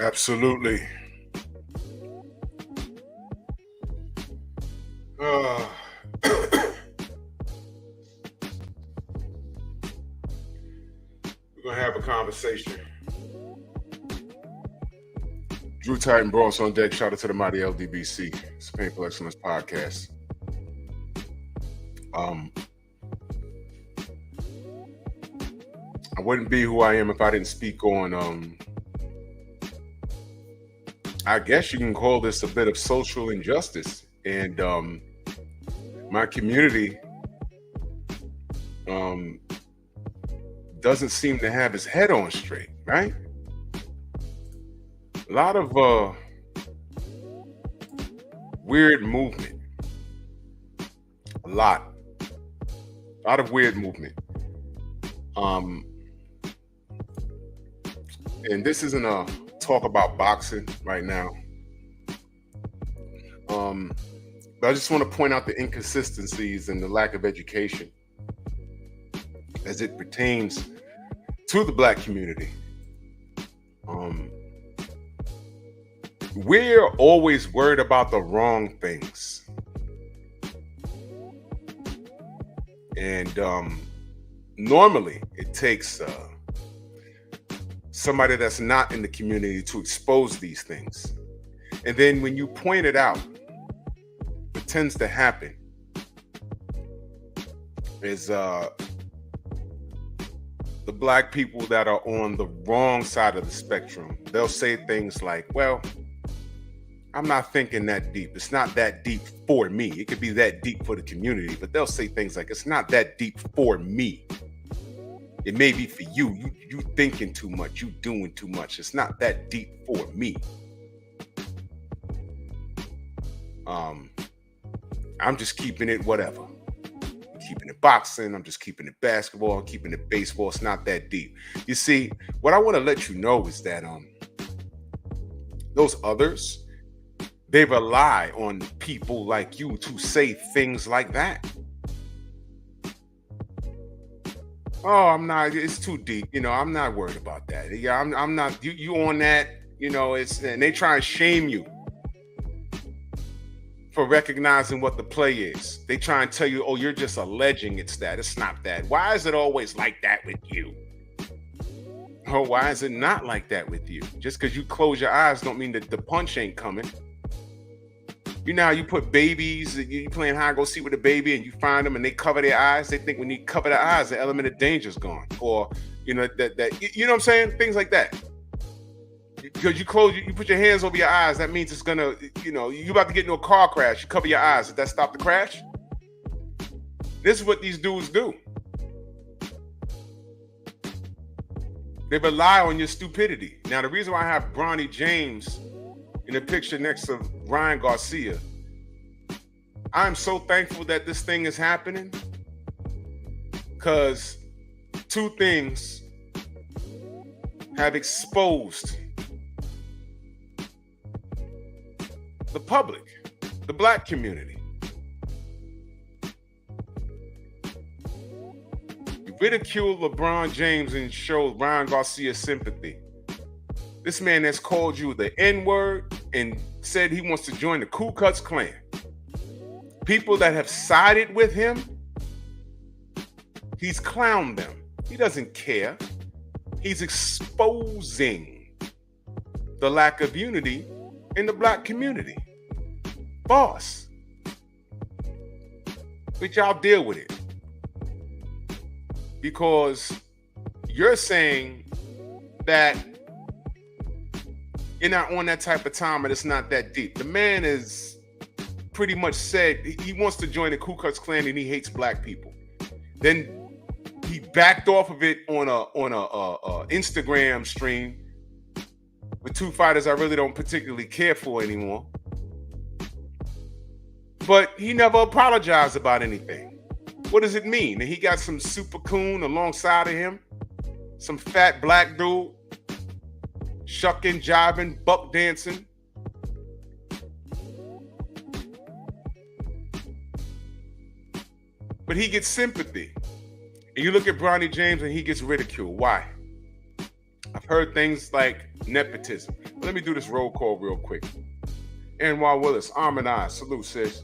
Absolutely. Uh, we're gonna have a conversation. Drew Titan Bronx on deck. Shout out to the mighty LDBC. It's a Painful Excellence podcast. I wouldn't be who I am if I didn't speak on I guess you can call this a bit of social injustice. And my community doesn't seem to have his head on straight, right? A lot of weird movement. A lot of weird movement. And this isn't a talk about boxing right now. But I just want to point out the inconsistencies and the lack of education as it pertains to the Black community. We're always worried about the wrong things. And normally it takes somebody that's not in the community to expose these things. And then when you point it out, what tends to happen is the Black people that are on the wrong side of the spectrum, they'll say things like, well, I'm not thinking that deep. It's not that deep for me. It could be that deep for the community, but they'll say things like, it's not that deep for me. It may be for you. You thinking too much. You doing too much. It's not that deep for me. I'm just keeping it whatever. I'm keeping it boxing. I'm just keeping it basketball. I'm keeping it baseball. It's not that deep. You see, what I want to let you know is that those others, they rely on people like you to say things like that. Oh, I'm not, it's too deep. I'm not worried about that. Yeah, I'm not, you on that, and they try and shame you for recognizing what the play is. They try and tell you, oh, you're just alleging it's that. It's not that. Why is it always like that with you? Oh, why is it not like that with you? Just because you close your eyes don't mean that the punch ain't coming. You know how you put babies, you playing hide go seek with a baby and you find them and they cover their eyes. They think when you cover their eyes, the element of danger is gone. Or, that you know what I'm saying? Things like that. Because you put your hands over your eyes, that means it's gonna, you about to get into a car crash, you cover your eyes. Did that stop the crash? This is what these dudes do. They rely on your stupidity. Now, the reason why I have Bronny James in the picture next to Ryan Garcia, I'm so thankful that this thing is happening, because two things have exposed the public, the Black community. You ridicule LeBron James and show Ryan Garcia sympathy. This man has called you the N-word and said he wants to join the Ku Klux Klan. People that have sided with him, he's clowned them. He doesn't care. He's exposing the lack of unity in the Black community. Boss. But y'all deal with it. Because you're saying that you're not on that type of time and it's not that deep. The man is pretty much said he wants to join the Ku Klux Klan and he hates Black people. Then he backed off of it on a Instagram stream with two fighters I really don't particularly care for anymore. But he never apologized about anything. What does it mean? And he got some super coon alongside of him, some fat Black dude, shucking, jiving, buck dancing. But he gets sympathy. And you look at Bronny James and he gets ridiculed. Why? I I've heard things like nepotism. Let me do this roll call real quick. Anwar Willis, Armin I, salute sis.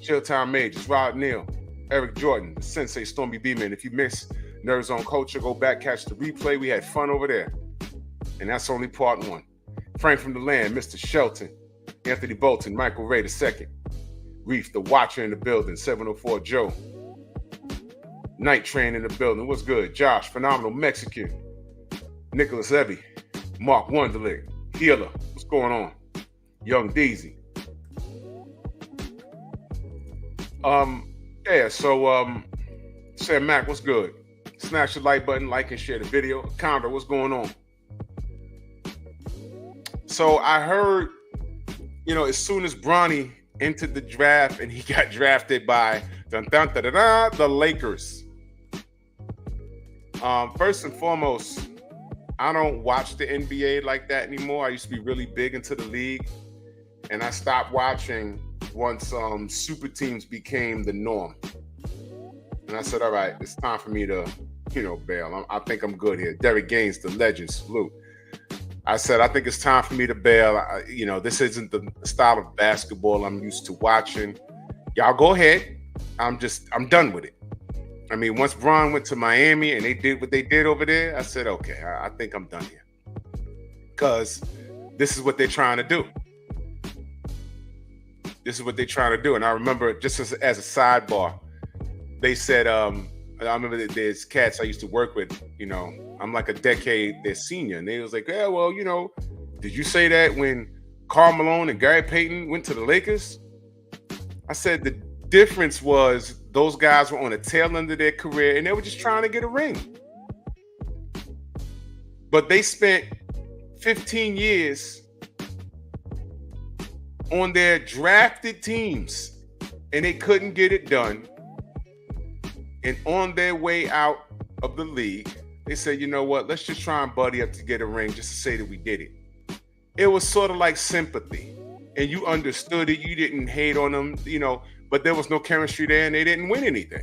Chilltown Majors, Rod Neal, Eric Jordan, the Sensei Stormy B-Man. If you miss Nerds on Culture, go back, catch the replay. We had fun over there. And that's only part one. Frank from the Land, Mr. Shelton, Anthony Bolton, Michael Ray II, Reef, the Watcher in the building, 704 Joe. Night Train in the building. What's good? Josh, Phenomenal Mexican. Nicholas Ebby, Mark Wonderlick, Healer. What's going on? Young Deezy. Sam Mac, what's good? Smash the like button, like and share the video. Condor, what's going on? So I heard, as soon as Bronny entered the draft and he got drafted by the Lakers. First and foremost, I don't watch the NBA like that anymore. I used to be really big into the league, and I stopped watching once super teams became the norm. And I said, all right, it's time for me to, bail. I think I'm good here. Derek Gaines, the legend, salute. I said, I think it's time for me to bail. This isn't the style of basketball I'm used to watching. Y'all go ahead. I'm done with it. I mean, once Bron went to Miami and they did what they did over there, I said, okay, I think I'm done here. Because this is what they're trying to do. This is what they're trying to do. And I remember, just as a sidebar, they said, I remember that there's cats I used to work with, I'm like a decade their senior. And they was like, yeah, well, did you say that when Karl Malone and Gary Payton went to the Lakers? I said the difference was those guys were on the tail end of their career and they were just trying to get a ring. But they spent 15 years on their drafted teams and they couldn't get it done. And on their way out of the league, they said, you know what, let's just try and buddy up to get a ring just to say that we did it. It was sort of like sympathy. And you understood it. You didn't hate on them, but there was no chemistry there and they didn't win anything.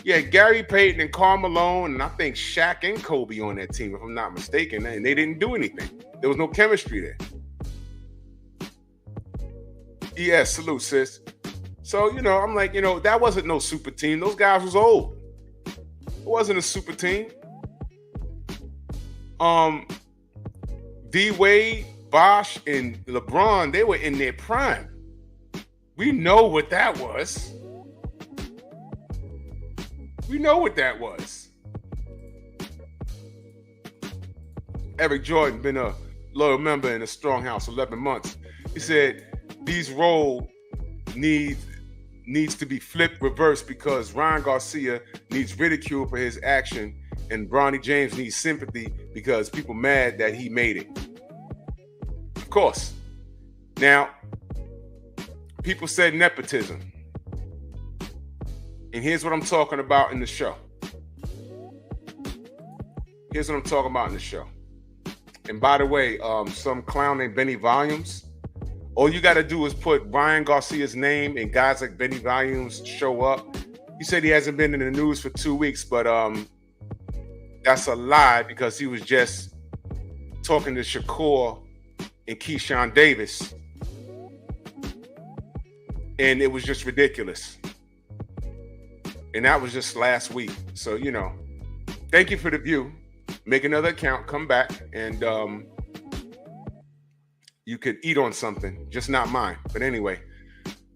Yeah, Gary Payton and Karl Malone and I think Shaq and Kobe on that team, if I'm not mistaken, and they didn't do anything. There was no chemistry there. Yeah, salute, sis. So, I'm like, that wasn't no super team. Those guys was old. It wasn't a super team. D-Wade, Bosh, and LeBron, they were in their prime. We know what that was. We know what that was. Eric Jordan, been a loyal member in a strong house 11 months. He said, these roles needs to be flipped, reversed, because Ryan Garcia needs ridicule for his action and Bronny James needs sympathy because people mad that he made it. Of course. Now, people said nepotism. And here's what I'm talking about in the show. Here's what I'm talking about in the show. And by the way, some clown named Benny Volumes, all you got to do is put Ryan Garcia's name and guys like Benny Volumes show up. He said he hasn't been in the news for 2 weeks, but that's a lie because he was just talking to Shakur and Keyshawn Davis. And it was just ridiculous. And that was just last week. So, thank you for the view. Make another account, come back, and you could eat on something, just not mine. But anyway,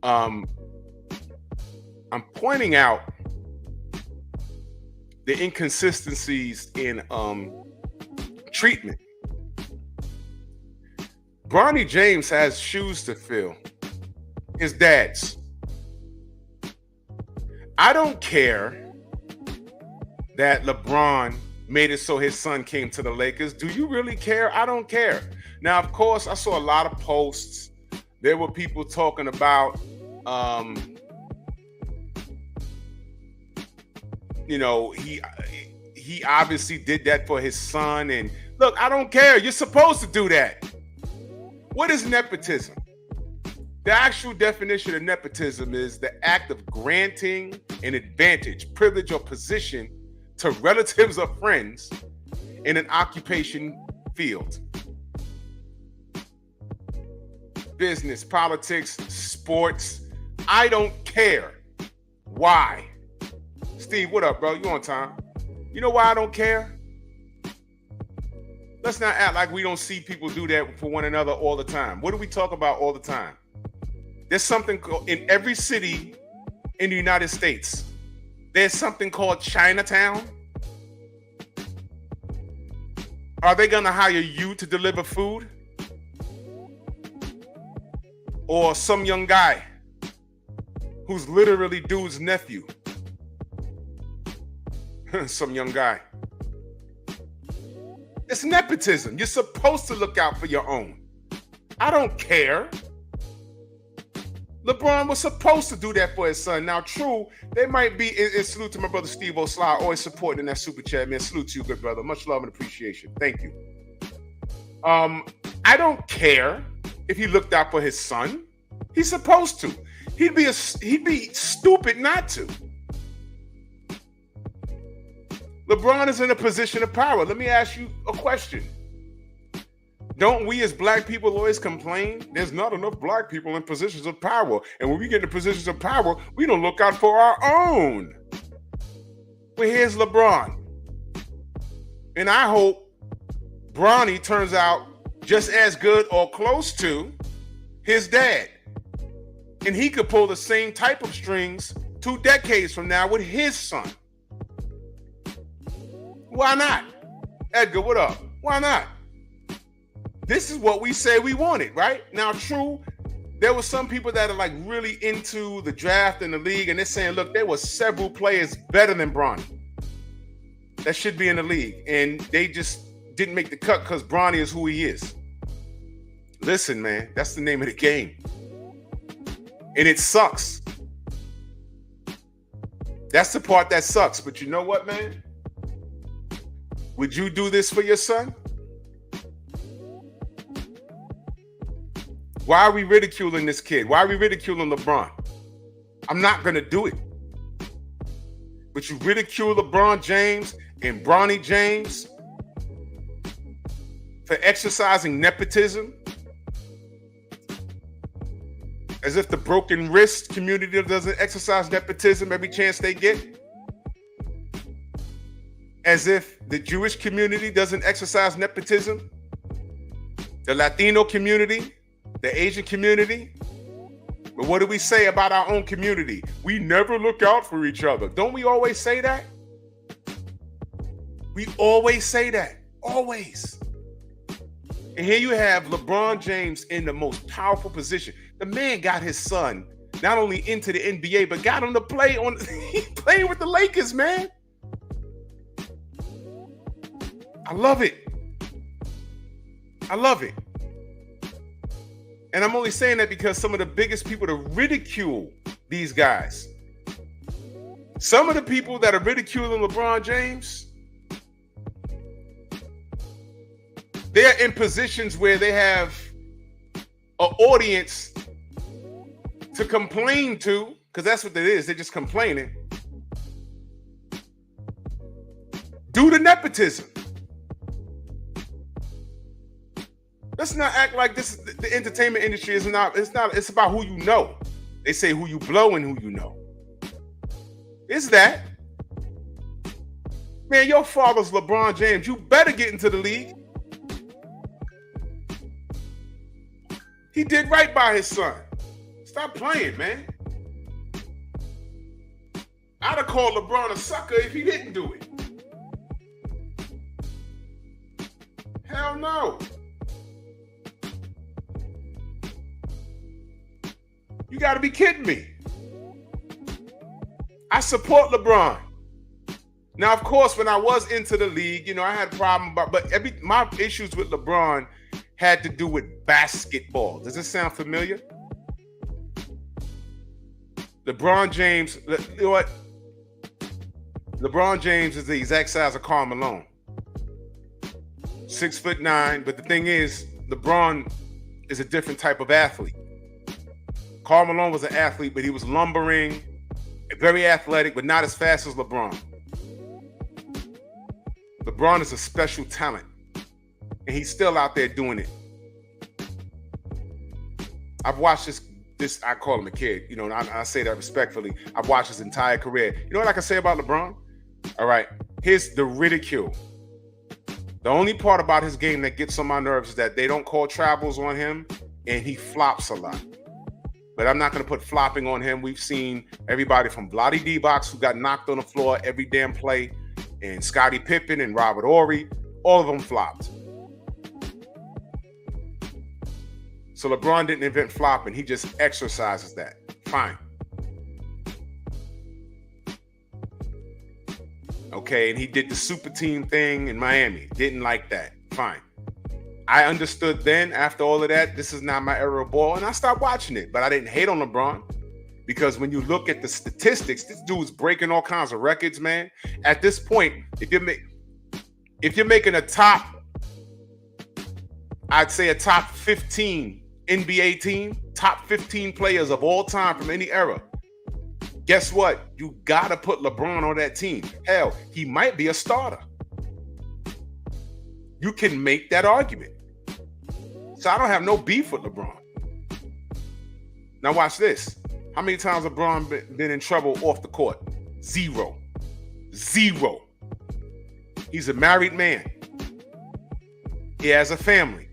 I'm pointing out the inconsistencies in treatment. Bronny James has shoes to fill. His dad's. I don't care that LeBron made it so his son came to the Lakers. Do you really care? I don't care. Now, of course, I saw a lot of posts. There were people talking about, he obviously did that for his son. And look, I don't care. You're supposed to do that. What is nepotism? The actual definition of nepotism is the act of granting an advantage, privilege, or position to relatives or friends in an occupation field. Business, politics, sports. I don't care. Why? Steve, what up, bro? You on time? You know why I don't care? Let's not act like we don't see people do that for one another all the time. What do we talk about all the time? There's something in every city in the United States. There's something called Chinatown. Are they gonna hire you to deliver food? Or some young guy who's literally dude's nephew? Some young guy. It's nepotism. You're supposed to look out for your own. I don't care. LeBron was supposed to do that for his son. Now, true, they might be, and salute to my brother Steve O'Sly, always supporting in that super chat, man. Salute to you, good brother. Much love and appreciation. Thank you. I don't care if he looked out for his son. He's supposed to. He'd be stupid not to. LeBron is in a position of power. Let me ask you a question. Don't we as black people always complain? There's not enough black people in positions of power. And when we get in positions of power, we don't look out for our own. Well, here's LeBron. And I hope Bronny turns out just as good or close to his dad. And he could pull the same type of strings 2 decades from now with his son. Why not? Edgar, what up? Why not? This is what we say we wanted, right? Now, true, there were some people that are like really into the draft and the league, and they're saying, look, there were several players better than Bronny that should be in the league, and they just didn't make the cut because Bronny is who he is. Listen, man, that's the name of the game. And it sucks. That's the part that sucks. But you know what, man? Would you do this for your son? Why are we ridiculing this kid? Why are we ridiculing LeBron? I'm not going to do it. But you ridicule LeBron James and Bronny James for exercising nepotism, as if the broken wrist community doesn't exercise nepotism every chance they get. As if the Jewish community doesn't exercise nepotism. The Latino community, the Asian community. But what do we say about our own community? We never look out for each other. Don't we always say that? We always say that. Always. And here you have LeBron James in the most powerful position. The man got his son not only into the NBA, but got him to play on playing with the Lakers, man. I love it. I love it. And I'm only saying that because some of the biggest people to ridicule these guys, some of the people that are ridiculing LeBron James, they're in positions where they have an audience to complain to, because that's what it is. They're just complaining. Due to nepotism. Let's not act like this. The entertainment industry is not. It's about who you know. They say who you blow and who you know. Is that? Man, your father's LeBron James. You better get into the league. He did right by his son. Stop playing, man. I'd have called LeBron a sucker if he didn't do it. Hell no. You got to be kidding me. I support LeBron. Now, of course, when I was into the league, I had a problem, but my issues with LeBron had to do with basketball. Does this sound familiar? LeBron James, you know what? LeBron James is the exact size of Karl Malone. 6'9", but the thing is, LeBron is a different type of athlete. Karl Malone was an athlete, but he was lumbering, very athletic, but not as fast as LeBron. LeBron is a special talent. and he's still out there doing it. I've watched this, I call him a kid, you know, and I say that respectfully. I've watched his entire career. You know what I can say about LeBron? All right, here's the ridicule. The only part about his game that gets on my nerves is that they don't call travels on him, and he flops a lot. But I'm not going to put flopping on him. We've seen everybody from Bloody D-Box, who got knocked on the floor every damn play, and Scottie Pippen and Robert Horry, all of them flopped. So LeBron didn't invent flopping. He just exercises that. Fine. Okay, and he did the super team thing in Miami. Didn't like that. Fine. I understood then, after all of that, this is not my era of ball, and I stopped watching it. But I didn't hate on LeBron, because when you look at the statistics, this dude's breaking all kinds of records, man. At this point, if you're making a top, I'd say a top 15 NBA team, top 15 players of all time from any era, guess what? You gotta put LeBron on that team. Hell, he might be a starter. You can make that argument. So I don't have no beef with LeBron. Now watch this. How many times LeBron been in trouble off the court? Zero. Zero. He's a married man. He has a family.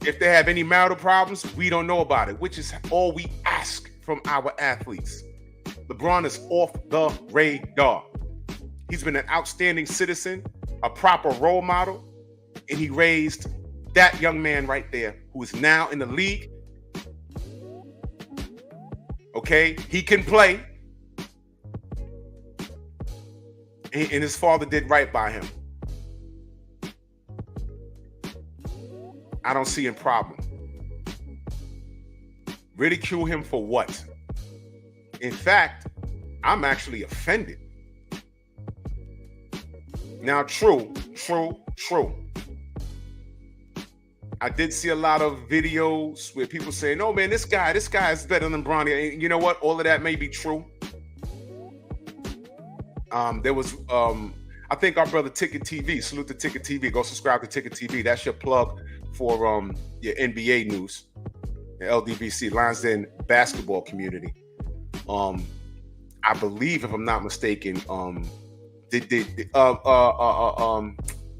If they have any marital problems, we don't know about it, which is all we ask from our athletes. LeBron is off the radar. He's been an outstanding citizen, a proper role model, and he raised that young man right there who is now in the league. Okay, he can play, and his father did right by him. I don't see a problem. Ridicule him for what? In fact, I'm actually offended. Now, true. I did see a lot of videos where people say, "No, man, this guy is better than Bronny." And you know what? All of that may be true. There was, I think our brother Ticket TV, salute to Ticket TV. Go subscribe to Ticket TV. That's your plug for your NBA news, the LDBC, Lions Den basketball community. I believe, if I'm not mistaken,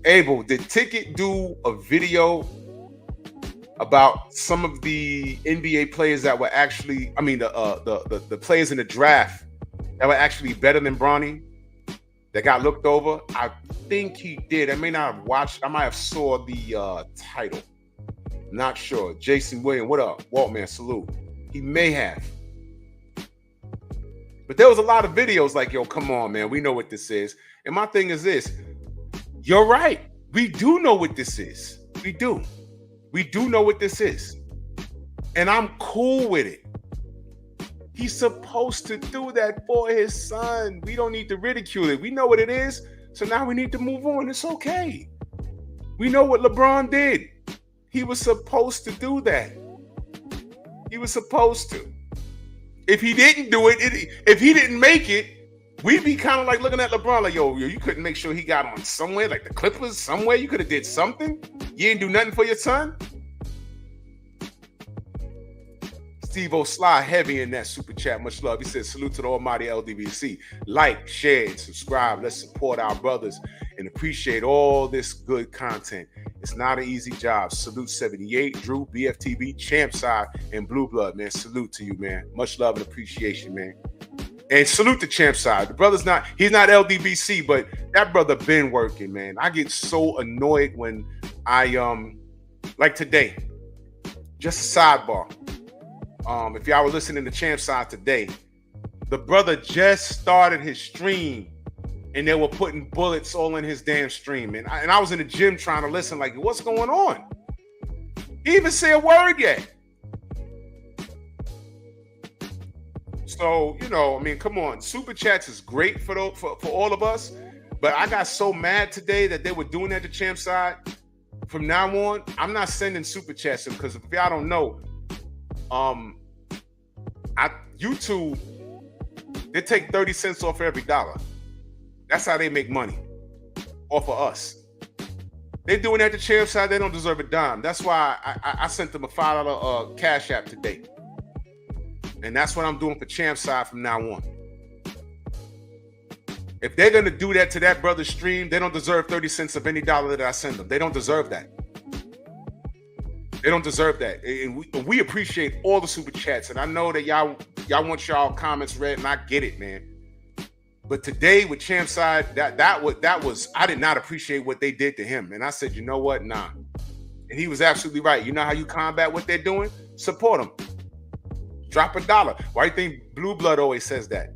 Abel, did Ticket do a video about some of the NBA players that were actually, I mean, the players in the draft that were actually better than Bronny, that got looked over? I think he did. I may not have watched. I might have saw the title. Not sure. Jason Williams, what up? Waltman, salute. He may have. But there was a lot of videos like, yo, come on, man. We know what this is. And my thing is this. You're right. We do know what this is. We do. We do know what this is. And I'm cool with it. He's supposed to do that for his son. We don't need to ridicule it. We know what it is. So now we need to move on. It's okay. We know what LeBron did. He was supposed to do that. He was supposed to. If he didn't do it, if he didn't make it, we'd be kind of like looking at LeBron like, yo, you couldn't make sure he got on somewhere, like the Clippers, somewhere. You could have did something. You didn't do nothing for your son. Steve O'Sly heavy in that super chat. Much love. He says, salute to the almighty LDBC. Like, share, and subscribe. Let's support our brothers and appreciate all this good content. It's not an easy job. Salute 78, Drew, BFTV, Champside, and Blue Blood, man. Salute to you, man. Much love and appreciation, man. And salute to Champside. The brother's he's not LDBC, but that brother been working, man. I get so annoyed when like today, just a sidebar. If y'all were listening to Champside today, the brother just started his stream and they were putting bullets all in his damn stream. And I was in the gym trying to listen, like, what's going on? He didn't even say a word yet. So, you know, I mean, come on. Super chats is great for all of us. But I got so mad today that they were doing that to Champside. From now on, I'm not sending super chats because if y'all don't know, YouTube, they take 30 cents off every dollar. That's how they make money off of us. They doing that to Champ side. They don't deserve a dime. That's why I sent them a $5 Cash App today. And that's what I'm doing for Champ side from now on. If they're going to do that to that brother's stream, they don't deserve 30 cents of any dollar that I send them. They don't deserve that. They don't deserve that. And we appreciate all the super chats. And I know that y'all want y'all comments read, and I get it, man. But today with Champ side, that was I did not appreciate what they did to him. And I said, you know what? Nah. And he was absolutely right. You know how you combat what they're doing? Support them. Drop $1. Why do you think Blue Blood always says that?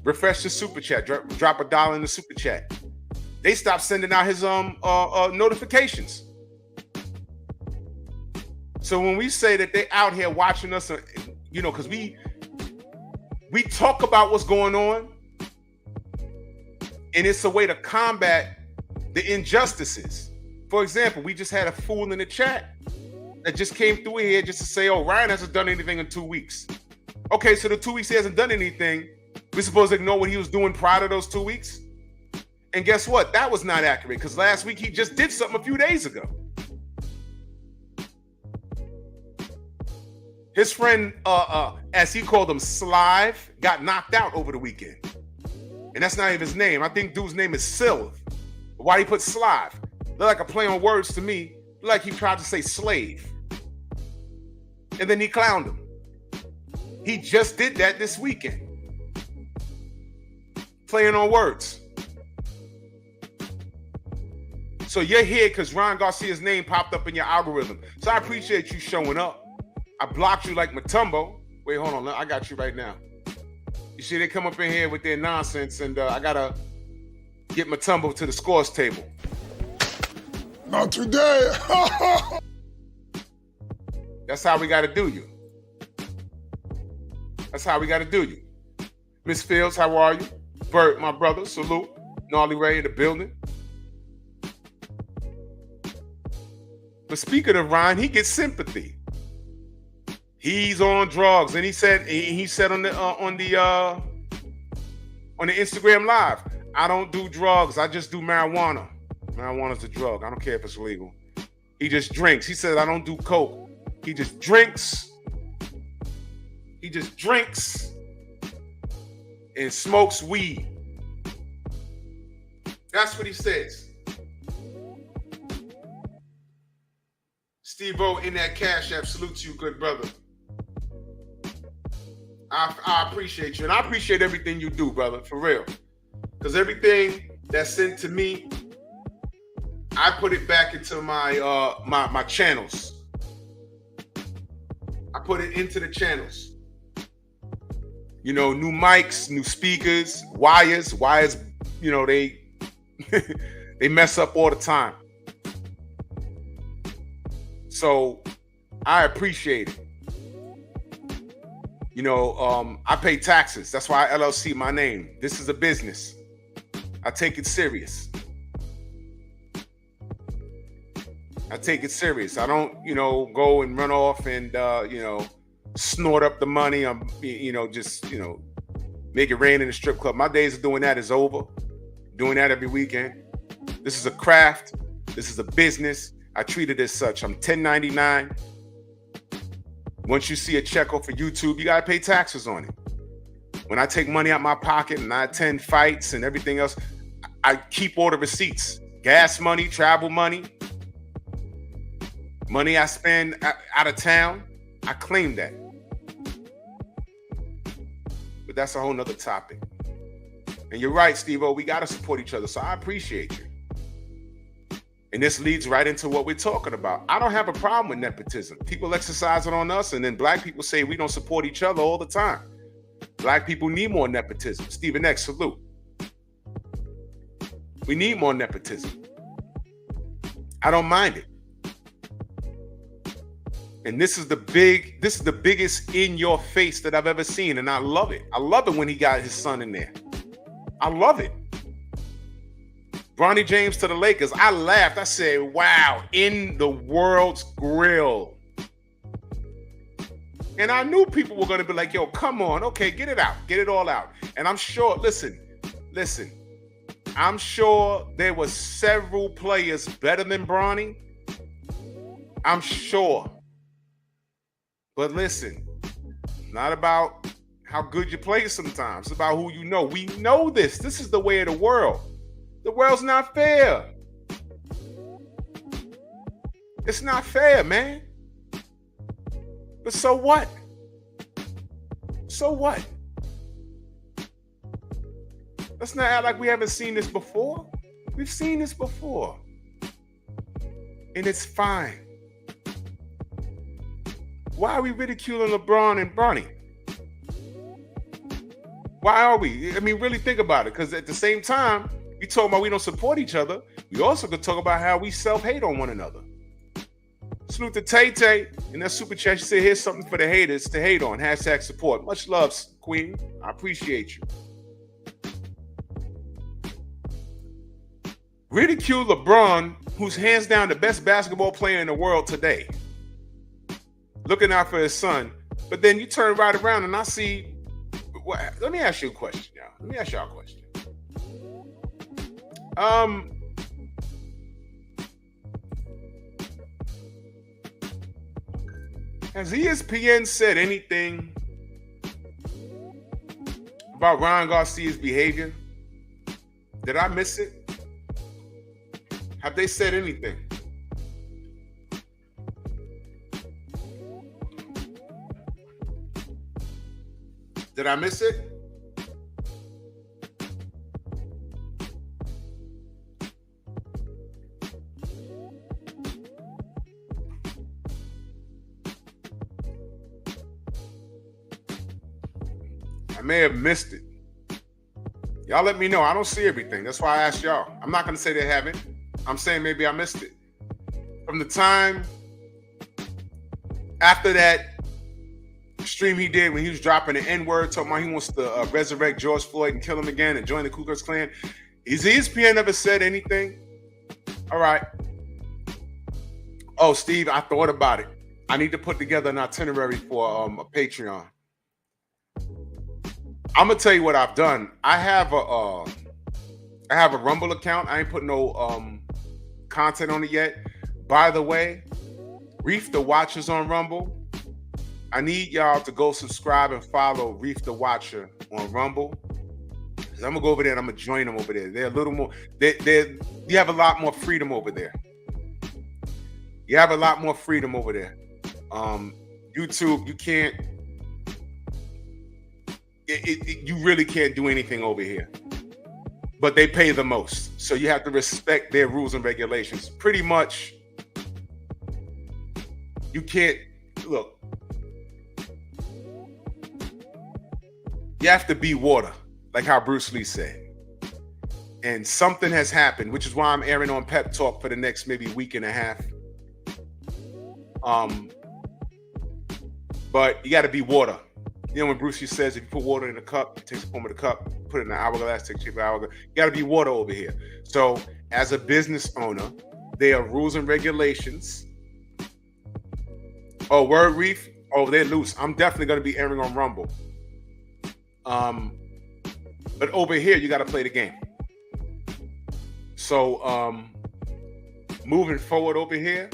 Refresh the super chat. Drop $1 in the super chat. They stopped sending out his notifications. So when we say that they out here watching us, you know, because we talk about what's going on, and it's a way to combat the injustices. For example, we just had a fool in the chat that just came through here just to say, oh, Ryan hasn't done anything in 2 weeks. Okay, so the 2 weeks he hasn't done anything, we're supposed to ignore what he was doing prior to those 2 weeks? And guess what? That was not accurate, because last week he just did something a few days ago. His friend, as he called him, Slive, got knocked out over the weekend. And that's not even his name. I think dude's name is Sylv. Why he put Slive? Look like a play on words to me. Look like he tried to say slave. And then he clowned him. He just did that this weekend. Playing on words. So you're here because Ryan Garcia's name popped up in your algorithm. So I appreciate you showing up. I blocked you like Matumbo. Wait, hold on. I got you right now. You see, they come up in here with their nonsense, and I got to get Matumbo to the scores table. Not today. That's how we got to do you. That's how we got to do you. Miss Fields, how are you? Bert, my brother, salute. Gnarly Ray in the building. But speaking of Ryan, he gets sympathy. He's on drugs, and he said on the Instagram Live, I don't do drugs. I just do marijuana. Marijuana's a drug. I don't care if it's legal. He just drinks. He said, I don't do coke. He just drinks. He just drinks and smokes weed. That's what he says. Steve-O in that Cash App salutes you, good brother. I appreciate you, and I appreciate everything you do, brother, for real. Because everything that's sent to me, I put it back into my my channels. I put it into the channels. You know, new mics, new speakers, wires, you know, they they mess up all the time. So I appreciate it. You know, I pay taxes. That's why LLC my name. This is a business. I take it serious. I take it serious. I don't, you know, go and run off and, you know, snort up the money. I'm, you know, just, you know, make it rain in the strip club. My days of doing that is over. Doing that every weekend. This is a craft. This is a business. I treat it as such. I'm 1099. Once you see a check off for YouTube, you gotta pay taxes on it. When I take money out my pocket and I attend fights and everything else, I keep all the receipts. Gas money, travel money, money I spend out of town, I claim that. But that's a whole nother topic. And you're right, Steve-O, we gotta support each other, so I appreciate you. And this leads right into what we're talking about. I don't have a problem with nepotism. People exercise it on us, and then black people say we don't support each other all the time. Black people need more nepotism. Stephen X, salute. We need more nepotism. I don't mind it. And this is the biggest in your face that I've ever seen, and I love it. I love it when he got his son in there. I love it. Bronny James to the Lakers. I laughed. I said, wow, in the world's grill. And I knew people were going to be like, yo, come on. Okay, get it out. Get it all out. And I'm sure, listen. I'm sure there were several players better than Bronny. I'm sure. But listen, not about how good you play sometimes. It's about who you know. We know this. This is the way of the world. The world's not fair. It's not fair, man. But so what? So what? Let's not act like we haven't seen this before. We've seen this before. And it's fine. Why are we ridiculing LeBron and Bronny? Why are we? I mean, really think about it. Because at the same time, we talk about we don't support each other. We also could talk about how we self-hate on one another. Salute to Tay Tay in that super chat. She said, here's something for the haters to hate on. Hashtag support. Much love, Queen. I appreciate you. Ridicule LeBron, who's hands down the best basketball player in the world today. Looking out for his son. But then you turn right around and I see, let me ask you a question, y'all. Let me ask y'all a question. Has ESPN said anything about Ryan Garcia's behavior? Did I miss it? Have they said anything? Did I miss it? I may have missed it. Y'all let me know. I don't see everything. That's why I asked y'all. I'm not going to say they haven't. I'm saying maybe I missed it. From the time after that stream he did when he was dropping the N-word, talking about he wants to resurrect George Floyd and kill him again and join the Ku Klux Klan. Has ESPN ever said anything? All right. Oh, Steve, I thought about it. I need to put together an itinerary for a Patreon. I'm gonna tell you what I've done. I have a Rumble account. I ain't put no content on it yet. By the way, Reef the Watcher's on Rumble. I need y'all to go subscribe and follow Reef the Watcher on Rumble. I'm gonna go over there and I'm gonna join them over there. They're a little more. You have a lot more freedom over there. You have a lot more freedom over there. YouTube, you can't. You really can't do anything over here. But they pay the most. So you have to respect their rules and regulations. Pretty much, you can't, look, you have to be water, like how Bruce Lee said. And something has happened, which is why I'm airing on Pep Talk for the next maybe week and a half. But you got to be water. You know when Bruce Lee says if you put water in a cup, it takes the form of the cup, put it in an hourglass, takes the shape of an hourglass. You got to be water over here. So as a business owner, there are rules and regulations. Oh, word Reef? Oh, they're loose. I'm definitely going to be airing on Rumble. But over here, you got to play the game. So moving forward over here,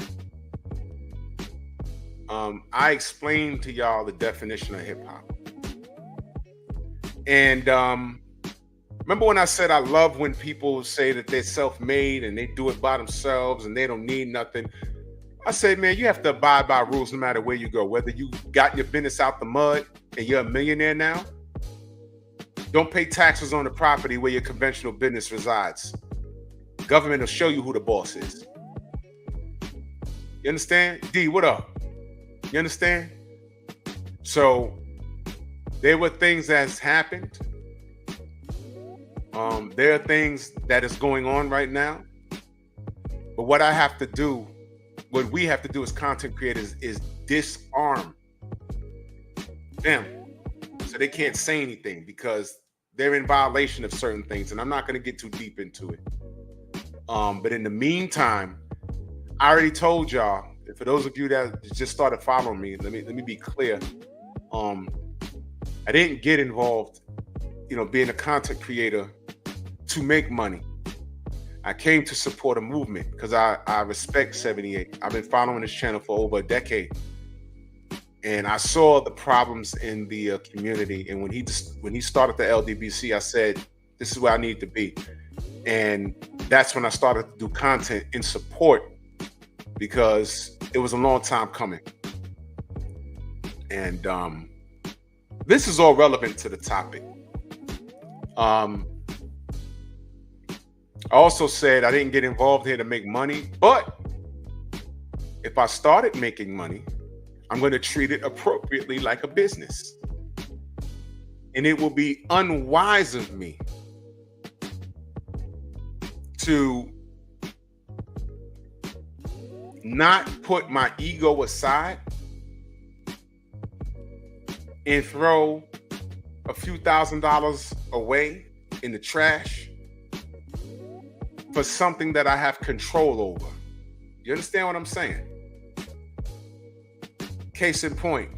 I explained to y'all the definition of hip hop. And remember when I said I love when people say that they're self-made and they do it by themselves and they don't need nothing. I say, man, you have to abide by rules no matter where you go. Whether you got your business out the mud and you're a millionaire now, don't pay taxes on the property where your conventional business resides. Government will show you who the boss is. You understand? D, what up? You understand? So there were things that's happened. There are things that is going on right now. But what I have to do, what we have to do as content creators is disarm them so they can't say anything because they're in violation of certain things. And I'm not going to get too deep into it. But in the meantime, I already told y'all, for those of you that just started following me, let me be clear. I didn't get involved, being a content creator to make money. I came to support a movement because I respect 78. I've been following this channel for over a decade. And I saw the problems in the community. And when he started the LDBC, I said, this is where I need to be. And that's when I started to do content in support, because it was a long time coming. And this is all relevant to the topic. I also said I didn't get involved here to make money, but if I started making money, I'm going to treat it appropriately like a business. And it will be unwise of me to not put my ego aside and throw a few $1,000s away in the trash for something that I have control over. You understand what I'm saying? Case in point,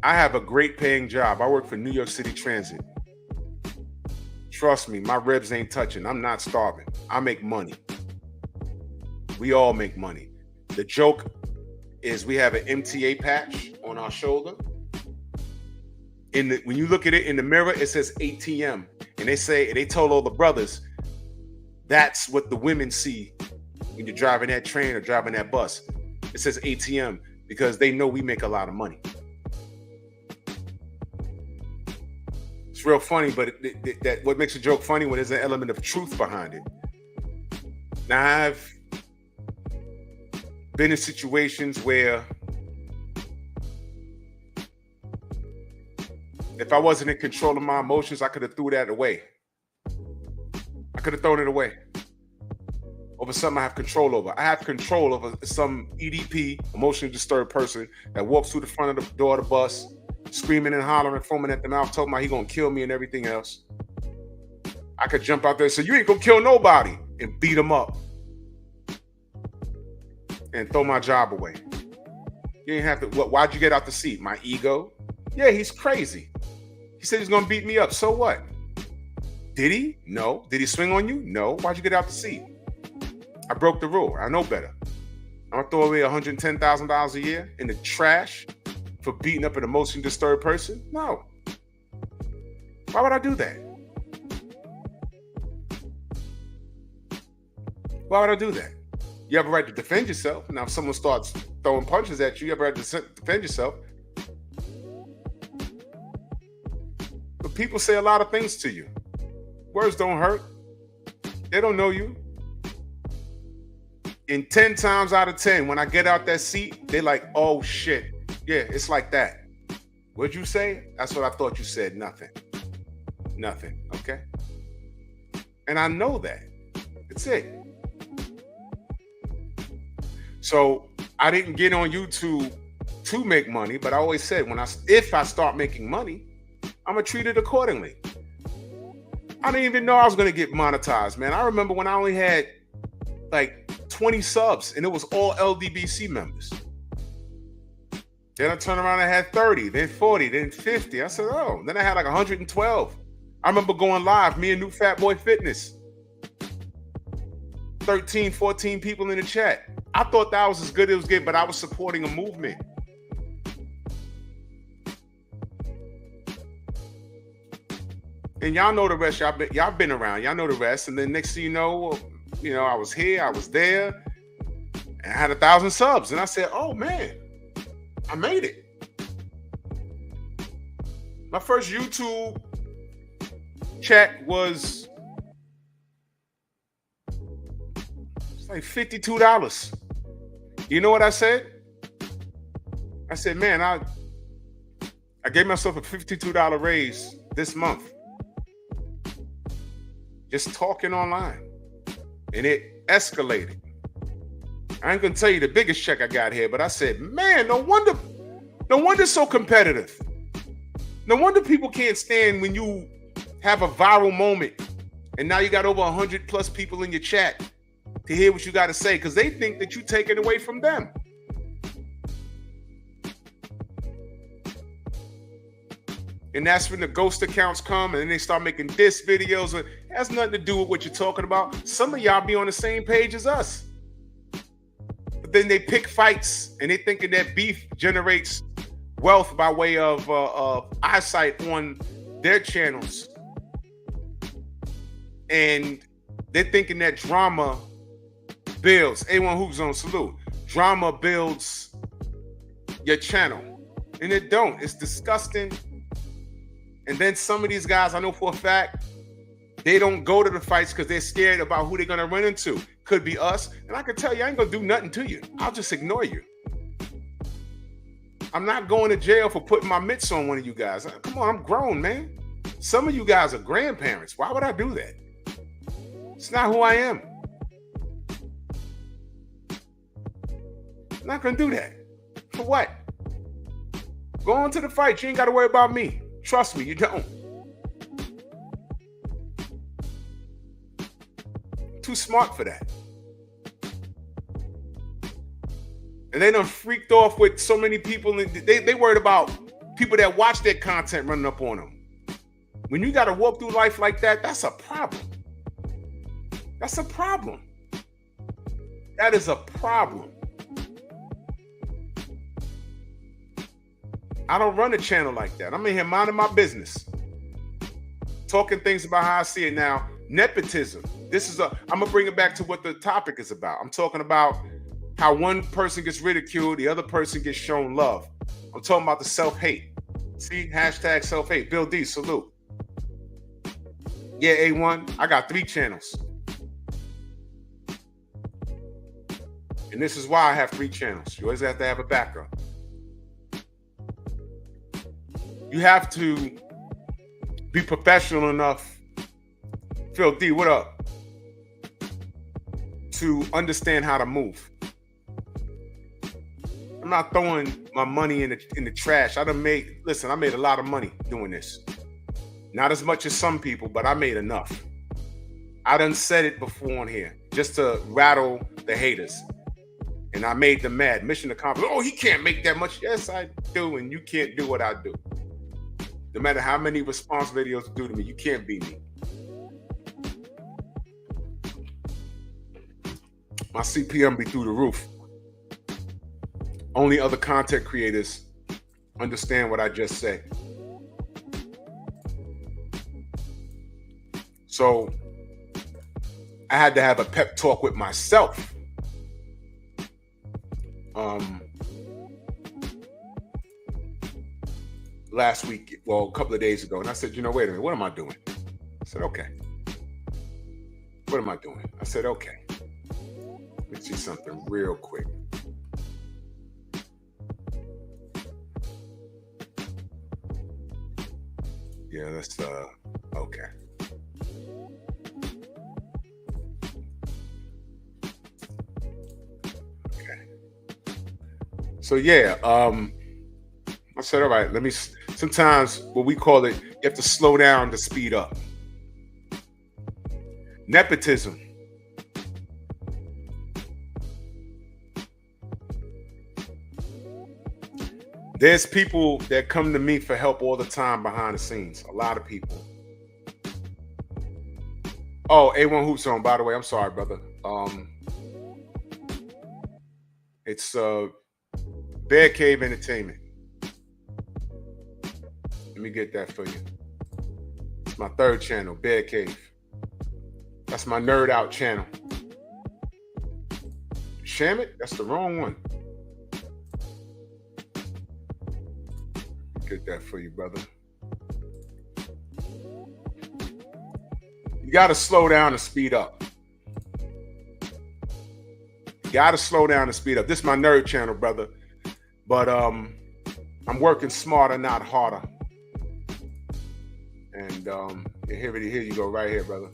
I have a great paying job. I work for New York City Transit. Trust me, my ribs ain't touching. I'm not starving. I make money. We all make money. The joke is we have an MTA patch on our shoulder. When you look at it in the mirror, it says ATM. And they told all the brothers, that's what the women see when you're driving that train or driving that bus. It says ATM because they know we make a lot of money. It's real funny, but that what makes a joke funny when there's an element of truth behind it. Now, I've been in situations where if I wasn't in control of my emotions, I could have threw that away. I could have thrown it away over something I have control over. I have control over some EDP, emotionally disturbed person, that walks through the front of the door of the bus, screaming and hollering, foaming at the mouth, talking about he gonna kill me and everything else. I could jump out there and say, you ain't gonna kill nobody, and beat him up and throw my job away. You ain't have to. Why'd you get out the seat? My ego? Yeah, he's crazy. He said he's gonna beat me up. So what? Did he? No. Did he swing on you? No. Why'd you get out the seat? I broke the rule. I know better. I'm gonna throw away $110,000 a year in the trash for beating up an emotionally disturbed person? No. Why would I do that? Why would I do that? You have a right to defend yourself. Now, if someone starts throwing punches at you, you have a right to defend yourself. But people say a lot of things to you. Words don't hurt. They don't know you. And 10 times out of 10, when I get out that seat, they're like, oh shit. Yeah, it's like that. What'd you say? That's what I thought you said. Nothing. Nothing. Okay? And I know that. That's it. So I didn't get on YouTube to make money, but I always said if I start making money, I'm gonna treat it accordingly. I didn't even know I was gonna get monetized, man. I remember when I only had like 20 subs and it was all LDBC members. Then I turned around and had 30, then 40, then 50. I said, oh, then I had like 112. I remember going live, me and New Fat Boy Fitness. 13, 14 people in the chat. I thought that was as good as it was getting, but I was supporting a movement. And y'all know the rest. Y'all been around. Y'all know the rest. And then next thing you know, I was here, I was there, and I had 1,000 subs. And I said, oh man, I made it. My first YouTube check was like $52. You know what I said? I said, man, I gave myself a $52 raise this month. Just talking online. And it escalated. I ain't gonna tell you the biggest check I got here, but I said, man, no wonder it's so competitive. No wonder people can't stand when you have a viral moment and now you got over 100 plus people in your chat to hear what you got to say, because they think that you're taking away from them. And that's when the ghost accounts come and then they start making diss videos. It has nothing to do with what you're talking about. Some of y'all be on the same page as us. But then they pick fights and they thinking that beef generates wealth by way of eyesight on their channels. And they're thinking that drama builds. A1 Hoops on salute. Drama builds your channel. And it don't. It's disgusting. And then some of these guys, I know for a fact, they don't go to the fights because they're scared about who they're going to run into. Could be us. And I can tell you, I ain't going to do nothing to you. I'll just ignore you. I'm not going to jail for putting my mitts on one of you guys. Come on, I'm grown, man. Some of you guys are grandparents. Why would I do that? It's not who I am. I'm not going to do that. For what? Go on to the fight. You ain't got to worry about me. Trust me, you don't. Too smart for that. And they done freaked off with so many people. They worried about people that watch their content running up on them. When you got to walk through life like that, that's a problem. That's a problem. That is a problem. I don't run a channel like that. I'm in here minding my business. Talking things about how I see it now. Nepotism. I'm going to bring it back to what the topic is about. I'm talking about how one person gets ridiculed, the other person gets shown love. I'm talking about the self-hate. See, hashtag self-hate. Bill D, salute. Yeah, A1, I got 3 channels. And this is why I have 3 channels. You always have to have a backup. You have to be professional enough. Phil D, what up? To understand how to move. I'm not throwing my money in the trash. I made a lot of money doing this. Not as much as some people, but I made enough. I done said it before on here just to rattle the haters. And I made them mad. Mission accomplished. Oh, he can't make that much. Yes, I do, and you can't do what I do. No matter how many response videos you do to me, you can't beat me. My CPM be through the roof. Only other content creators understand what I just said. So I had to have a pep talk with myself. Last week, well, a couple of days ago, and I said, wait a minute, what am I doing? I said, okay. What am I doing? I said, okay. Let me see something real quick. Yeah, that's okay. Okay. So yeah, I said, all right, sometimes what we call it, you have to slow down to speed up. Nepotism. There's people that come to me for help all the time behind the scenes. A lot of people. Oh, A1 Hoops on, by the way. I'm sorry, brother. It's Bear Cave Entertainment. Let me get that for you. It's my 3rd channel, Bear Cave. That's my nerd out channel. Shamit? That's the wrong one. Get that for you, brother. You got to slow down and speed up. You got to slow down and speed up. This is my nerd channel, brother. But I'm working smarter, not harder. And here you go, right here, brother.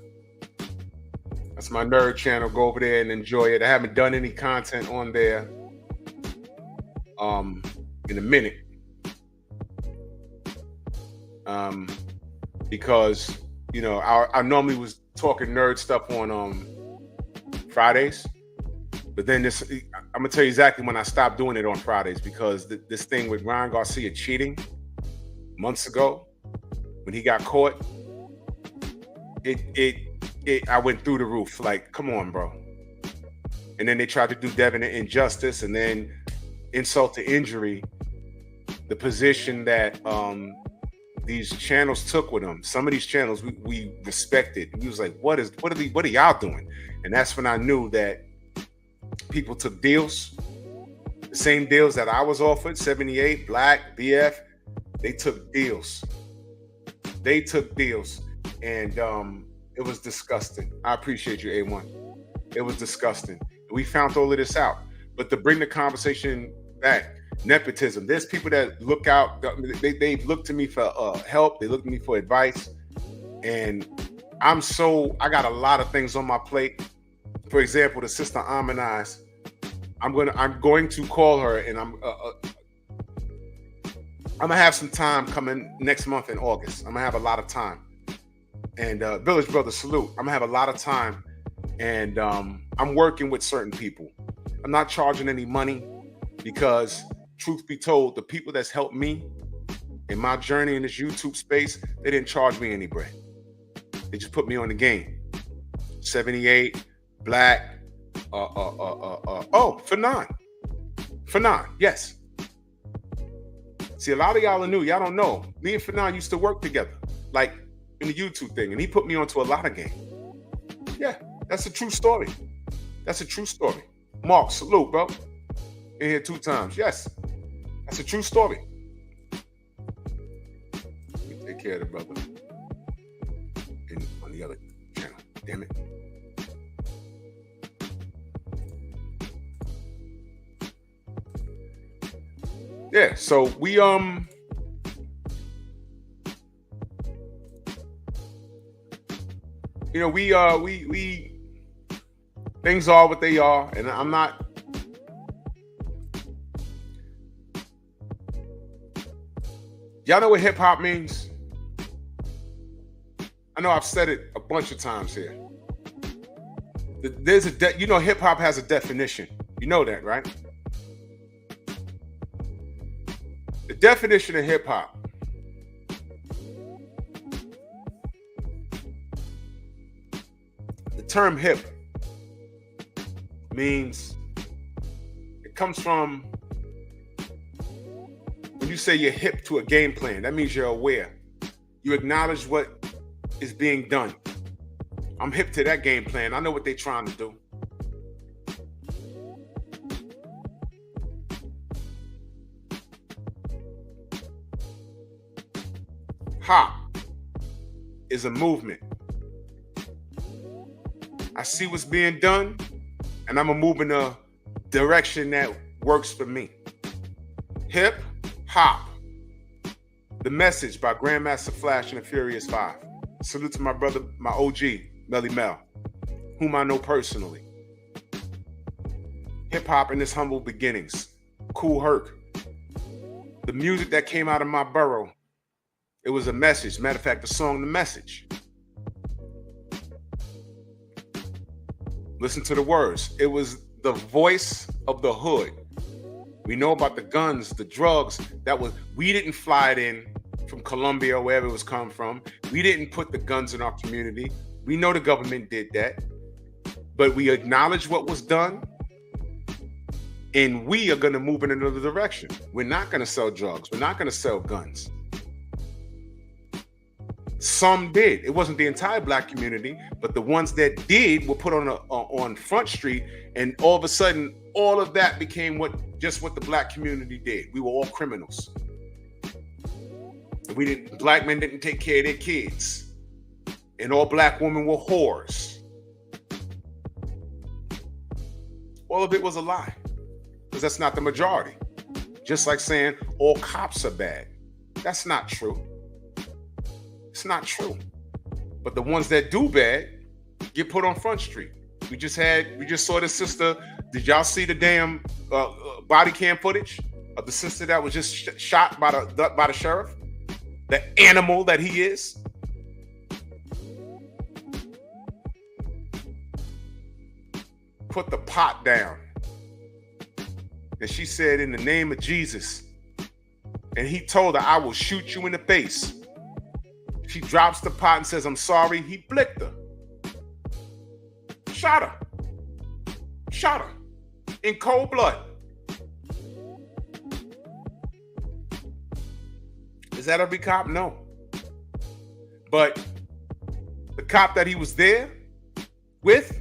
That's my nerd channel. Go over there and enjoy it. I haven't done any content on there in a minute. Because I normally was talking nerd stuff on Fridays, but then I'm gonna tell you exactly when I stopped doing it on Fridays, because this thing with Ryan Garcia cheating months ago, when he got caught, I went through the roof. Like, come on, bro. And then they tried to do Devin an injustice, and then insult to injury, the position that these channels took with them. Some of these channels we respected. We was like, what are y'all doing? And that's when I knew that people took deals, the same deals that I was offered, 78, Black, BF. They took deals. They took deals. And it was disgusting. I appreciate you, A1. It was disgusting. We found all of this out. But to bring the conversation back, nepotism. There's people that look out. They look to me for help. They look to me for advice. And I got a lot of things on my plate. For example, the sister Amanaz. I'm going to call her, and I'm gonna have some time coming next month in August. I'm gonna have a lot of time. And Village Brother, salute. I'm gonna have a lot of time, and I'm working with certain people. I'm not charging any money because, truth be told, the people that's helped me in my journey in this YouTube space, they didn't charge me any bread. They just put me on the game. 78, Black, Fanon. Fanon, yes. See, a lot of y'all are new. Y'all don't know. Me and Fanon used to work together, like in the YouTube thing, and he put me onto a lot of game. Yeah, that's a true story. That's a true story. Mark, salute, bro. In here 2 times. Yes, that's a true story. Let me take care of the brother on the other channel. Damn it. Yeah, so we things are what they are, and I'm not. Y'all know what hip hop means? I know I've said it a bunch of times here. There's hip hop has a definition. You know that, right? The definition of hip hop. The term hip means, it comes from, when you say you're hip to a game plan, that means you're aware. You acknowledge what is being done. I'm hip to that game plan. I know what they're trying to do. Hop is a movement. I see what's being done, and I'm gonna move in a direction that works for me. Hip hop. The Message by Grandmaster Flash and the Furious 5. Salute to my brother, my OG, Melly Mel, whom I know personally. Hip hop in its humble beginnings. Kool Herc. The music that came out of my borough. It was a message. Matter of fact, the song The Message. Listen to the words. It was the voice of the hood. We know about the guns, the drugs. We didn't fly it in from Colombia or wherever it was coming from. We didn't put the guns in our community. We know the government did that. But we acknowledge what was done. And we are going to move in another direction. We're not going to sell drugs. We're not going to sell guns. Some did. It wasn't the entire black community, but the ones that did were put on Front Street, and all of a sudden, all of that became what the black community did. We were all criminals. Black men didn't take care of their kids, and all black women were whores. All of it was a lie, because that's not the majority. Just like saying all cops are bad. That's not true. It's not true. But the ones that do bad get put on Front Street. We just saw the sister. Did y'all see the damn body cam footage of the sister that was just shot by the sheriff? The animal that he is. Put the pot down. And she said, in the name of Jesus. And he told her, I will shoot you in the face. She drops the pot and says, I'm sorry. He blicked her. Shot her. Shot her. In cold blood. Is that every cop? No. But the cop that he was there with,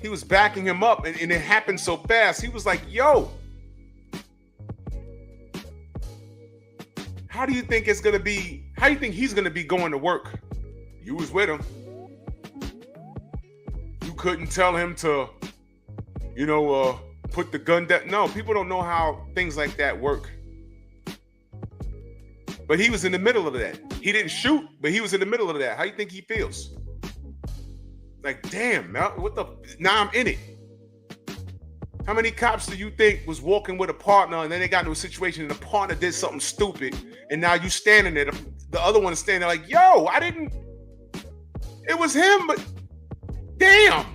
he was backing him up, and it happened so fast. He was like, yo, how do you think it's gonna be? How do you think he's gonna be going to work? You was with him. You couldn't tell him to, put the gun down. No, people don't know how things like that work. But he was in the middle of that. He didn't shoot, but he was in the middle of that. How do you think he feels? Like, damn, what the? Now I'm in it. How many cops do you think was walking with a partner and then they got into a situation and the partner did something stupid and now you standing there, the other one is standing there like, yo, it was him, but damn.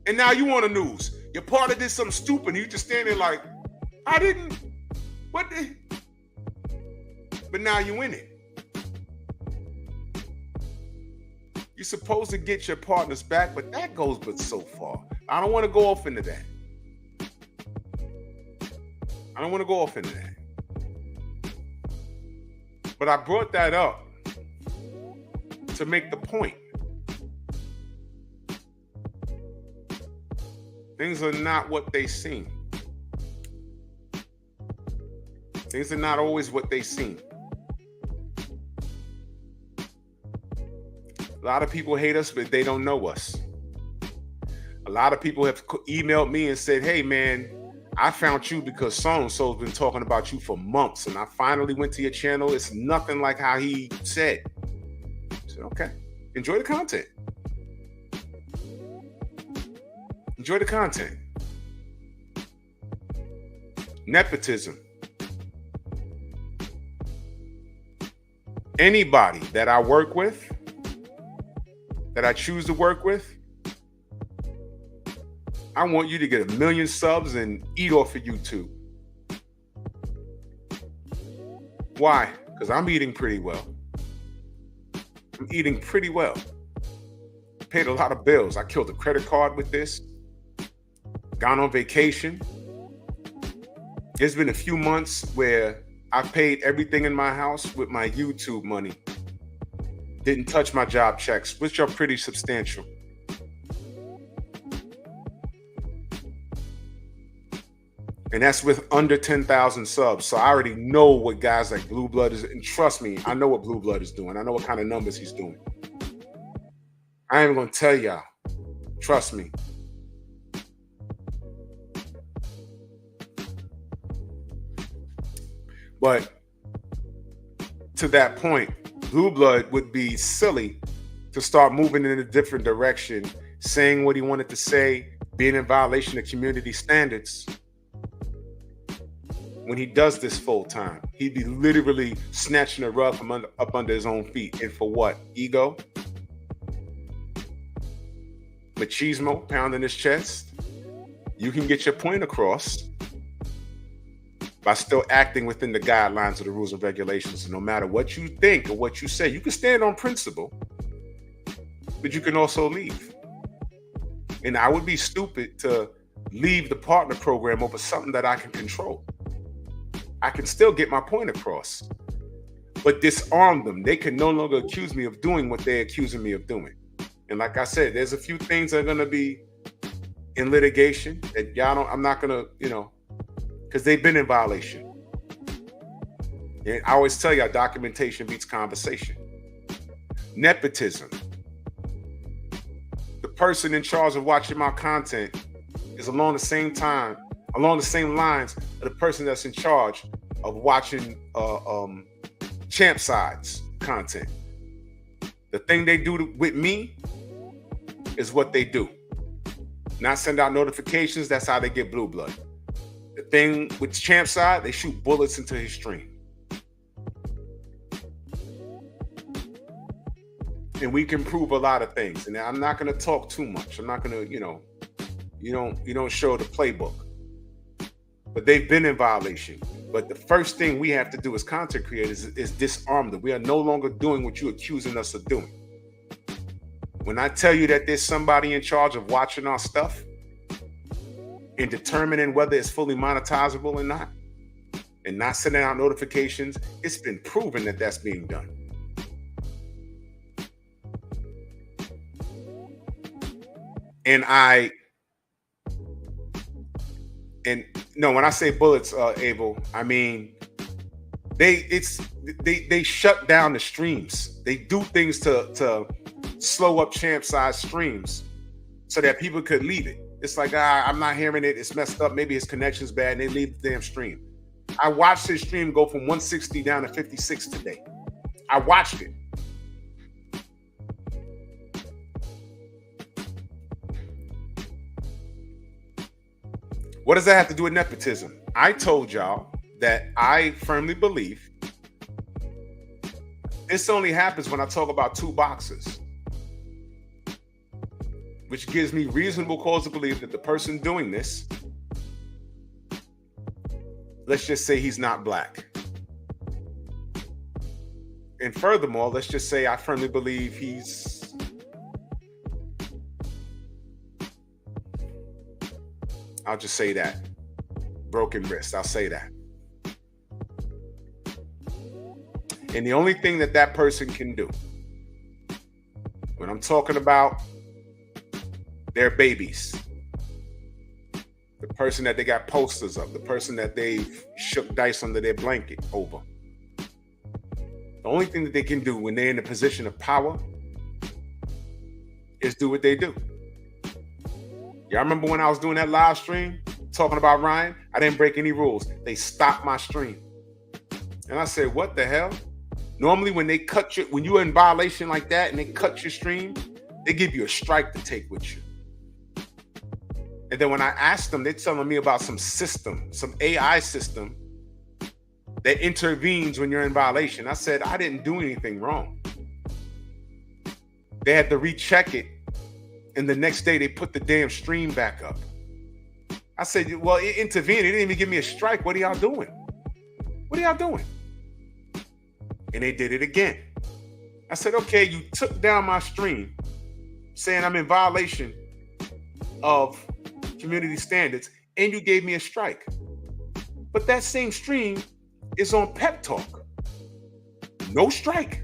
And now you on the news. Your partner did something stupid and you just standing there like, but now you in it. You're supposed to get your partners back, but that goes but so far. I don't want to go off into that. But I brought that up to make the point. Things are not what they seem. Things are not always what they seem. A lot of people hate us, but they don't know us. A lot of people have emailed me and said, hey, man, I found you because so-and-so's been talking about you for months, and I finally went to your channel. It's nothing like how he said. I said, okay, enjoy the content. Enjoy the content. Nepotism. Anybody that I work with, that I choose to work with, I want you to get 1 million subs and eat off of YouTube. Why? Because I'm eating pretty well. Paid a lot of bills. I killed a credit card with this. Gone on vacation. There's been a few months where I paid everything in my house with my YouTube money. Didn't touch my job checks, which are pretty substantial. And that's with under 10,000 subs. So I already know what guys like Blue Blood is. And trust me, I know what Blue Blood is doing. I know what kind of numbers he's doing. I ain't going to tell y'all. Trust me. But to that point, Blue Blood would be silly to start moving in a different direction, saying what he wanted to say, being in violation of community standards. When he does this full time, he'd be literally snatching the rug from up under his own feet. And for what? Ego? Machismo pounding his chest? You can get your point across by still acting within the guidelines of the rules and regulations. And no matter what you think or what you say, you can stand on principle, but you can also leave. And I would be stupid to leave the partner program over something that I can control. I can still get my point across, but disarm them. They can no longer accuse me of doing what they're accusing me of doing. And like I said, there's a few things that are going to be in litigation that I'm not going to, because they've been in violation. And I always tell y'all, documentation beats conversation. Nepotism. The person in charge of watching my content is along the same lines of the person that's in charge of watching Champ Side's content. The thing they do with me is what they do. Not send out notifications, that's how they get Blue Blood. The thing with Champ Side, they shoot bullets into his stream. And we can prove a lot of things. And I'm not going to talk too much. I'm not going to, you don't show the playbook. But they've been in violation. But the first thing we have to do as content creators is disarm them. We are no longer doing what you're accusing us of doing. When I tell you that there's somebody in charge of watching our stuff and determining whether it's fully monetizable or not, and not sending out notifications, it's been proven that that's being done. And when I say bullets, Abel, I mean they shut down the streams. They do things to slow up champ-size streams so that people could leave it. It's like, I'm not hearing it. It's messed up. Maybe his connection's bad, and they leave the damn stream. I watched his stream go from 160 down to 56 today. I watched it. What does that have to do with nepotism? I told y'all that I firmly believe this only happens when I talk about two boxes, which gives me reasonable cause to believe that the person doing this, let's just say he's not black. And furthermore, let's just say I firmly believe I'll just say that. Broken wrist, I'll say that. And the only thing that person can do, when I'm talking about their babies, the person that they got posters of, the person that they've shook dice under their blanket over, the only thing that they can do when they're in a position of power is do what they do. Y'all remember when I was doing that live stream talking about Ryan? I didn't break any rules. They stopped my stream. And I said, what the hell? Normally when they when you're in violation like that and they cut your stream, they give you a strike to take with you. And then when I asked them, they're telling me about some system, some AI system that intervenes when you're in violation. I said, I didn't do anything wrong. They had to recheck it. And the next day they put the damn stream back up. I said, well, it intervened. It didn't even give me a strike. What are y'all doing? What are y'all doing? And they did it again. I said, okay, you took down my stream saying I'm in violation of community standards and you gave me a strike. But that same stream is on Pep Talk. No strike.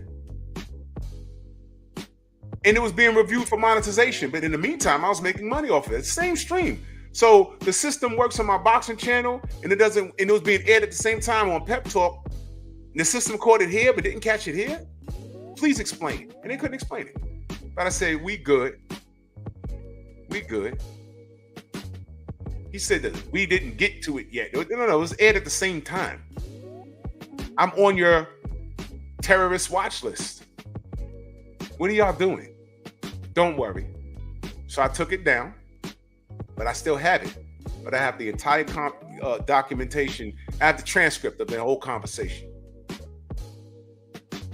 And it was being reviewed for monetization. But in the meantime, I was making money off of it. Same stream. So the system works on my boxing channel and it was being aired at the same time on Pep Talk. And the system caught it here, but didn't catch it here. Please explain it. And they couldn't explain it. But I said, we good. We good. He said that we didn't get to it yet. No, it was aired at the same time. I'm on your terrorist watch list. What are y'all doing? Don't worry. So I took it down, but I still have it. But I have the entire documentation. I have the transcript of the whole conversation.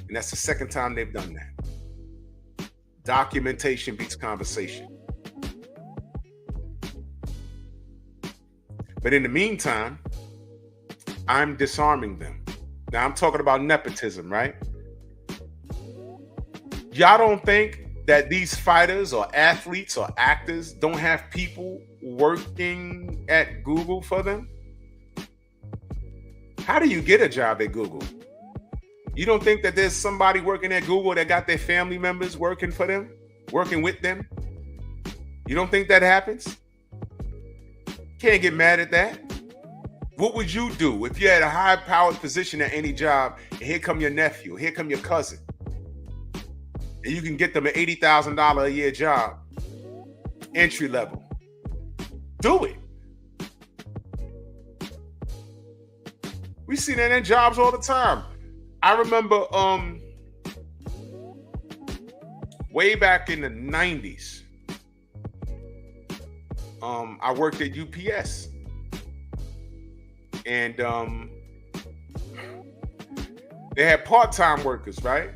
And that's the second time they've done that. Documentation beats conversation. But in the meantime, I'm disarming them. Now I'm talking about nepotism, right? Y'all don't think that these fighters or athletes or actors don't have people working at Google for them? How do you get a job at Google? You don't think that there's somebody working at Google that got their family members working for them, working with them? You don't think that happens? Can't get mad at that. What would you do if you had a high-powered position at any job and here come your nephew, here come your cousin, and you can get them an $80,000 a year job, entry level? Do it. We see that in jobs all the time. I remember way back in the 90s, I worked at UPS. And they had part-time workers, right?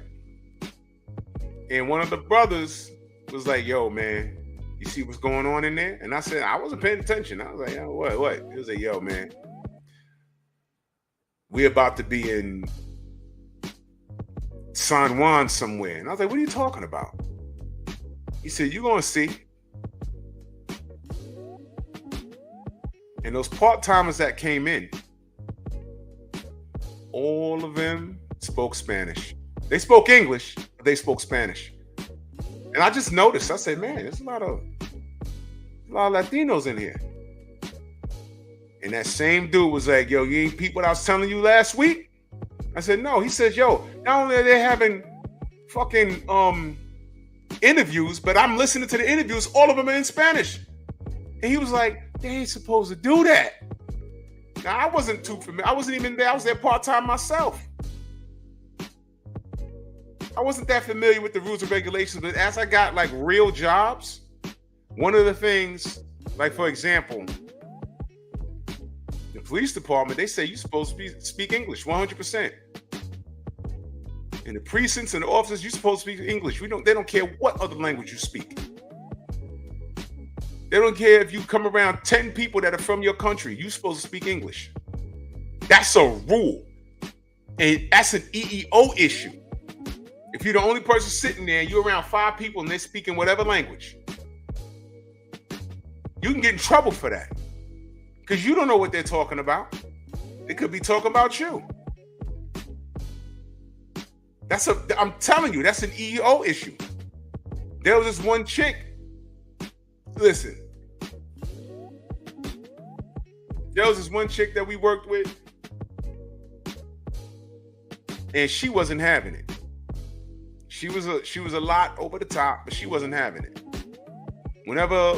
And one of the brothers was like, yo, man, you see what's going on in there? And I said, I wasn't paying attention. I was like, yo, what? He was like, yo, man, we're about to be in San Juan somewhere. And I was like, what are you talking about? He said, you're going to see. And those part-timers that came in, all of them spoke Spanish. They spoke English, but they spoke Spanish. And I just noticed, I said, man, there's a lot of Latinos in here. And that same dude was like, yo, you ain't peep what I was telling you last week? I said, no. He says, yo, not only are they having fucking interviews, but I'm listening to the interviews, all of them are in Spanish. And he was like, they ain't supposed to do that. Now, I wasn't too familiar. I wasn't even there. I was there part-time myself. I wasn't that familiar with the rules and regulations, but as I got like real jobs, one of the things, like for example, the police department, they say you're supposed to speak English 100%. In the precincts and the offices, you're supposed to speak English. They don't care what other language you speak. They don't care if you come around 10 people that are from your country. You're supposed to speak English. That's a rule. And that's an EEO issue. If you're the only person sitting there and you're around 5 people and they're speaking whatever language, you can get in trouble for that. Because you don't know what they're talking about. They could be talking about you. I'm telling you, that's an EEO issue. There was this one chick. Listen. There was this one chick that we worked with. And she wasn't having it. She was a lot over the top, but she wasn't having it. Whenever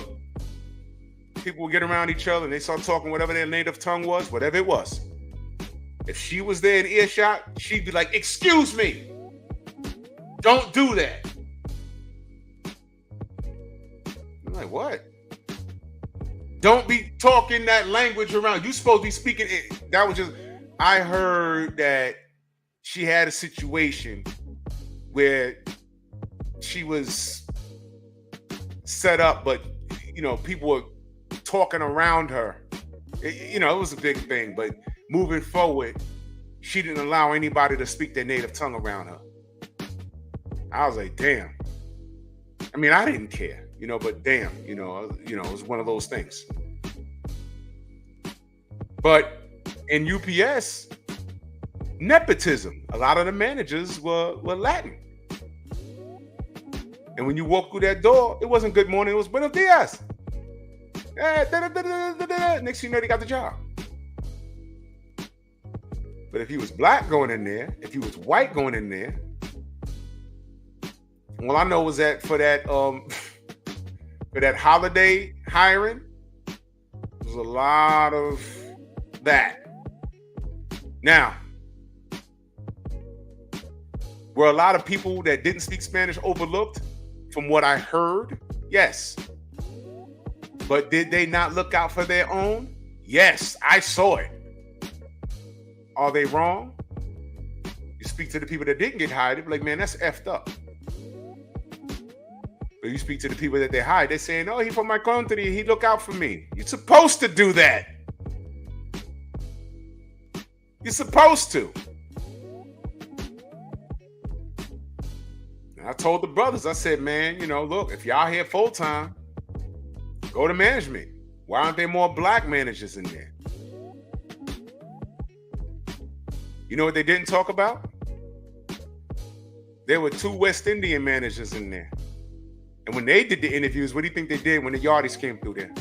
people would get around each other and they start talking whatever their native tongue was, whatever it was, if she was there in earshot, she'd be like, excuse me, don't do that. I'm like, what? Don't be talking that language around. You're supposed to be speaking it. That was just, I heard that she had a situation where she was set up, but, people were talking around her. It was a big thing, but moving forward, she didn't allow anybody to speak their native tongue around her. I was like, damn. I mean, I didn't care, but damn, it was one of those things. But in UPS, nepotism, a lot of the managers were Latin. And when you walk through that door, it wasn't good morning, it was buenos dias. Next thing you know, they got the job. But if he was black going in there, if he was white going in there, all I know was that for that holiday hiring, there's a lot of that. Now, were a lot of people that didn't speak Spanish overlooked from what I heard? Yes. But did they not look out for their own? Yes, I saw it. Are they wrong? You speak to the people that didn't get hired, they're like, man, that's effed up. But you speak to the people that they hired, they're saying, oh, he's from my country, he look out for me. You're supposed to do that. You're supposed to. And I told the brothers, I said, man, look, if y'all here full time, go to management. Why aren't there more black managers in there? You know what they didn't talk about? There were 2 West Indian managers in there. And when they did the interviews, what do you think they did when the yardies came through there?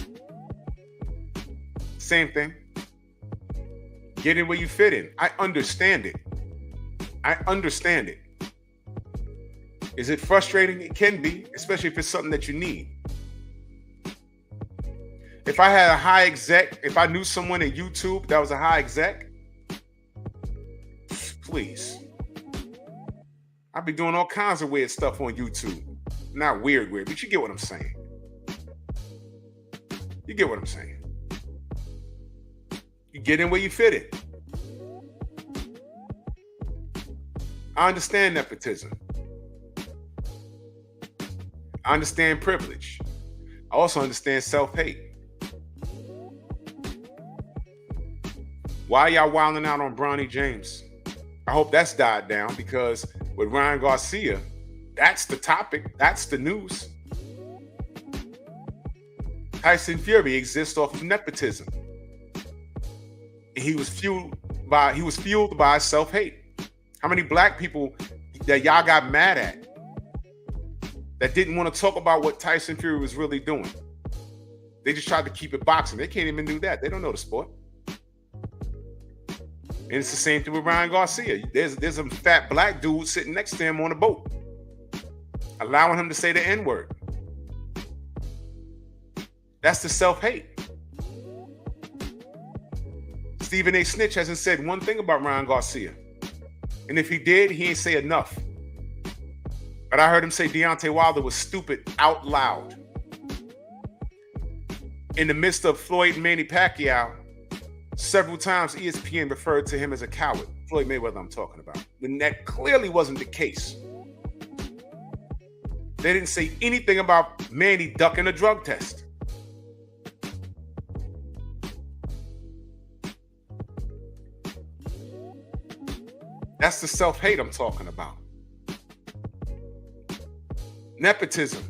Same thing. Get in where you fit in. I understand it. Is it frustrating? It can be, especially if it's something that you need. If I had a high exec, if I knew someone at YouTube that was a high exec, please. I'd be doing all kinds of weird stuff on YouTube. Not weird, but you get what I'm saying. You get what I'm saying. You get in where you fit in. I understand nepotism. I understand privilege. I also understand self-hate. Why y'all wilding out on Bronny James? I hope that's died down, because with Ryan Garcia, that's the topic. That's the news. Tyson Fury exists off of nepotism. He was fueled by self-hate. How many black people that y'all got mad at that didn't want to talk about what Tyson Fury was really doing? They just tried to keep it boxing. They can't even do that. They don't know the sport. And it's the same thing with Ryan Garcia. There's a fat black dude sitting next to him on a boat, allowing him to say the N-word. That's the self-hate. Stephen A. Snitch hasn't said one thing about Ryan Garcia. And if he did, he ain't say enough. But I heard him say Deontay Wilder was stupid out loud. In the midst of Floyd and Manny Pacquiao, several times ESPN referred to him as a coward. Floyd Mayweather I'm talking about. When that clearly wasn't the case. They didn't say anything about Manny ducking a drug test. That's the self-hate I'm talking about. Nepotism.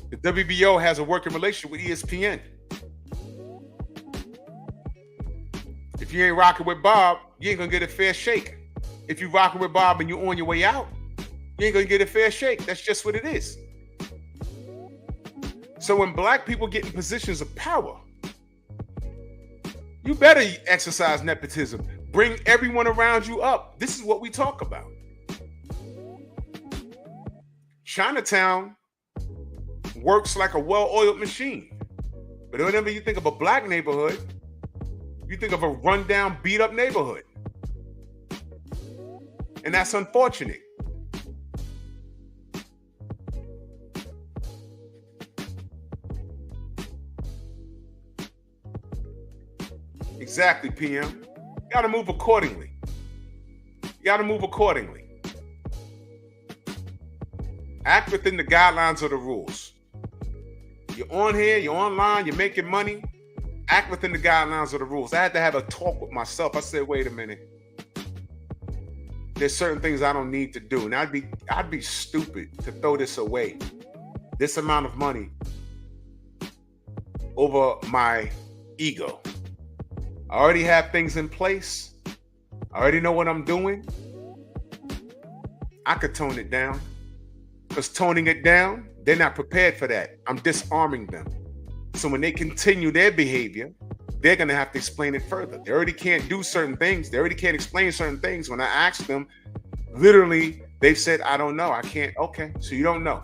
The WBO has a working relationship with ESPN. If you ain't rocking with Bob, you ain't gonna get a fair shake. If you rocking with Bob and you're on your way out, you ain't gonna get a fair shake. That's just what it is. So when black people get in positions of power, you better exercise nepotism. Bring everyone around you up. This is what we talk about. Chinatown works like a well-oiled machine. But whenever you think of a black neighborhood, you think of a rundown, beat-up neighborhood. And that's unfortunate. Exactly, PM. You gotta move accordingly. You gotta move accordingly. Act within the guidelines of the rules. You're on here, you're online, you're making money. Act within the guidelines of the rules. I had to have a talk with myself. I said, wait a minute. There's certain things I don't need to do. And I'd be stupid to throw this away. This amount of money over my ego. I already have things in place. I already know what I'm doing. I could tone it down. Because toning it down, they're not prepared for that. I'm disarming them. So when they continue their behavior, they're going to have to explain it further. They already can't do certain things. They already can't explain certain things. When I ask them, literally, they've said, I don't know. I can't. Okay, so you don't know.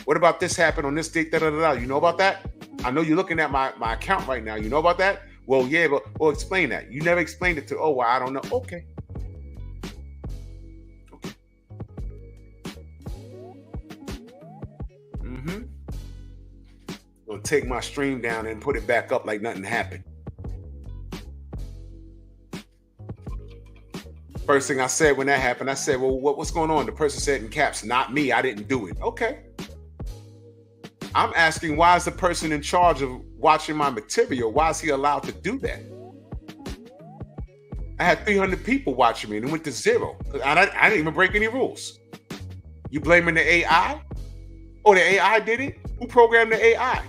What about this happened on this date? You know about that? I know you're looking at my account right now. You know about that? Well, yeah, but well, explain that. You never explained it to, oh, well, I don't know. Okay. Gonna take my stream down and put it back up like nothing happened. First thing I said when that happened, I said, well, what's going on? The person said in caps, not me, I didn't do it. Okay. I'm asking, why is the person in charge of watching my material, why is he allowed to do that? I had 300 people watching me and it went to 0. I didn't even break any rules. You blaming the AI? Oh, the AI did it? Who programmed the AI?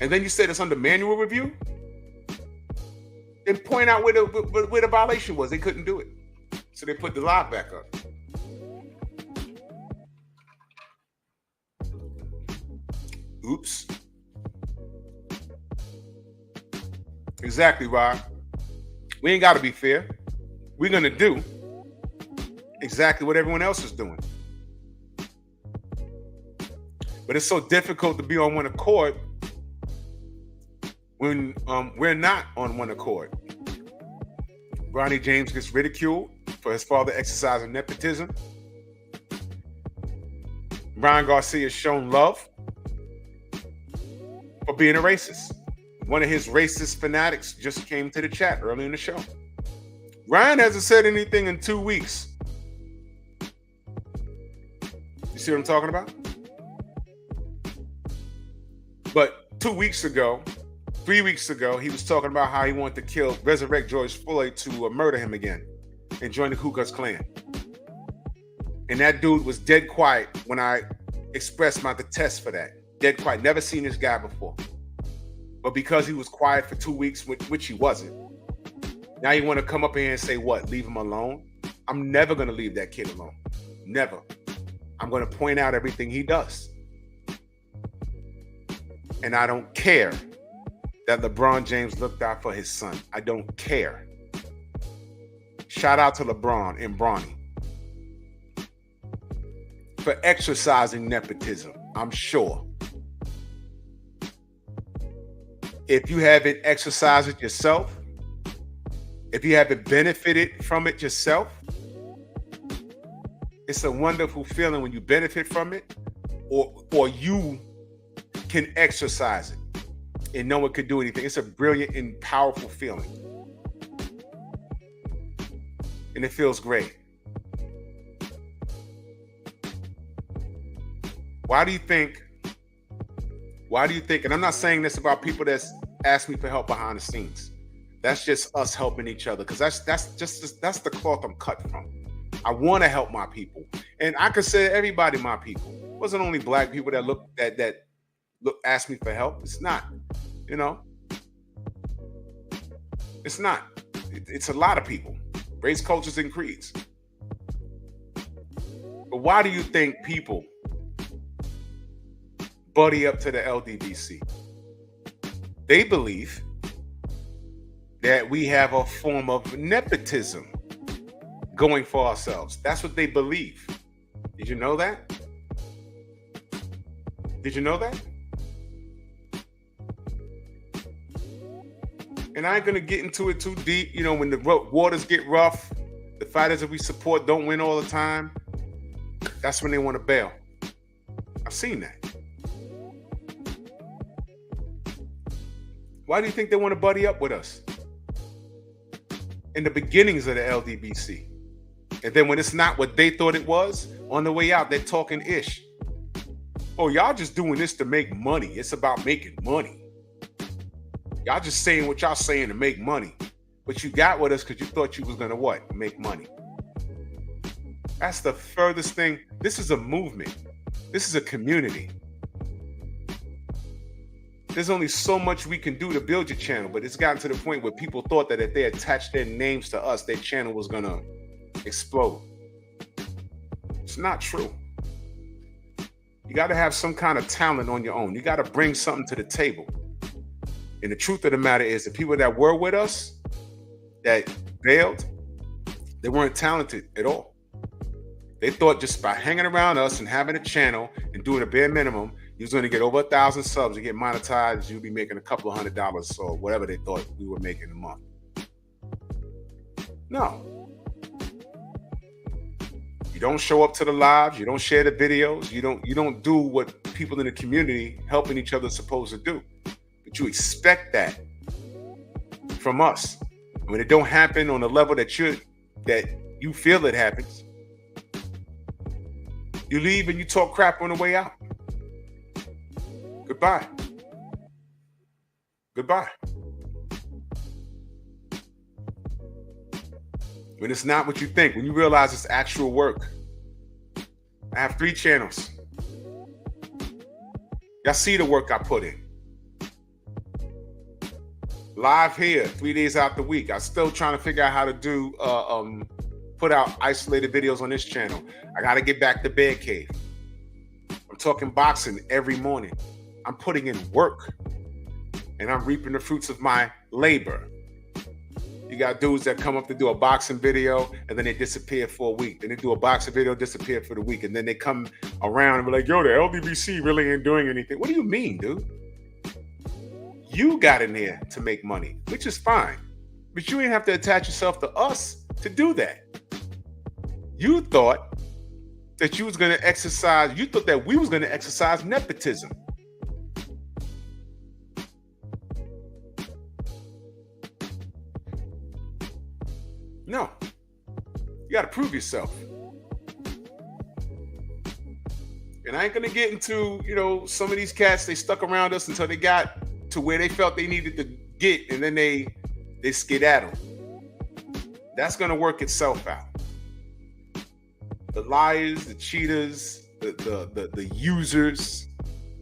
And then you said it's under manual review? Then point out where the violation was. They couldn't do it. So they put the live back up. Oops. Exactly, Rod. We ain't got to be fair. We're going to do exactly what everyone else is doing. But it's so difficult to be on one accord when we're not on one accord. Bronny James gets ridiculed for his father exercising nepotism. Ryan Garcia is shown love for being a racist. One of his racist fanatics just came to the chat early in the show. Ryan hasn't said anything in 2 weeks. You see what I'm talking about? But 2 weeks ago, 3 weeks ago, he was talking about how he wanted to resurrect George Floyd to murder him again and join the Ku Klux Klan. And that dude was dead quiet when I expressed my detest for that. Dead quiet. Never seen this guy before. But because he was quiet for 2 weeks, which he wasn't, now you want to come up here and say, what, leave him alone? I'm never going to leave that kid alone. Never. I'm going to point out everything he does. And I don't care that LeBron James looked out for his son. I don't care. Shout out to LeBron and Bronny for exercising nepotism, I'm sure. If you haven't exercised it yourself, if you haven't benefited from it yourself, it's a wonderful feeling when you benefit from it, or you can exercise it and no one can do anything. It's a brilliant and powerful feeling. And it feels great. Why do you think, and I'm not saying this about people that's asked me for help behind the scenes. That's just us helping each other, because that's the cloth I'm cut from. I want to help my people, and I consider everybody my people. It wasn't only black people that asked me for help. It's not, it's not. It's a lot of people, race, cultures, and creeds. But why do you think people buddy up to the LDBC? They believe that we have a form of nepotism going for ourselves. That's what they believe. Did you know that? Did you know that? And I ain't gonna get into it too deep. When the waters get rough, the fighters that we support don't win all the time. That's when they want to bail. I've seen that. Why do you think they want to buddy up with us? In the beginnings of the LDBC. And then when it's not what they thought it was, on the way out, they're talking ish. Oh, y'all just doing this to make money. It's about making money. Y'all just saying what y'all saying to make money. But you got with us because you thought you was going to what? Make money. That's the furthest thing. This is a movement. This is a community. There's only so much we can do to build your channel, but it's gotten to the point where people thought that if they attached their names to us, their channel was going to explode. It's not true. You got to have some kind of talent on your own. You got to bring something to the table. And the truth of the matter is, the people that were with us, that bailed, they weren't talented at all. They thought just by hanging around us and having a channel and doing a bare minimum, you was going to get over 1,000 subs and get monetized. You'd be making a couple of $100 or whatever they thought we were making a month. No. You don't show up to the lives. You don't share the videos. You don't do what people in the community helping each other are supposed to do. But you expect that from us. When it don't happen on the level that you feel it happens, you leave and you talk crap on the way out. Goodbye. Goodbye. When it's not what you think, when you realize it's actual work. I have 3 channels. Y'all see the work I put in. Live here, 3 days out the week. I'm still trying to figure out how to do put out isolated videos on this channel. I got to get back to Bear Cave. I'm talking boxing every morning. I'm putting in work, and I'm reaping the fruits of my labor. You got dudes that come up to do a boxing video, and then they disappear for a week. Then they do a boxing video, disappear for the week, and then they come around and be like, yo, the LDBC really ain't doing anything. What do you mean, dude? You got in there to make money, which is fine. But you didn't have to attach yourself to us to do that. You thought that you was going to exercise, you thought that we was going to exercise nepotism. No. You got to prove yourself. And I ain't going to get into, some of these cats, they stuck around us until they got to where they felt they needed to get, and then they skedaddle. That's gonna work itself out. The liars, the cheaters, the users.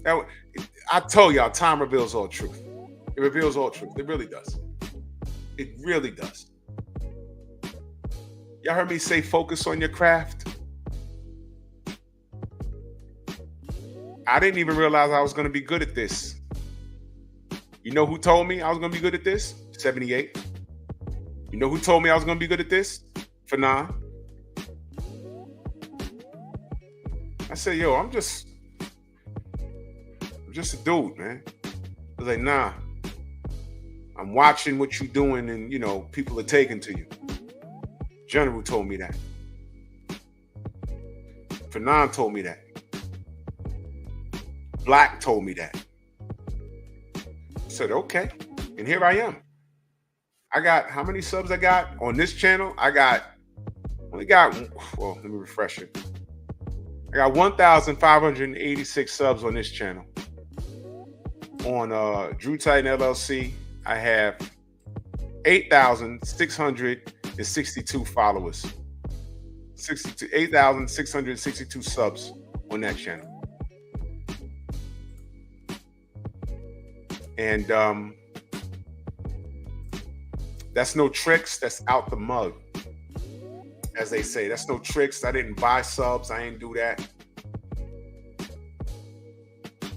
I told y'all, time reveals all truth. It reveals all truth. It really does. It really does. Y'all heard me say focus on your craft? I didn't even realize I was going to be good at this. You know who told me I was going to be good at this? 78. You know who told me I was going to be good at this? Fanon. I said, yo, I'm just a dude, man. I was like, nah. I'm watching what you're doing, and, you know, people are taking to you. General told me that. Fanon told me that. Black told me that. I said, okay. And here I am. I got, how many subs I got on this channel? Well, let me refresh it. I got 1,586 subs on this channel. On Drew Titan LLC, I have 8,662 followers. 8,662 subs on that channel. And that's no tricks, that's out the mug. As they say, that's no tricks. I didn't buy subs, I ain't do that. I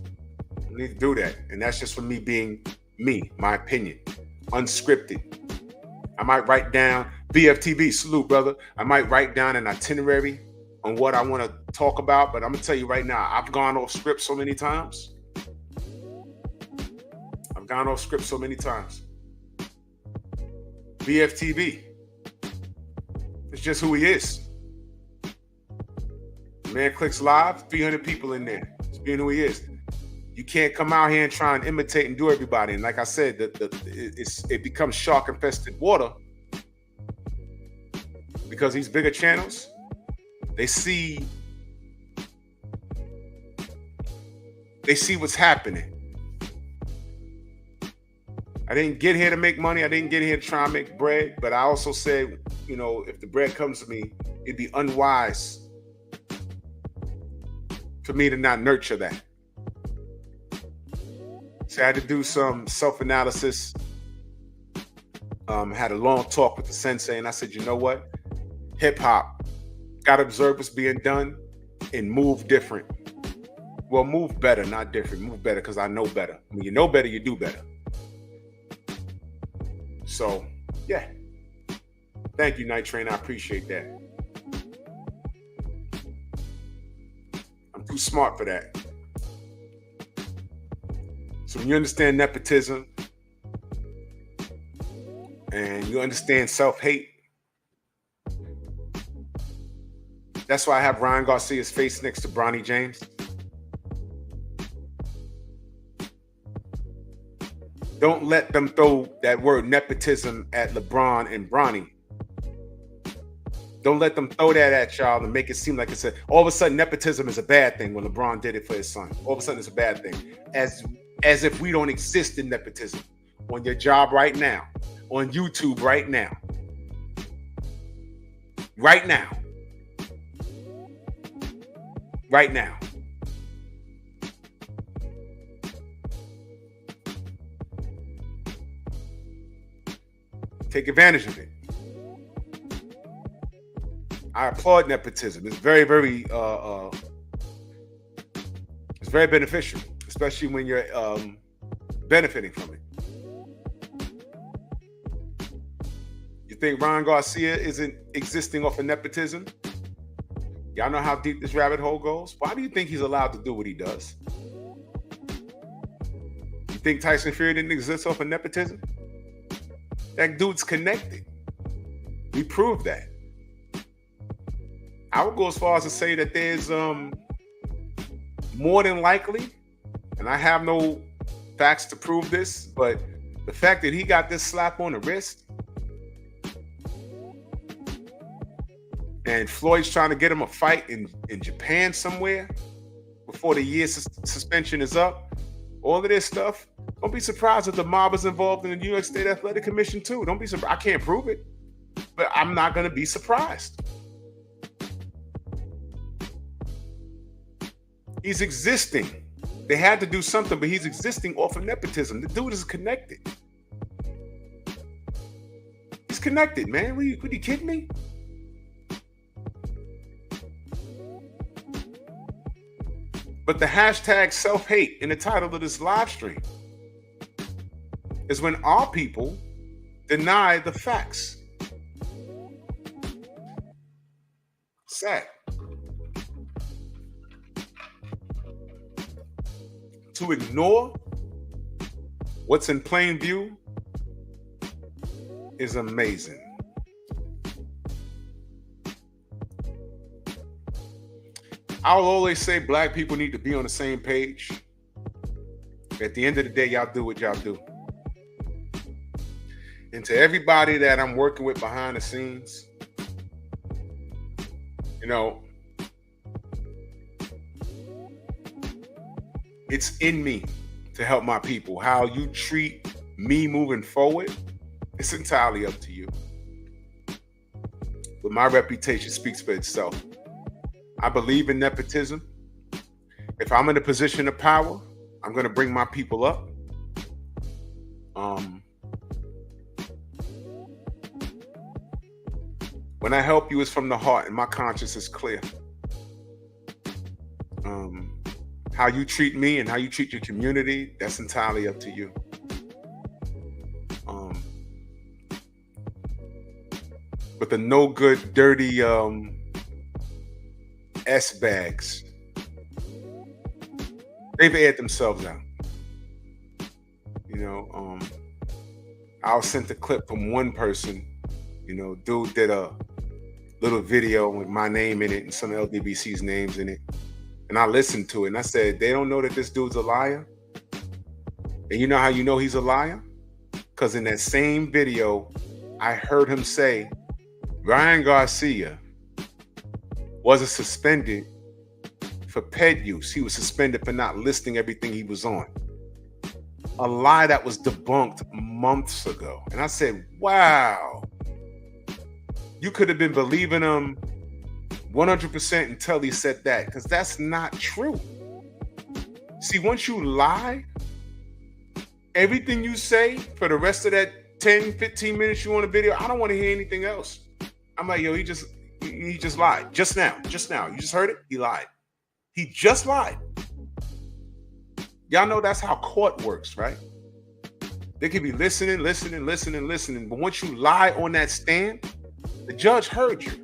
need to do that. And that's just for me being me, my opinion, unscripted. I might write down, BFTV, salute, brother. I might write down an itinerary on what I want to talk about, but I'm going to tell you right now, I've gone off script so many times. BFTV. It's just who he is. The man clicks live, 300 people in there. It's being who he is. You can't come out here and try and imitate and do everybody. And like I said, it becomes shark-infested water because these bigger channels, they see what's happening. I didn't get here to make money. I didn't get here to try and make bread. But I also said, you know, if the bread comes to me, it'd be unwise for me to not nurture that. So I had to do some self-analysis. Had a long talk with the sensei, and I said, you know what? Hip-hop, got to observe what's being done and move different. Well, move better, not different. Move better because I know better. When you know better, you do better. So, yeah. Thank you, Night Train. I appreciate that. I'm too smart for that. So when you understand nepotism and you understand self-hate, that's why I have Ryan Garcia's face next to Bronny James. Don't let them throw that word nepotism at LeBron and Bronny. Don't let them throw that at y'all and make it seem like it's all of a sudden nepotism is a bad thing when LeBron did it for his son. All of a sudden it's a bad thing. As if we don't exist in nepotism. On your job right now. On YouTube right now. Right now. Right now. Take advantage of it. I applaud nepotism. It's very, very it's very beneficial, especially when you're benefiting from it. You think Ryan Garcia isn't existing off of nepotism? Y'all know how deep this rabbit hole goes? Why do you think he's allowed to do what he does? You think Tyson Fury didn't exist off of nepotism? That dude's connected. We proved that. I would go as far as to say that there's more than likely, and I have no facts to prove this, but the fact that he got this slap on the wrist and Floyd's trying to get him a fight in Japan somewhere before the year suspension is up, all of this stuff, Don't be surprised if the mob is involved in the New York State Athletic Commission too. Don't be surprised. I can't prove it, but I'm not going to be surprised. He's existing. They had to do something, but he's existing off of nepotism. The dude is connected. He's connected, man. What are you kidding me? But the hashtag self-hate in the title of this live stream is when our people deny the facts. Sad. To ignore what's in plain view is amazing. I'll always say black people need to be on the same page. At the end of the day, y'all do what y'all do. And to everybody that I'm working with behind the scenes, you know, it's in me to help my people. How you treat me moving forward, it's entirely up to you. But my reputation speaks for itself. I believe in nepotism. If I'm in a position of power, I'm going to bring my people up. When I help you, it's from the heart and my conscience is clear. How you treat me and how you treat your community, that's entirely up to you. But the no good, dirty S-bags, they've aired themselves out. You know, I was sent a clip from one person. You know, dude did a little video with my name in it and some LDBC's names in it. And I listened to it and I said, they don't know that this dude's a liar. And you know how you know he's a liar? Because in that same video, I heard him say, Ryan Garcia wasn't suspended for P.E.P use. He was suspended for not listing everything he was on. A lie that was debunked months ago. And I said, wow. You could have been believing him 100% until he said that, because that's not true. See, once you lie, everything you say for the rest of that 10, 15 minutes you on a video, I don't want to hear anything else. I'm like, yo, he just lied. Just now. You just heard it? He lied. He just lied. Y'all know that's how court works, right? They could be listening. But once you lie on that stand, the judge heard you.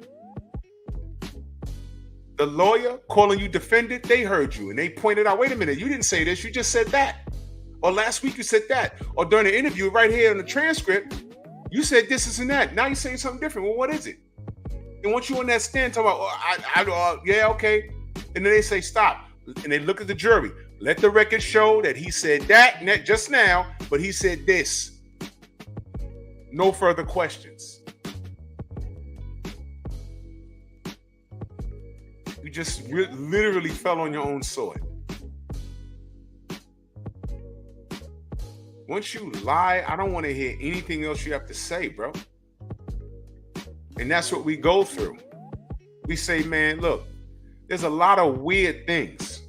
The lawyer calling you defendant, they heard you. And they pointed out, wait a minute, you didn't say this, you just said that. Or last week you said that. Or during the interview right here in the transcript, you said this and that. Now you're saying something different. Well, what is it? And once you're on that stand talking about, yeah, okay. And then they say, stop. And they look at the jury. Let the record show that he said that just now, but he said this. No further questions. You just literally fell on your own sword. Once you lie, I don't want to hear anything else you have to say, bro. And that's what we go through. We say, man, look, there's a lot of weird things.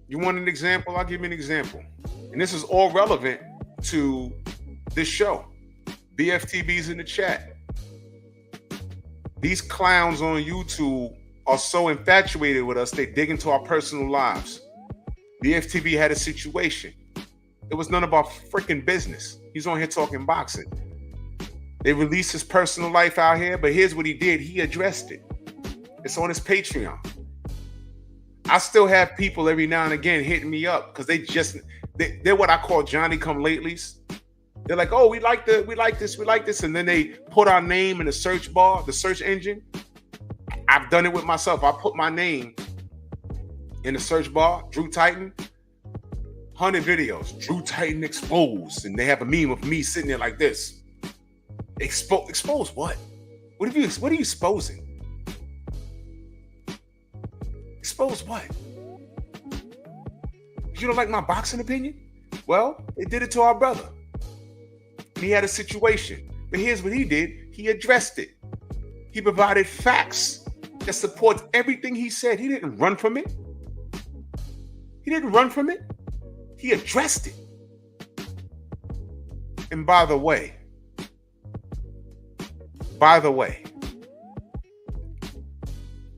You want an example? I'll give you an example. And this is all relevant to this show. BFTB's in the chat. These clowns on YouTube are so infatuated with us, they dig into our personal lives. BFTB had a situation. It was none of our freaking business. He's on here talking boxing. They released his personal life out here, but here's what he did. He addressed it. It's on his Patreon. I still have people every now and again hitting me up because they're what I call Johnny-come-latelys. They're like, oh, we like this. And then they put our name in the search bar, the search engine. I've done it with myself. I put my name in the search bar, Drew Titan, 100 videos, Drew Titan exposed. And they have a meme of me sitting there like this. Expose what? What are you exposing? Expose what? You don't like my boxing opinion? Well, they did it to our brother. He had a situation. But here's what he did. He addressed it. He provided facts that supports everything he said. He didn't run from it. He didn't run from it. He addressed it. And by the way,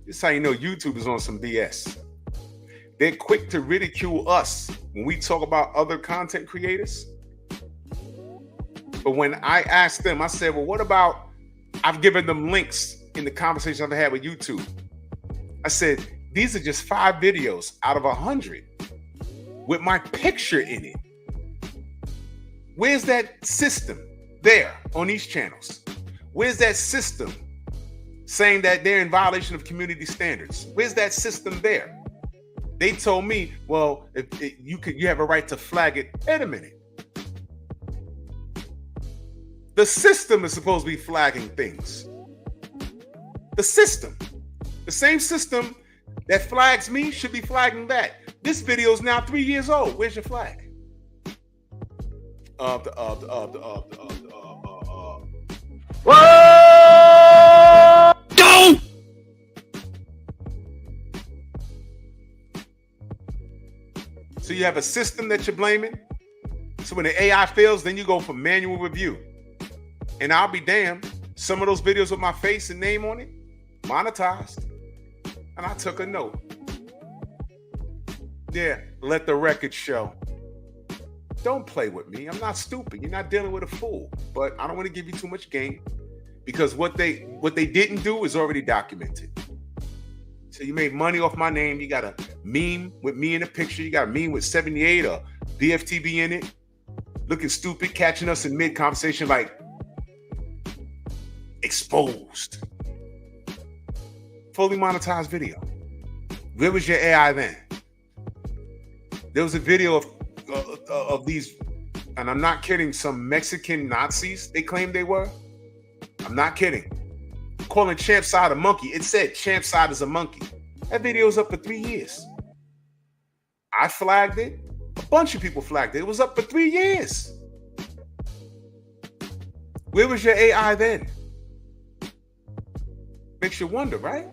this is how you know YouTube is on some BS. They're quick to ridicule us when we talk about other content creators. But when I asked them, I said, well, what about, I've given them links in the conversation I've had with YouTube. I said, these are just 5 videos out of 100 with my picture in it. Where's that system there on these channels? Where's that system saying that they're in violation of community standards? Where's that system there? They told me, well, you have a right to flag it. Wait a minute. The system is supposed to be flagging things. The system. The same system that flags me should be flagging that. This video is now 3 years old. Where's your flag? Go! So you have a system that you're blaming. So when the AI fails, then you go for manual review. And I'll be damned, some of those videos with my face and name on it, monetized. And I took a note. Yeah, let the record show. Don't play with me. I'm not stupid. You're not dealing with a fool. But I don't want to give you too much game because what they didn't do is already documented. So you made money off my name. You got a meme with me in the picture. You got a meme with 78 or BFTB in it. Looking stupid, catching us in mid-conversation like exposed. Fully monetized video. Where was your AI then? There was a video of these, and I'm not kidding, some Mexican Nazis they claimed they were. I'm not kidding. Calling Champ Side a monkey. It said Champ Side is a monkey. That video was up for 3 years. I flagged it. A bunch of people flagged it. It was up for 3 years. Where was your AI then? Makes you wonder, right?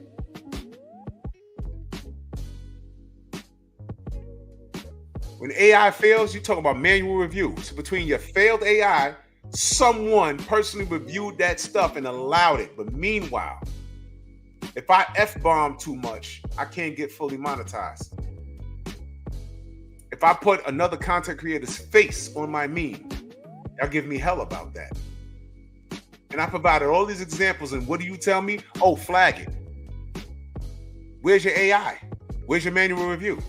When AI fails, you talk about manual review. So between your failed AI, someone personally reviewed that stuff and allowed it. But meanwhile, if I F-bomb too much, I can't get fully monetized. If I put another content creator's face on my meme, they'll give me hell about that. And I provided all these examples, and what do you tell me? Oh, flag it. Where's your AI? Where's your manual review?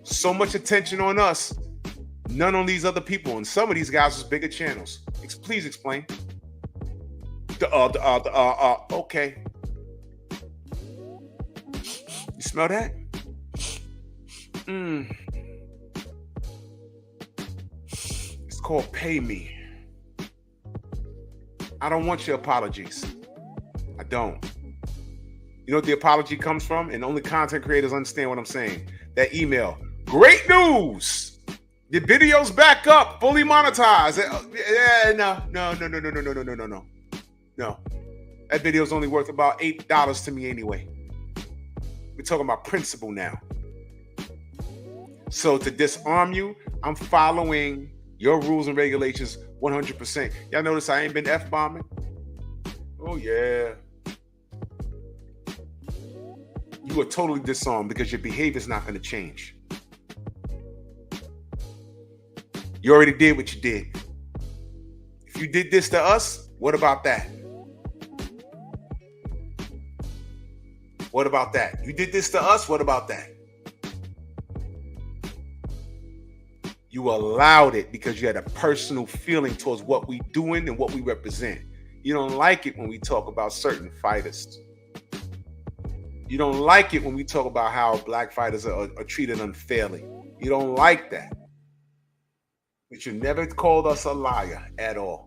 So much attention on us, none on these other people. And some of these guys with bigger channels. Please explain. Okay. You smell that? It's called pay me. I don't want your apologies. I don't. You know what the apology comes from? And only content creators understand what I'm saying. That email. Great news! The video's back up, fully monetized. No. No. That video's only worth about $8 to me anyway. We're talking about principle now. So to disarm you, I'm following your rules and regulations 100%. Y'all notice I ain't been F-bombing? Oh, yeah. You are totally disarmed because your behavior is not going to change. You already did what you did. If you did this to us, what about that? What about that? You did this to us, what about that? You allowed it because you had a personal feeling towards what we doing and what we represent. You don't like it when we talk about certain fighters. You don't like it when we talk about how black fighters are treated unfairly. You don't like that. But you never called us a liar at all.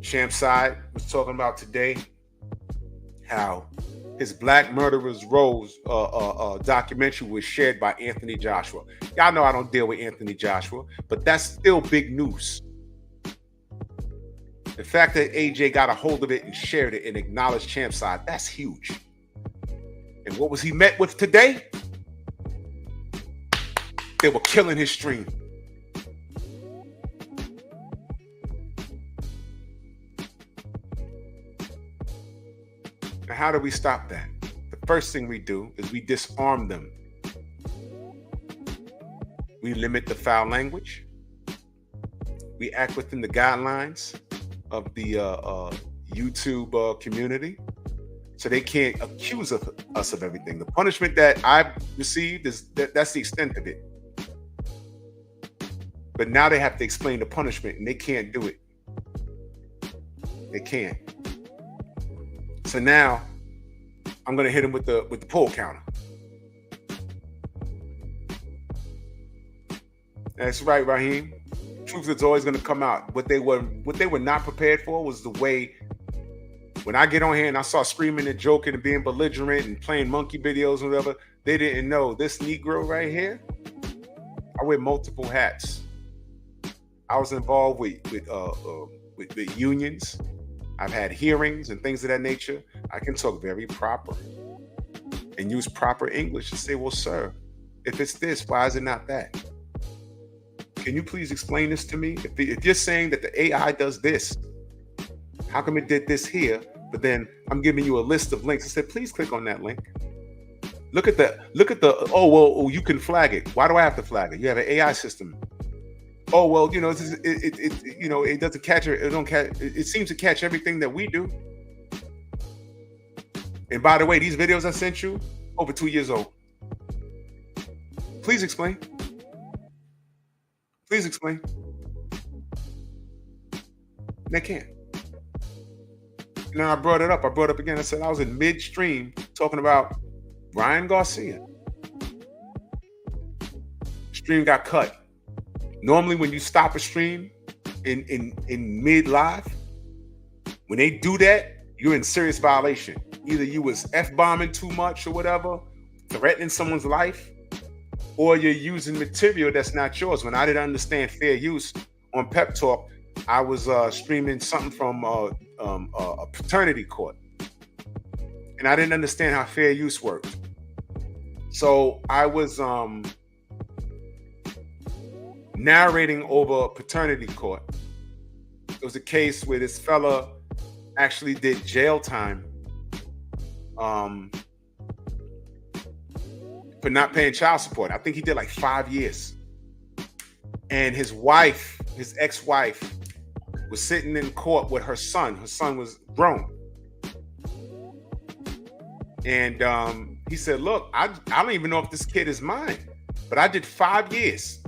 Champ Side was talking about today how his Black Murderers Rose documentary was shared by Anthony Joshua. Y'all know I don't deal with Anthony Joshua, but that's still big news. The fact that AJ got a hold of it and shared it and acknowledged Champ's side, that's huge. And what was he met with today? They were killing his stream. Now, how do we stop that? The first thing we do is we disarm them. We limit the foul language. We act within the guidelines of the YouTube community, so they can't accuse us of everything. The punishment that I've received is that's the extent of it. But now they have to explain the punishment, and they can't do it. They can't. So now I'm gonna hit them with the pull counter. That's right, Raheem. Truth is always going to come out. What they were not prepared for was the way when I get on here and I saw screaming and joking and being belligerent and playing monkey videos and whatever, they didn't know this Negro right here. I wear multiple hats. I was involved with unions. I've had hearings and things of that nature. I can talk very proper and use proper English and say, well, sir, if it's this, why is it not that? Can you please explain this to me? If you're saying that the AI does this, how come it did this here? But then I'm giving you a list of links. I said, please click on that link. Look at the, oh, well, you can flag it. Why do I have to flag it? You have an AI system. Oh, well, you know, it doesn't catch it. It seems to catch everything that we do. And by the way, these videos I sent you, over 2 years old. Please explain. Please explain. They can't. And then I brought it up. Again. I said I was in midstream talking about Ryan Garcia. Stream got cut. Normally when you stop a stream in mid live, when they do that, you're in serious violation. Either you was F-bombing too much or whatever, threatening someone's life, or you're using material that's not yours. When I didn't understand fair use on Pep Talk, I was streaming something from a paternity court. And I didn't understand how fair use worked. So I was narrating over paternity court. It was a case where this fella actually did jail time for not paying child support. I think he did like 5 years. And his wife, his ex-wife, was sitting in court with her son. Her son was grown. And he said, look, I don't even know if this kid is mine, but I did 5 years.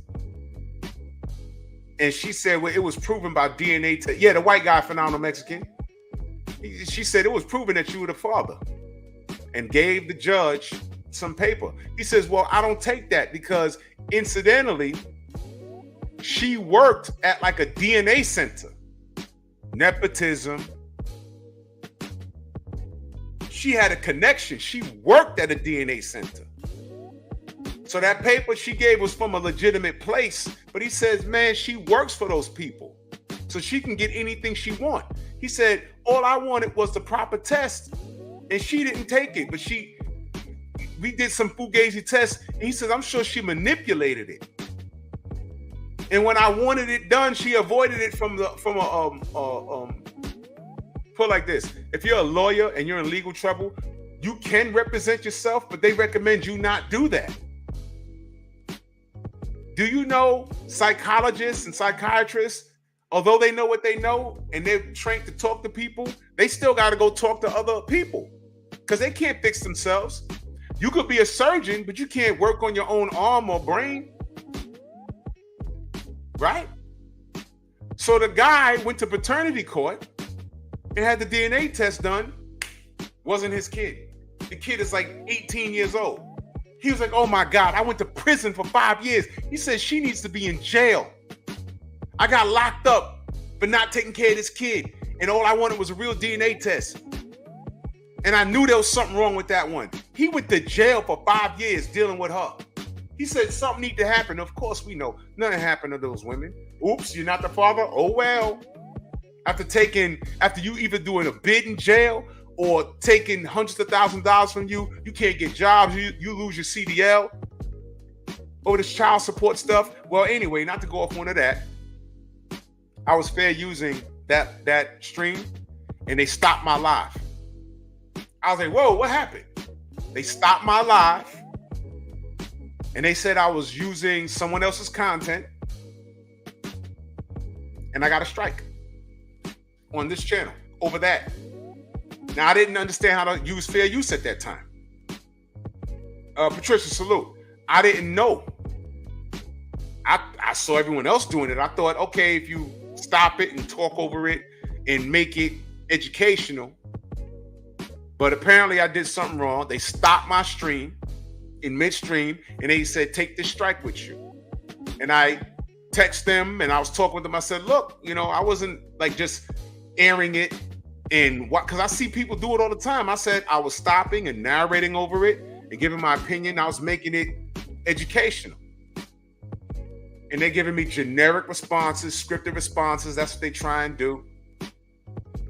And she said, well, it was proven by DNA test. Yeah, the white guy, phenomenal Mexican. She said it was proven that you were the father, and gave the judge some paper. He says, well, I don't take that because incidentally, she worked at like a DNA center. Nepotism. She had a connection. She worked at a DNA center. So that paper she gave was from a legitimate place. But he says, man, she works for those people, so she can get anything she wants. He said, all I wanted was the proper test, and she didn't take it. But we did some fugazi tests, and he says, I'm sure she manipulated it. And when I wanted it done, she avoided it from put like this. If you're a lawyer and you're in legal trouble, you can represent yourself, but they recommend you not do that. Do you know psychologists and psychiatrists, although they know what they know and they're trained to talk to people, they still got to go talk to other people because they can't fix themselves. You could be a surgeon, but you can't work on your own arm or brain. Right? So the guy went to paternity court and had the DNA test done. Wasn't his kid. The kid is like 18 years old. He was like, oh my God, I went to prison for 5 years. He said she needs to be in jail. I got locked up for not taking care of this kid. And all I wanted was a real DNA test. And I knew there was something wrong with that one. He went to jail for 5 years dealing with her. He said something need to happen. Of course we know. Nothing happened to those women. Oops, you're not the father? Oh well. After you either doing a bid in jail or taking hundreds of thousands of dollars from you, you can't get jobs, you lose your CDL over this child support stuff. Well, anyway, not to go off one of that, I was fair using that stream and they stopped my live. I was like, whoa, what happened? They stopped my live and they said I was using someone else's content and I got a strike on this channel over that. Now, I didn't understand how to use fair use at that time. Patricia, salute. I didn't know. I saw everyone else doing it. I thought, okay, if you stop it and talk over it and make it educational. But apparently I did something wrong. They stopped my stream in midstream and they said, take this strike with you. And I text them and I was talking with them. I said, look, I wasn't like just airing it and what, because I see people do it all the time. I said I was stopping and narrating over it and giving my opinion. I was making it educational. And they're giving me generic responses, scripted responses. That's what they try and do.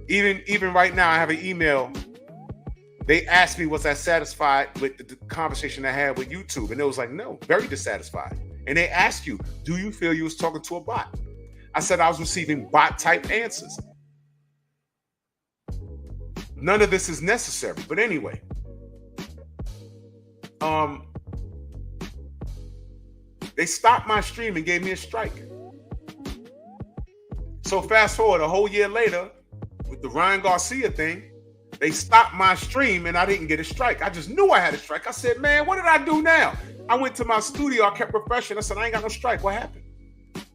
Even right now, I have an email. They asked me, was I satisfied with the conversation I had with YouTube? And it was like, no, very dissatisfied. And they asked you, do you feel you was talking to a bot? I said I was receiving bot-type answers. None of this is necessary. But anyway, they stopped my stream and gave me a strike. So fast forward a whole year later, with the Ryan Garcia thing, they stopped my stream and I didn't get a strike. I just knew I had a strike. I said, man, what did I do now? I went to my studio. I kept refreshing. I said, I ain't got no strike. What happened?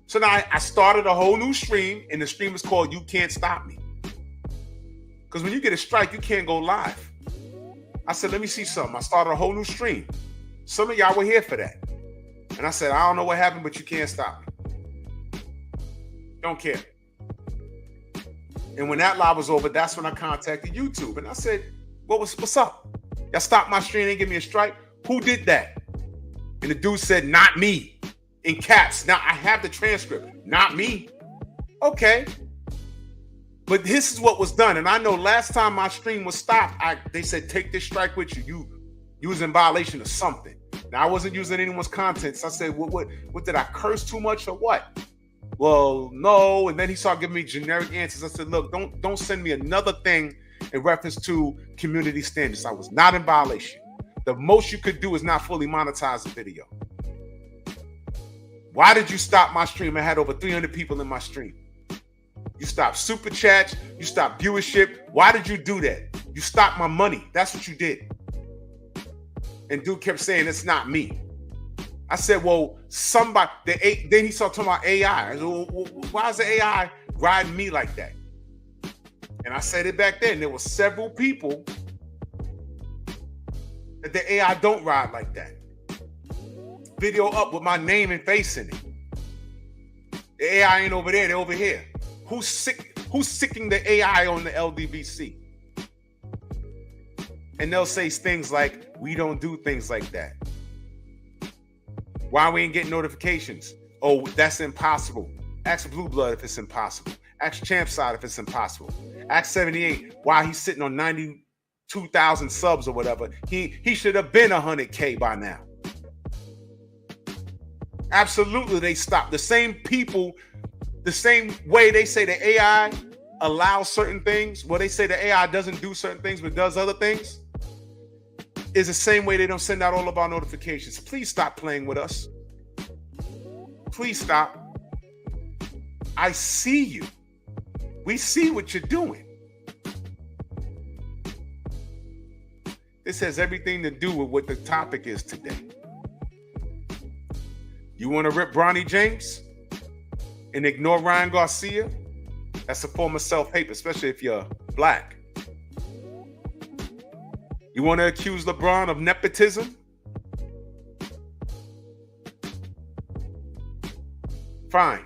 So now I started a whole new stream, and the stream is called You Can't Stop Me. Because when you get a strike, you can't go live. I said, let me see something. I started a whole new stream. Some of y'all were here for that. And I said, I don't know what happened, but you can't stop me. Don't care. And when that live was over, that's when I contacted YouTube. And I said, what's up? Y'all stopped my stream and give me a strike? Who did that? And the dude said, not me. In caps. Now, I have the transcript. Not me. Okay. But this is what was done. And I know last time my stream was stopped, they said, take this strike with you. You was in violation of something. Now, I wasn't using anyone's content. So I said, what did I curse too much or what? Well, no. And then he started giving me generic answers. I said, look, don't send me another thing in reference to community standards. I was not in violation. The most you could do is not fully monetize the video. Why did you stop my stream? I had over 300 people in my stream. You stopped super chats. You stopped viewership. Why did you do that? You stopped my money. That's what you did. And dude kept saying, it's not me. I said, well, somebody, then he started talking about AI. I said, well, why is the AI riding me like that? And I said it back then. There were several people that the AI don't ride like that. Video up with my name and face in it. The AI ain't over there, they're over here. Who's sicking the AI on the LDBC? And they'll say things like, we don't do things like that. Why we ain't getting notifications? Oh, that's impossible. Ask Blue Blood if it's impossible. Ask Champside if it's impossible. Ask 78 why he's sitting on 92,000 subs or whatever. He should have been 100K by now. Absolutely, they stopped. The same people, the same way they say the AI allows certain things, well, they say the AI doesn't do certain things but does other things, is the same way they don't send out all of our notifications. Please stop playing with us. Please stop. I see you. We see what you're doing. This has everything to do with what the topic is today. You want to rip Bronny James and ignore Ryan Garcia? That's a form of self-hate, especially if you're black. You want to accuse LeBron of nepotism? Fine.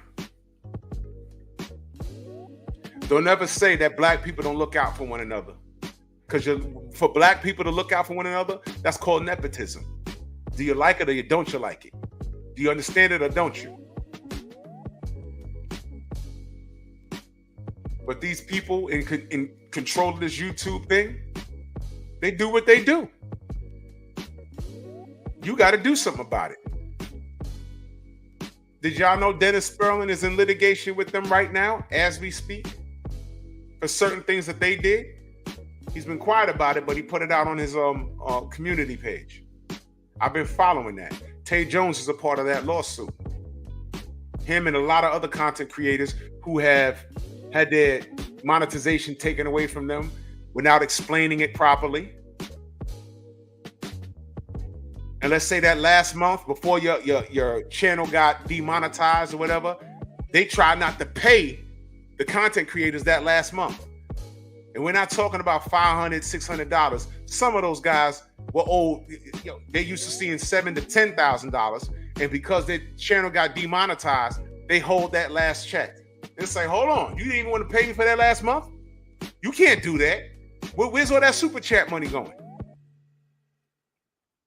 Don't ever say that black people don't look out for one another. Because for black people to look out for one another, that's called nepotism. Do you like it or don't you like it? Do you understand it or don't you? But these people in control of this YouTube thing, they do what they do. You got to do something about it. Did y'all know Dennis Sperling is in litigation with them right now as we speak for certain things that they did? He's been quiet about it, but he put it out on his community page. I've been following that. Tay Jones is a part of that lawsuit. Him and a lot of other content creators who have had their monetization taken away from them without explaining it properly. And let's say that last month, before your channel got demonetized or whatever, they tried not to pay the content creators that last month. And we're not talking about $500, $600. Some of those guys were old. They used to seeing $7,000 to $10,000, and because their channel got demonetized, they hold that last check. It's like, hold on, you didn't even want to pay me for that last month? You can't do that. Where's all that super chat money going?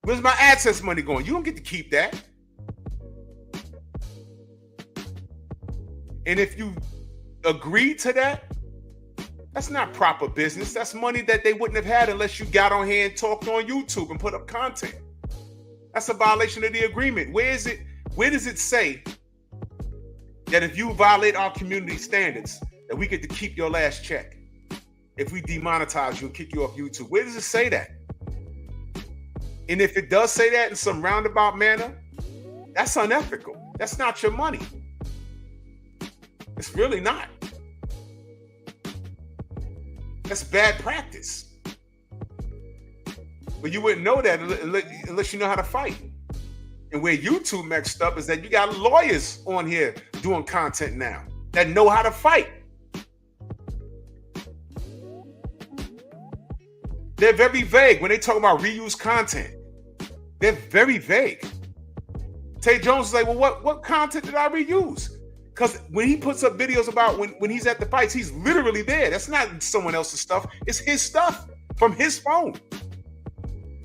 Where's my AdSense money going? You don't get to keep that. And if you agree to that, that's not proper business. That's money that they wouldn't have had unless you got on here and talked on YouTube and put up content. That's a violation of the agreement. Where is it? Where does it say that if you violate our community standards, that we get to keep your last check if we demonetize you and kick you off YouTube? Where does it say that? And if it does say that in some roundabout manner, that's unethical. That's not your money. It's really not. That's bad practice. But you wouldn't know that unless you know how to fight. And where YouTube messed up is that you got lawyers on here doing content now that know how to fight. They're very vague when they talk about reused content. They're very vague. Tay Jones is like, well, what content did I reuse? Because when he puts up videos about when he's at the fights, he's literally there. That's not someone else's stuff. It's his stuff from his phone.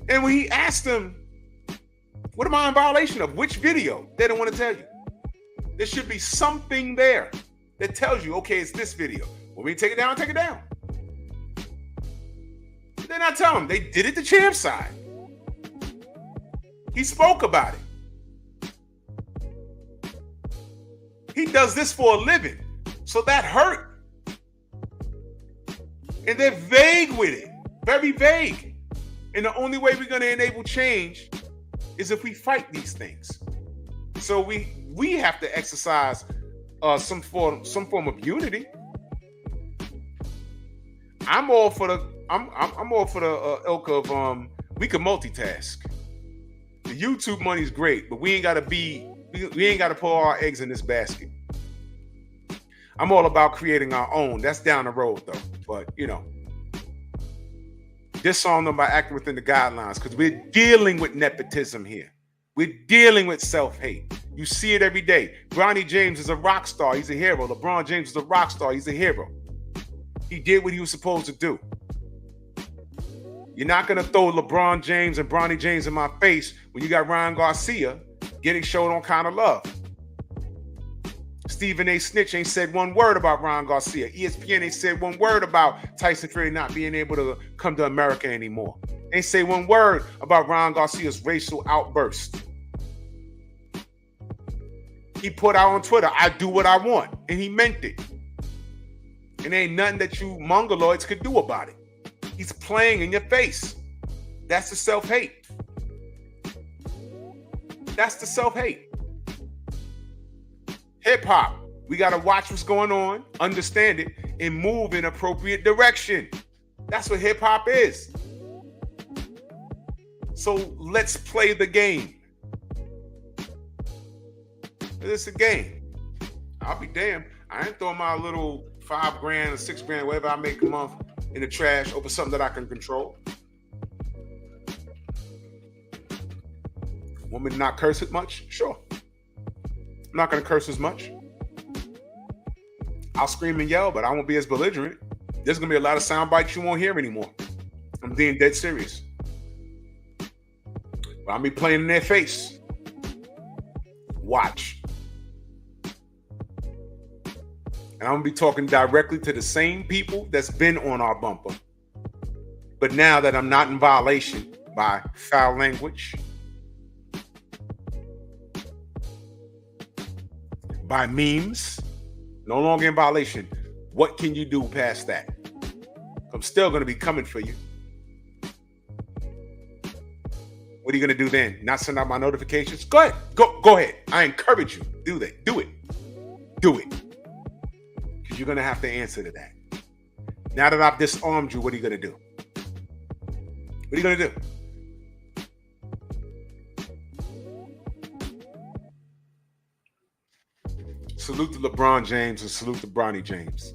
And when he asked them, what am I in violation of? Which video? They don't want to tell you. There should be something there that tells you, okay, it's this video. When we take it down, take it down. But they're not telling him. They did it to Champ's side. He spoke about it. He does this for a living. So that hurt. And they're vague with it. Very vague. And the only way we're going to enable change is if we fight these things. So we have to exercise some form of unity. I'm all for the ilk of we can multitask. The YouTube money is great, but we ain't got to put all our eggs in this basket. I'm all about creating our own. That's down the road though. But this song about acting within the guidelines, because we're dealing with nepotism here. We're dealing with self-hate. You see it every day. Bronny James is a rock star. He's a hero. LeBron James is a rock star. He's a hero. He did what he was supposed to do. You're not going to throw LeBron James and Bronny James in my face when you got Ryan Garcia getting showed on Kind of Love. Stephen A. Snitch ain't said one word about Ryan Garcia. ESPN ain't said one word about Tyson Fury not being able to come to America anymore. Ain't say one word about Ryan Garcia's racial outburst. He put out on Twitter, I do what I want. And he meant it. And ain't nothing that you mongoloids could do about it. He's playing in your face. That's the self-hate. That's the self-hate. Hip-hop, we got to watch what's going on, understand it, and move in appropriate direction. That's what hip-hop is. So let's play the game. It's a game. I'll be damned. I ain't throwing my little $5,000 or $6,000, whatever I make a month, in the trash over something that I can control. Want me to not curse it much? Sure. I'm not going to curse as much. I'll scream and yell, but I won't be as belligerent. There's going to be a lot of sound bites you won't hear anymore. I'm being dead serious. But I'm be playing in their face. Watch. And I'm gonna be talking directly to the same people that's been on our bumper. But now that I'm not in violation by foul language, by memes, no longer in violation, what can you do past that? I'm still gonna be coming for you. What are you gonna do then? Not send out my notifications? Go ahead. Go ahead. I encourage you. Do that. Do it. Do it. Because you're gonna have to answer to that. Now that I've disarmed you, what are you gonna do? What are you gonna do? Salute to LeBron James and salute to Bronny James.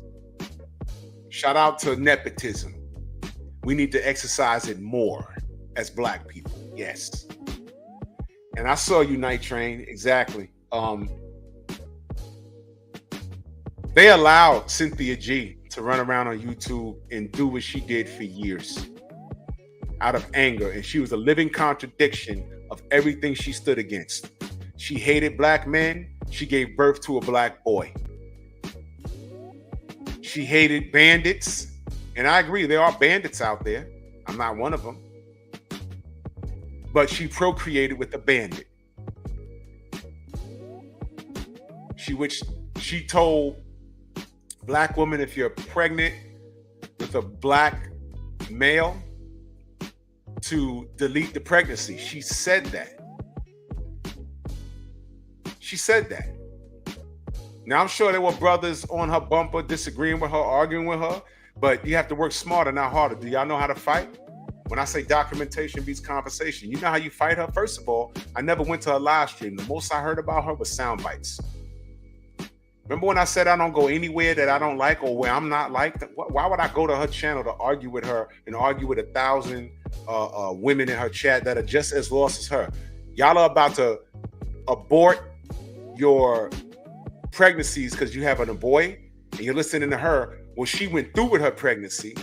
Shout out to nepotism. We need to exercise it more as black people. Yes. And I saw you, Night Train. Exactly. They allowed Cynthia G to run around on YouTube and do what she did for years out of anger. And she was a living contradiction of everything she stood against. She hated black men. She gave birth to a black boy. She hated bandits. And I agree, there are bandits out there. I'm not one of them. But she procreated with a bandit. She told black women, if you're pregnant with a black male, to delete the pregnancy. She said that. She said that. Now, I'm sure there were brothers on her bumper disagreeing with her, arguing with her, but you have to work smarter, not harder. Do y'all know how to fight? When I say documentation beats conversation, you know how you fight her? First of all, I never went to her live stream. The most I heard about her was sound bites. Remember when I said I don't go anywhere that I don't like or where I'm not liked? Why would I go to her channel to argue with her and argue with 1,000 women in her chat that are just as lost as her? Y'all are about to abort your pregnancies because you have a boy and you're listening to her. Well, she went through with her pregnancy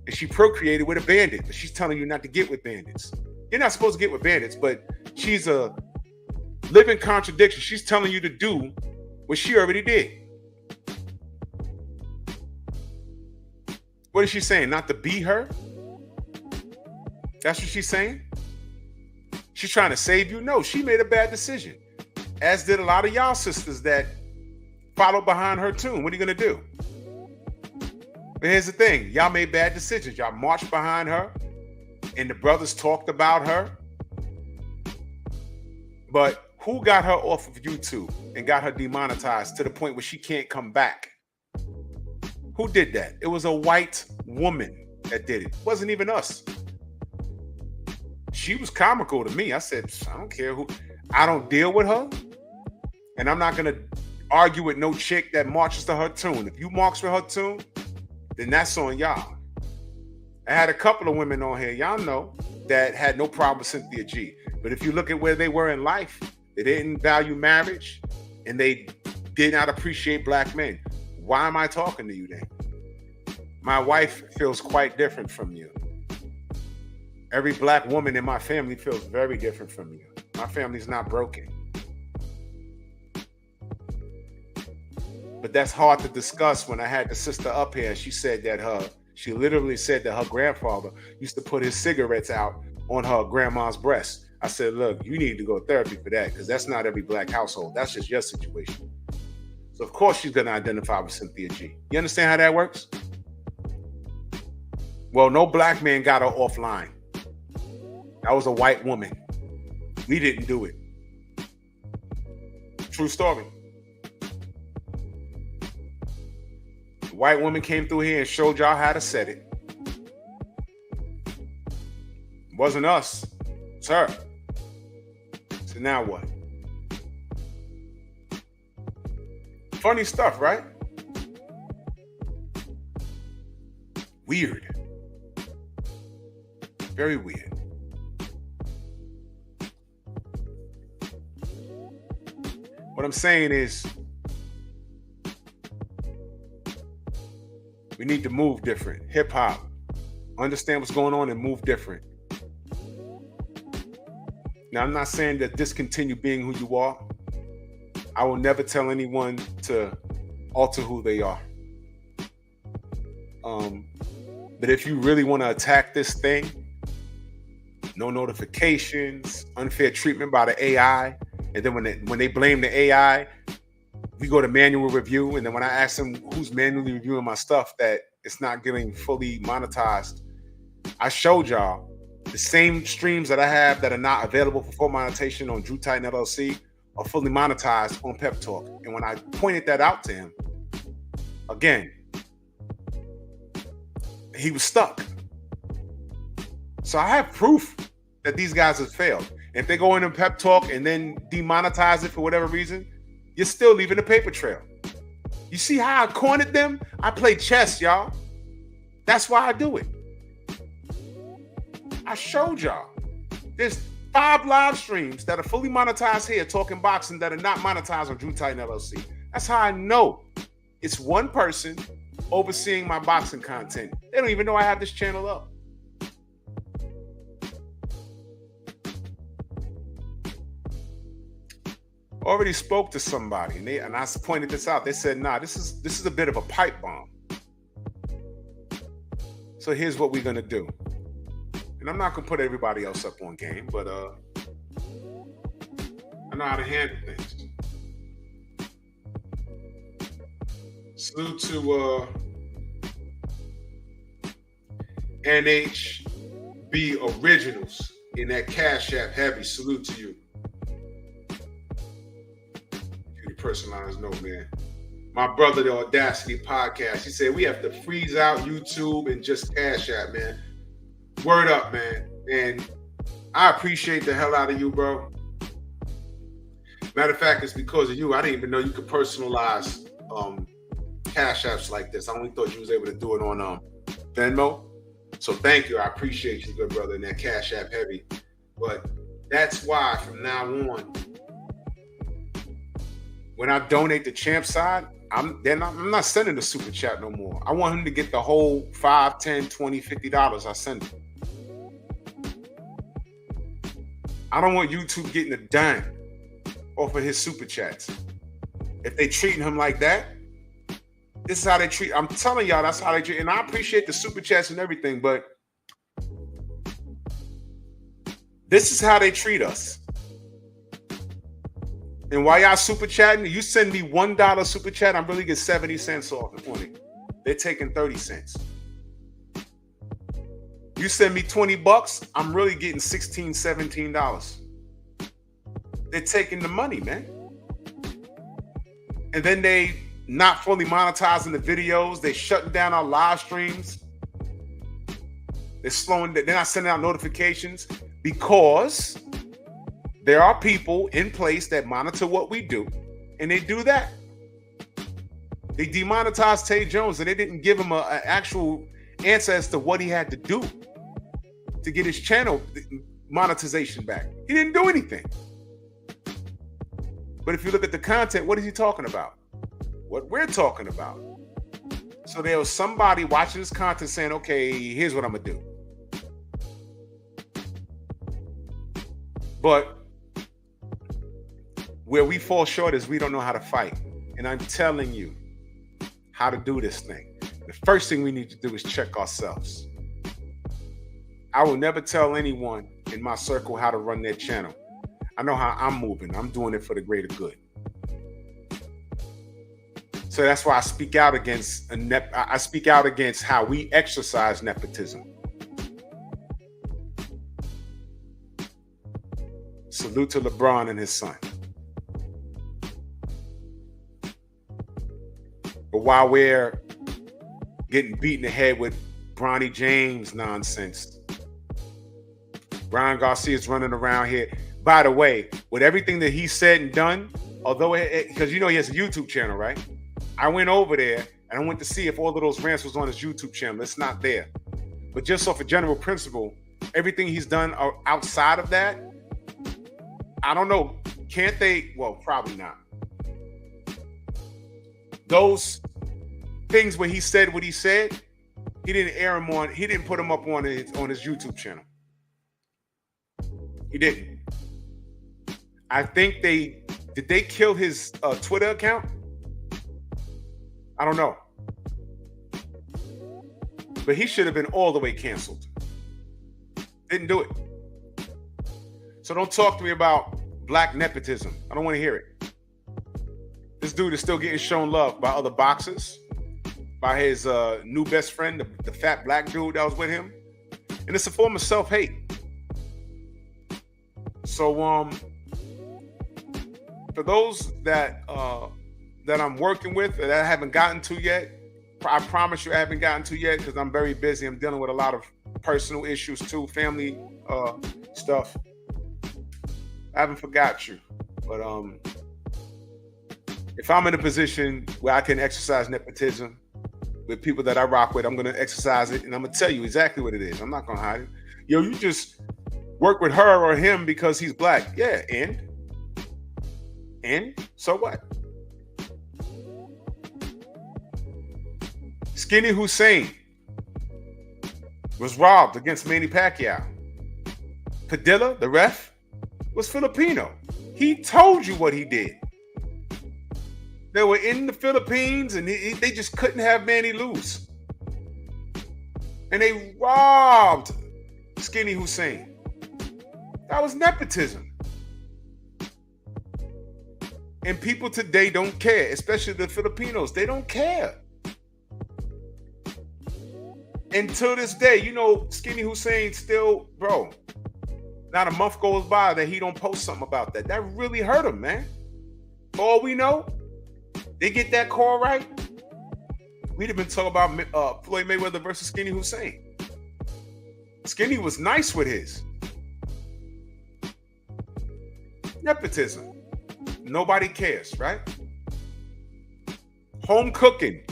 and she procreated with a bandit, but she's telling you not to get with bandits. You're not supposed to get with bandits, but she's a living contradiction. She's telling you to do what she already did. What is she saying? Not to be her? That's what she's saying? She's trying to save you? No, she made a bad decision. As did a lot of y'all sisters that followed behind her tune. What are you going to do? But here's the thing. Y'all made bad decisions. Y'all marched behind her and the brothers talked about her. But who got her off of YouTube and got her demonetized to the point where she can't come back? Who did that? It was a white woman that did it. It wasn't even us. She was comical to me. I said, I don't care who. I don't deal with her. And I'm not going to argue with no chick that marches to her tune. If you march with her tune, then that's on y'all. I had a couple of women on here, y'all know, that had no problem with Cynthia G. But if you look at where they were in life, they didn't value marriage and they did not appreciate black men. Why am I talking to you then? My wife feels quite different from you. Every black woman in my family feels very different from you. My family's not broken. But that's hard to discuss. When I had the sister up here, she literally said that her grandfather used to put his cigarettes out on her grandma's breast. I said, look, you need to go to therapy for that because that's not every black household. That's just your situation. So of course she's going to identify with Cynthia G. You understand how that works? Well, no black man got her offline. That was a white woman. We didn't do it. True story. The white woman came through here and showed y'all how to set it. It wasn't us. It's her. So now what? Funny stuff, right? Weird. Very weird. What I'm saying is we need to move different. Hip hop, understand what's going on, and move different. Now, I'm not saying that discontinue being who you are. I will never tell anyone to alter who they are. But if you really want to attack this thing, no notifications, unfair treatment by the AI, and then when they blame the AI, we go to manual review, and then when I ask them who's manually reviewing my stuff that it's not getting fully monetized, I showed y'all the same streams that I have that are not available for full monetization on Drew Titan LLC are fully monetized on Pep Talk. And when I pointed that out to him, again, he was stuck. So I have proof that these guys have failed. If they go into Pep Talk and then demonetize it for whatever reason, you're still leaving a paper trail. You see how I cornered them? I play chess, y'all. That's why I do it. I showed y'all. There's 5 live streams that are fully monetized here talking boxing that are not monetized on Drew Titan LLC. That's how I know it's one person overseeing my boxing content. They don't even know I have this channel up. Already spoke to somebody and I pointed this out. They said, nah, this is a bit of a pipe bomb. So here's what we're gonna do. And I'm not gonna put everybody else up on game, but I know how to handle things. Salute to NHB Originals in that Cash App heavy. Salute to you. Personalized note, man. My brother, the Audacity Podcast, he said we have to freeze out YouTube and just Cash App, man. Word up, man. And I appreciate the hell out of you, bro. Matter of fact, it's because of you. I didn't even know you could personalize Cash Apps like this. I only thought you was able to do it on Venmo. So thank you. I appreciate you, good brother, in that Cash App heavy. But that's why from now on, when I donate the champ side, I'm not sending the super chat no more. I want him to get the whole $5, $10, $20, $50 I send him. I don't want YouTube getting a dime off of his super chats. If they treating him like that, this is how they treat. I'm telling y'all, that's how they treat. And I appreciate the super chats and everything, but this is how they treat us. And while y'all super chatting, you send me $1 super chat, I'm really getting 70 cents off on it. They're taking 30 cents. You send me $20, I'm really getting $16, $17. They're taking the money, man. And then they not fully monetizing the videos. They shutting down our live streams. They're not sending out notifications because there are people in place that monitor what we do, and they do that. They demonetized Tay Jones, and they didn't give him an actual answer as to what he had to do to get his channel monetization back. He didn't do anything. But if you look at the content, what is he talking about? What we're talking about. So there was somebody watching this content saying, okay, here's what I'm going to do. But where we fall short is we don't know how to fight. And I'm telling you how to do this thing. The first thing we need to do is check ourselves. I will never tell anyone in my circle how to run their channel. I know how I'm moving. I'm doing it for the greater good. So that's why I speak out against how we exercise nepotism. Salute to LeBron and his son. But while we're getting beat in the head with Bronny James nonsense, Ryan Garcia is running around here. By the way, with everything that he said and done, although because you know he has a YouTube channel, right? I went over there and I went to see if all of those rants was on his YouTube channel. It's not there. But just off a general principle, everything he's done outside of that, I don't know. Can't they? Well, probably not. Those things where he said what he said, He didn't air him on. He didn't put him up on his YouTube channel. He didn't. I think did they kill his Twitter account? I don't know. But he should have been all the way canceled. Didn't do it. So don't talk to me about black nepotism. I don't want to hear it. This dude is still getting shown love by other boxers, by his new best friend, the fat black dude that was with him. And it's a form of self-hate. So for those that I'm working with that I haven't gotten to yet, I promise you I haven't gotten to yet because I'm very busy. I'm dealing with a lot of personal issues too, family stuff. I haven't forgot you, but if I'm in a position where I can exercise nepotism with people that I rock with, I'm going to exercise it, and I'm going to tell you exactly what it is. I'm not going to hide it. Yo, you just work with her or him because he's black. Yeah, and so what? Skinny Hussein was robbed against Manny Pacquiao. Padilla, the ref, was Filipino. He told you what he did. They were in the Philippines and they just couldn't have Manny lose. And they robbed Skinny Hussein. That was nepotism. And people today don't care, especially the Filipinos. They don't care. Until this day, you know, Skinny Hussein still, bro, not a month goes by that he don't post something about that. That really hurt him, man. For all we know, they get that call right, we'd have been talking about Floyd Mayweather versus Skinny Hussein. Skinny was nice with his. Nepotism. Nobody cares, right? Home cooking.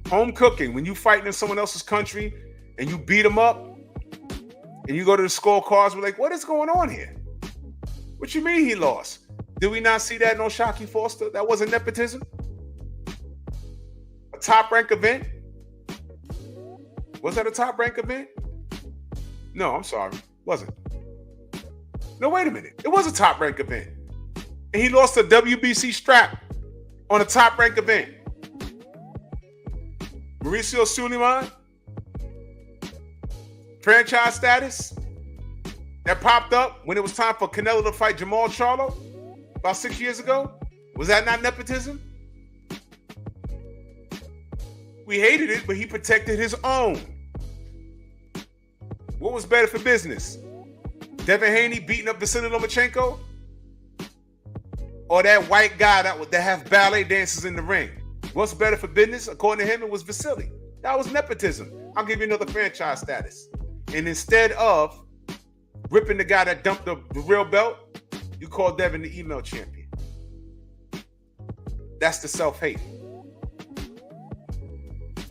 Home cooking. When you fighting in someone else's country and you beat them up and you go to the scorecards, we're like, what is going on here? What you mean he lost? Did we not see that in Oshaki Foster? That wasn't nepotism? A top rank event? Was that a top rank event? No, I'm sorry. Wasn't. No, wait a minute. It was a top rank event. And he lost a WBC strap on a top rank event. Mauricio Suleiman, franchise status that popped up when it was time for Canelo to fight Jamal Charlo about 6 years ago. Was that not nepotism? We hated it, but he protected his own. What was better for business? Devin Haney beating up Vasily Lomachenko? Or that white guy that have ballet dancers in the ring? What's better for business? According to him, it was Vasily. That was nepotism. I'll give you another franchise status. And instead of ripping the guy that dumped the real belt, you call Devin the email champion. That's the self-hate.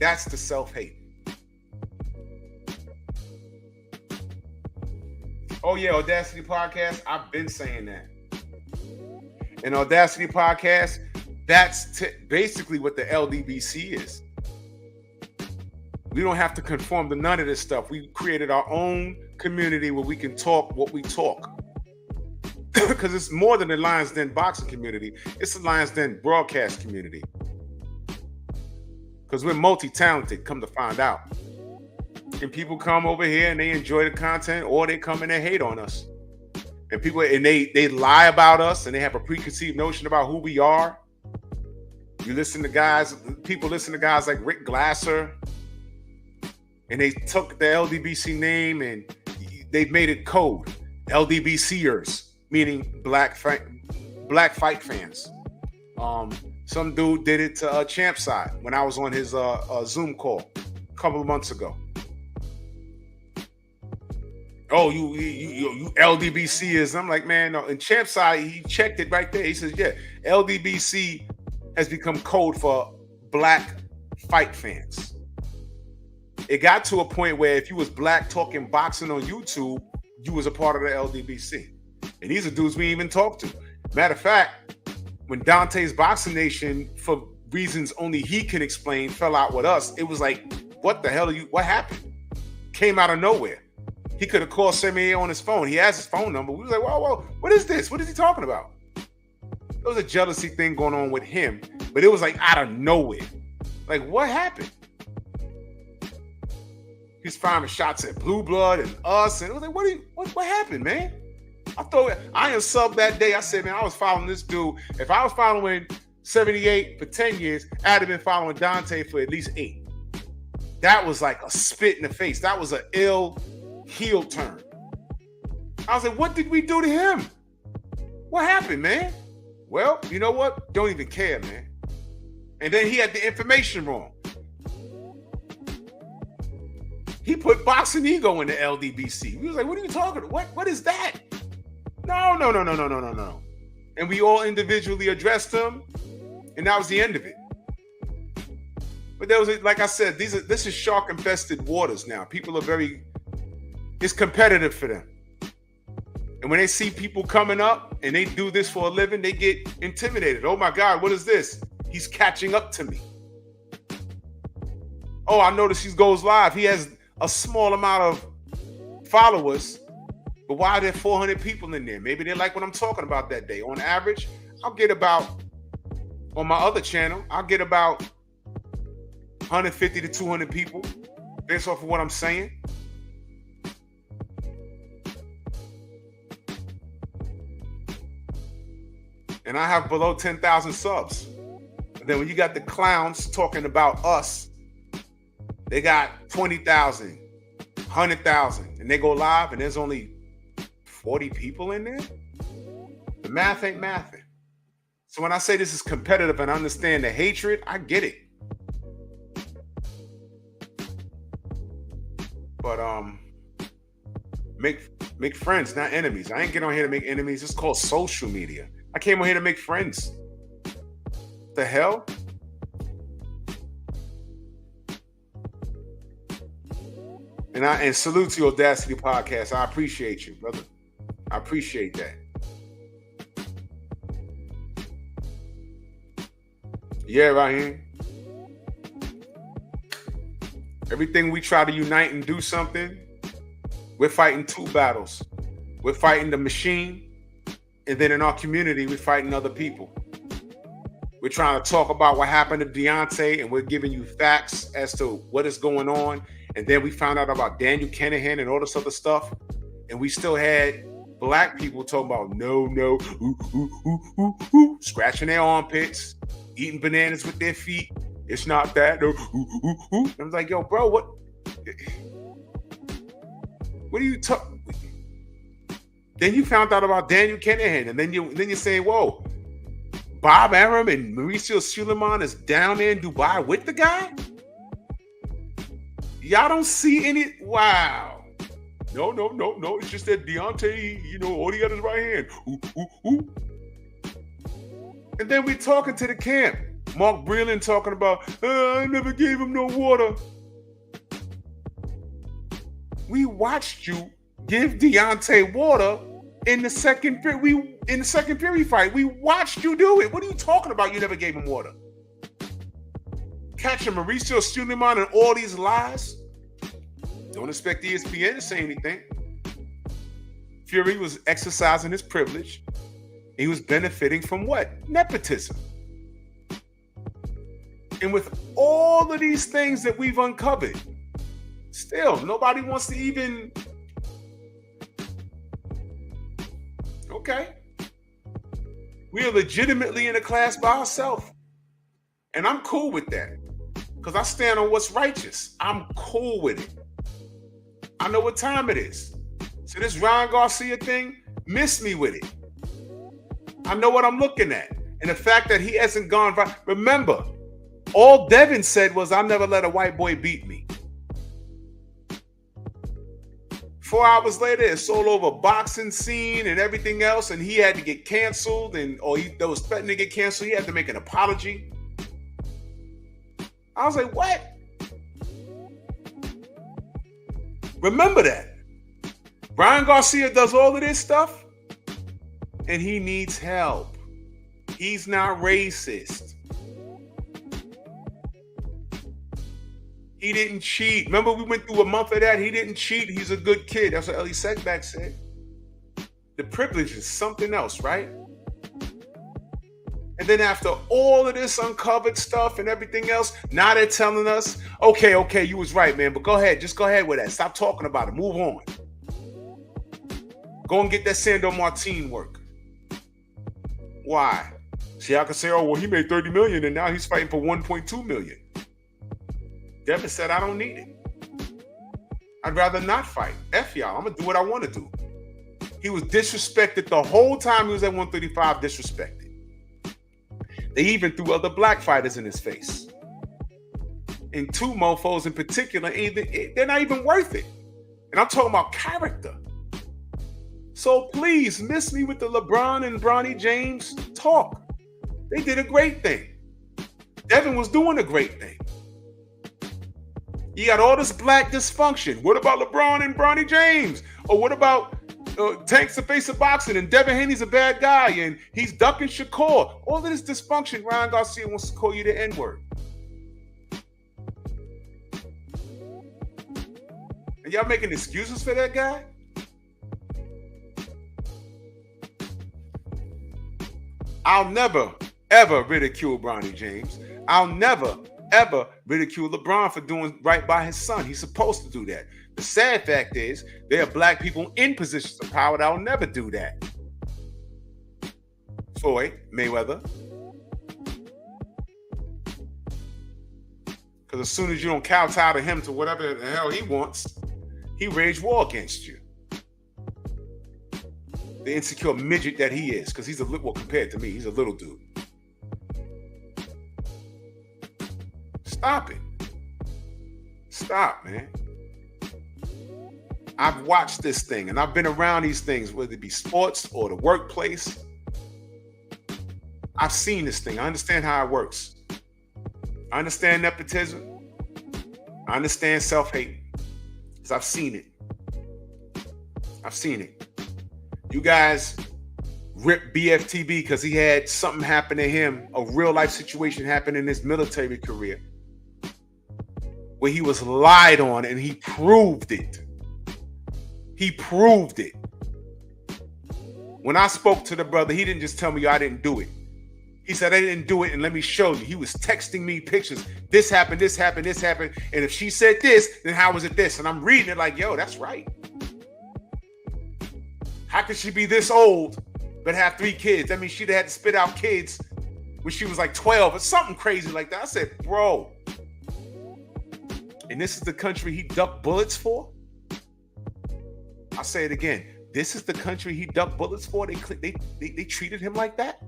That's the self-hate. Oh yeah, Audacity Podcast. I've been saying that. In Audacity Podcast, that's basically what the LDBC is. We don't have to conform to none of this stuff. We created our own community where we can talk what we talk. Because it's more than the Lions Den boxing community. It's the Lions Den broadcast community. Because we're multi-talented, come to find out. And people come over here and they enjoy the content, or they come and they hate on us. And people, and they lie about us, and they have a preconceived notion about who we are. You listen to guys, people listen to guys like Rick Glasser, and they took the LDBC name and they've made it code. LDBCers, meaning black fight fans. Some dude did it to Champside when I was on his Zoom call a couple of months ago. Oh, you LDBCers. I'm like, man, no. And Champside, he checked it right there. He says, yeah, LDBC has become code for black fight fans. It got to a point where if you was black talking boxing on YouTube, you was a part of the LDBC. And these are dudes we even talked to. Matter of fact, when Dante's Boxing Nation for reasons only he can explain fell out with us. It was like, what the hell what happened? Came out of nowhere. He could have called Semi on his phone. He has his phone number. We was like, whoa, what is this? What is he talking about? There was a jealousy thing going on with him, but it was like out of nowhere. Like, what happened? He's firing shots at Blue Blood and us, and it was like, what happened, man? I am sub that day. I said, man, I was following this dude. If I was following 78 for 10 years, I'd have been following Dante for at least 8. That was like a spit in the face. That was an ill heel turn. I was like, what did we do to him? What happened, man? Well, you know what? Don't even care, man. And then he had the information wrong. He put boxing ego in the LDBC. We was like, what are you talking about? What is that? No. And we all individually addressed him, and that was the end of it. But there was, like I said, this is shark-infested waters now. People are it's competitive for them. And when they see people coming up and they do this for a living, they get intimidated. Oh my God, what is this? He's catching up to me. Oh, I noticed he goes live. He has a small amount of followers, but why are there 400 people in there? Maybe they like what I'm talking about that day. On average, on my other channel, I'll get about 150 to 200 people based off of what I'm saying. And I have below 10,000 subs. But then when you got the clowns talking about us, they got 20,000, 100,000, and they go live and there's only 40 people in there. The math ain't mathing. So when I say this is competitive and I understand the hatred, I get it. But make friends, not enemies. I ain't get on here to make enemies. It's called social media. I came on here to make friends. The hell? And salute to Audacity Podcast. I appreciate you, brother. I appreciate that. Yeah, Ryan. Everything we try to unite and do something, we're fighting 2 battles. We're fighting the machine, and then in our community, we're fighting other people. We're trying to talk about what happened to Deontay, and we're giving you facts as to what is going on. And then we found out about Daniel Kinahan and all this other stuff. And we still had black people talking about no, scratching their armpits, eating bananas with their feet. It's not that. No, I was like, yo, bro, what are you talking? Then you found out about Daniel Kinahan, and then you say, whoa, Bob Arum and Mauricio Suleiman is down there in Dubai with the guy? Y'all don't see any. Wow. No. It's just that Deontay, all he got is right hand. And then we talking to the camp. Mark Breland talking about, I never gave him no water. We watched you give Deontay water in the second Fury fight. We watched you do it. What are you talking about? You never gave him water. Catching Mauricio Suleiman and all these lies. Don't expect ESPN to say anything. Fury was exercising his privilege. He was benefiting from what? Nepotism. And with all of these things that we've uncovered, still nobody wants to even. Okay. We are legitimately in a class by ourselves. And I'm cool with that. Because I stand on what's righteous. I'm cool with it. I know what time it is. So this Ryan Garcia thing, miss me with it. I know what I'm looking at. And the fact that he hasn't gone right. Remember, all Devin said was, I never let a white boy beat me. 4 hours later, it's all over boxing scene and everything else, and he had to get canceled, or he was threatening to get canceled. He had to make an apology. I was like, what? Remember that. Ryan Garcia does all of this stuff, and he needs help. He's not racist. He didn't cheat. Remember, we went through a month of that. He didn't cheat. He's a good kid. That's what Ellie Seckback said. The privilege is something else, right? And then after all of this uncovered stuff and everything else, now they're telling us, okay, you was right, man, but go ahead. Just go ahead with that. Stop talking about it. Move on. Go and get that Sandor Martin work. Why? See, I could say, oh, well, he made $30 million and now he's fighting for $1.2 million. Devin said, I don't need it. I'd rather not fight. F y'all. I'm going to do what I want to do. He was disrespected the whole time he was at 135, disrespected. They even threw other black fighters in his face. And two mofos in particular, they're not even worth it. And I'm talking about character. So please, miss me with the LeBron and Bronny James talk. They did a great thing. Devin was doing a great thing. You got all this black dysfunction. What about LeBron and Bronny James? Or what about Tank's the face of boxing and Devin Haney's a bad guy and he's ducking Shakur? All of this dysfunction, Ryan Garcia wants to call you the N-word. And y'all making excuses for that guy? I'll never, ever ridicule Bronny James. I'll never, ever ridicule LeBron for doing right by his son. He's supposed to do that. The sad fact is there are black people in positions of power that will never do that. Floyd Mayweather. Because as soon as you don't kowtow to him to whatever the hell he wants, he wage war against you. The insecure midget that he is, because he's a little, well, compared to me, he's a little dude. Stop it. Stop, man. I've watched this thing and I've been around these things, whether it be sports or the workplace. I've seen this thing. I understand how it works. I understand nepotism. I understand self-hate. Because I've seen it. I've seen it. You guys ripped BFTB because he had something happen to him, a real life situation happen in his military career where he was lied on and he proved it. He proved it. When I spoke to the brother, he didn't just tell me I didn't do it. He said, I didn't do it and let me show you. He was texting me pictures. This happened, this happened, this happened. And if she said this, then how was it this? And I'm reading it like, yo, that's right. How could she be this old but have 3 kids? I mean, she'd have had to spit out kids when she was like 12 or something crazy like that. I said, bro. And this is the country he ducked bullets for? I'll say it again. This is the country he ducked bullets for? They treated him like that?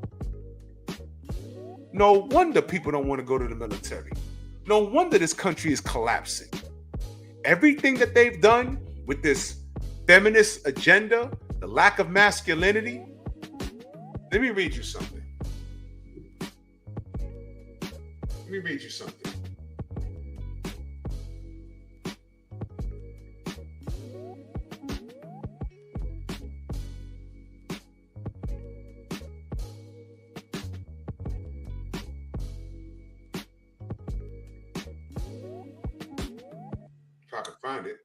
No wonder people don't want to go to the military. No wonder this country is collapsing. Everything that they've done with this feminist agenda, the lack of masculinity. Let me read you something. Let me read you something. If I can find it.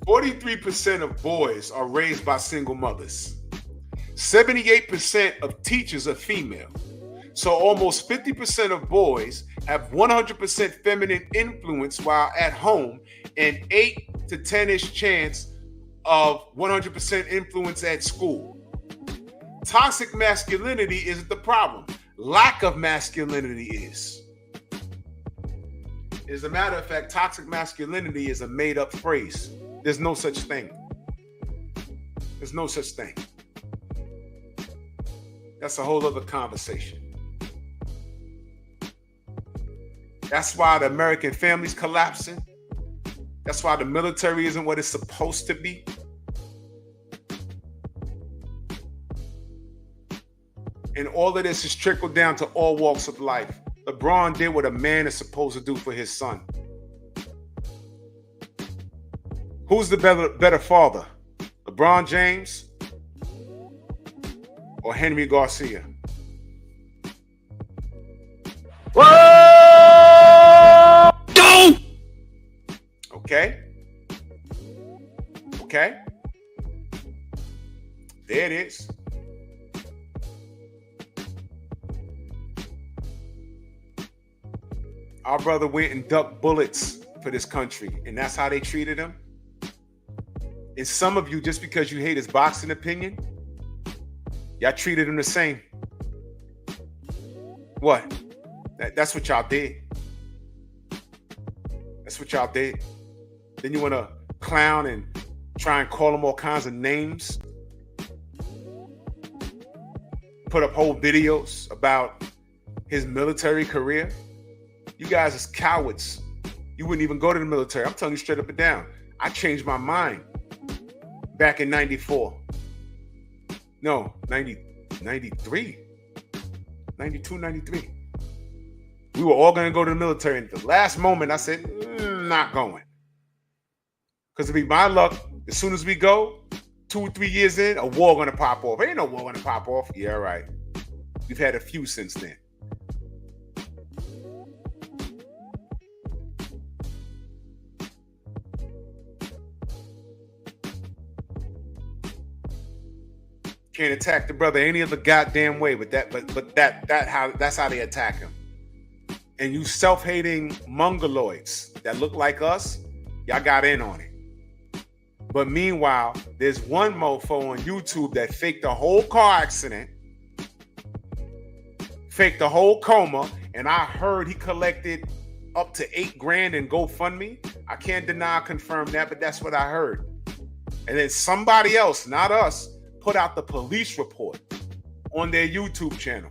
43% of boys are raised by single mothers. 78% of teachers are female. So almost 50% of boys have 100% feminine influence while at home and 8 to 10-ish chance of 100% influence at school. Toxic masculinity isn't the problem. Lack of masculinity is. As a matter of fact, toxic masculinity is a made-up phrase. There's no such thing. There's no such thing. That's a whole other conversation. That's why the American family's collapsing. That's why the military isn't what it's supposed to be. And all of this is trickled down to all walks of life. LeBron did what a man is supposed to do for his son. Who's the better father? LeBron James or Henry Garcia? Whoa! Okay? Okay? There it is. Our brother went and ducked bullets for this country, and that's how they treated him. And some of you, just because you hate his boxing opinion, y'all treated him the same. What? That's what y'all did. That's what y'all did. Then you want to clown and try and call him all kinds of names. Put up whole videos about his military career. You guys is cowards. You wouldn't even go to the military. I'm telling you straight up and down. I changed my mind back in 94. No, 93. 92, 93. We were all going to go to the military. And at the last moment, I said, not going. Because to be my luck, as soon as we go, 2 or 3 years in, a war going to pop off. Ain't no war going to pop off. Yeah, right. We've had a few since then. Can't attack the brother any other goddamn way, but that's how they attack him. And you self-hating mongoloids that look like us, y'all got in on it. But meanwhile, there's one mofo on YouTube that faked a whole car accident, faked a whole coma, and I heard he collected up to $8,000 in GoFundMe. I can't deny or confirm that, but that's what I heard. And then somebody else, not us, put out the police report on their YouTube channel.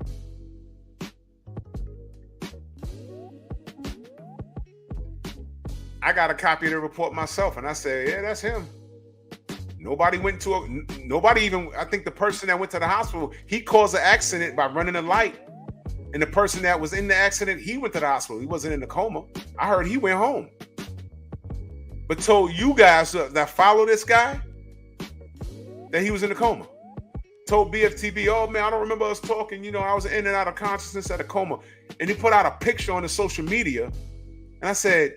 I got a copy of the report myself, and I said, yeah, that's him. Nobody even, I think the person that went to the hospital, he caused an accident by running a light. And the person that was in the accident, he went to the hospital. He wasn't in the coma. I heard he went home. But told you guys that follow this guy that he was in a coma. Told BFTB, oh man, I don't remember us talking. You know, I was in and out of consciousness at a coma. And he put out a picture on his social media. And I said,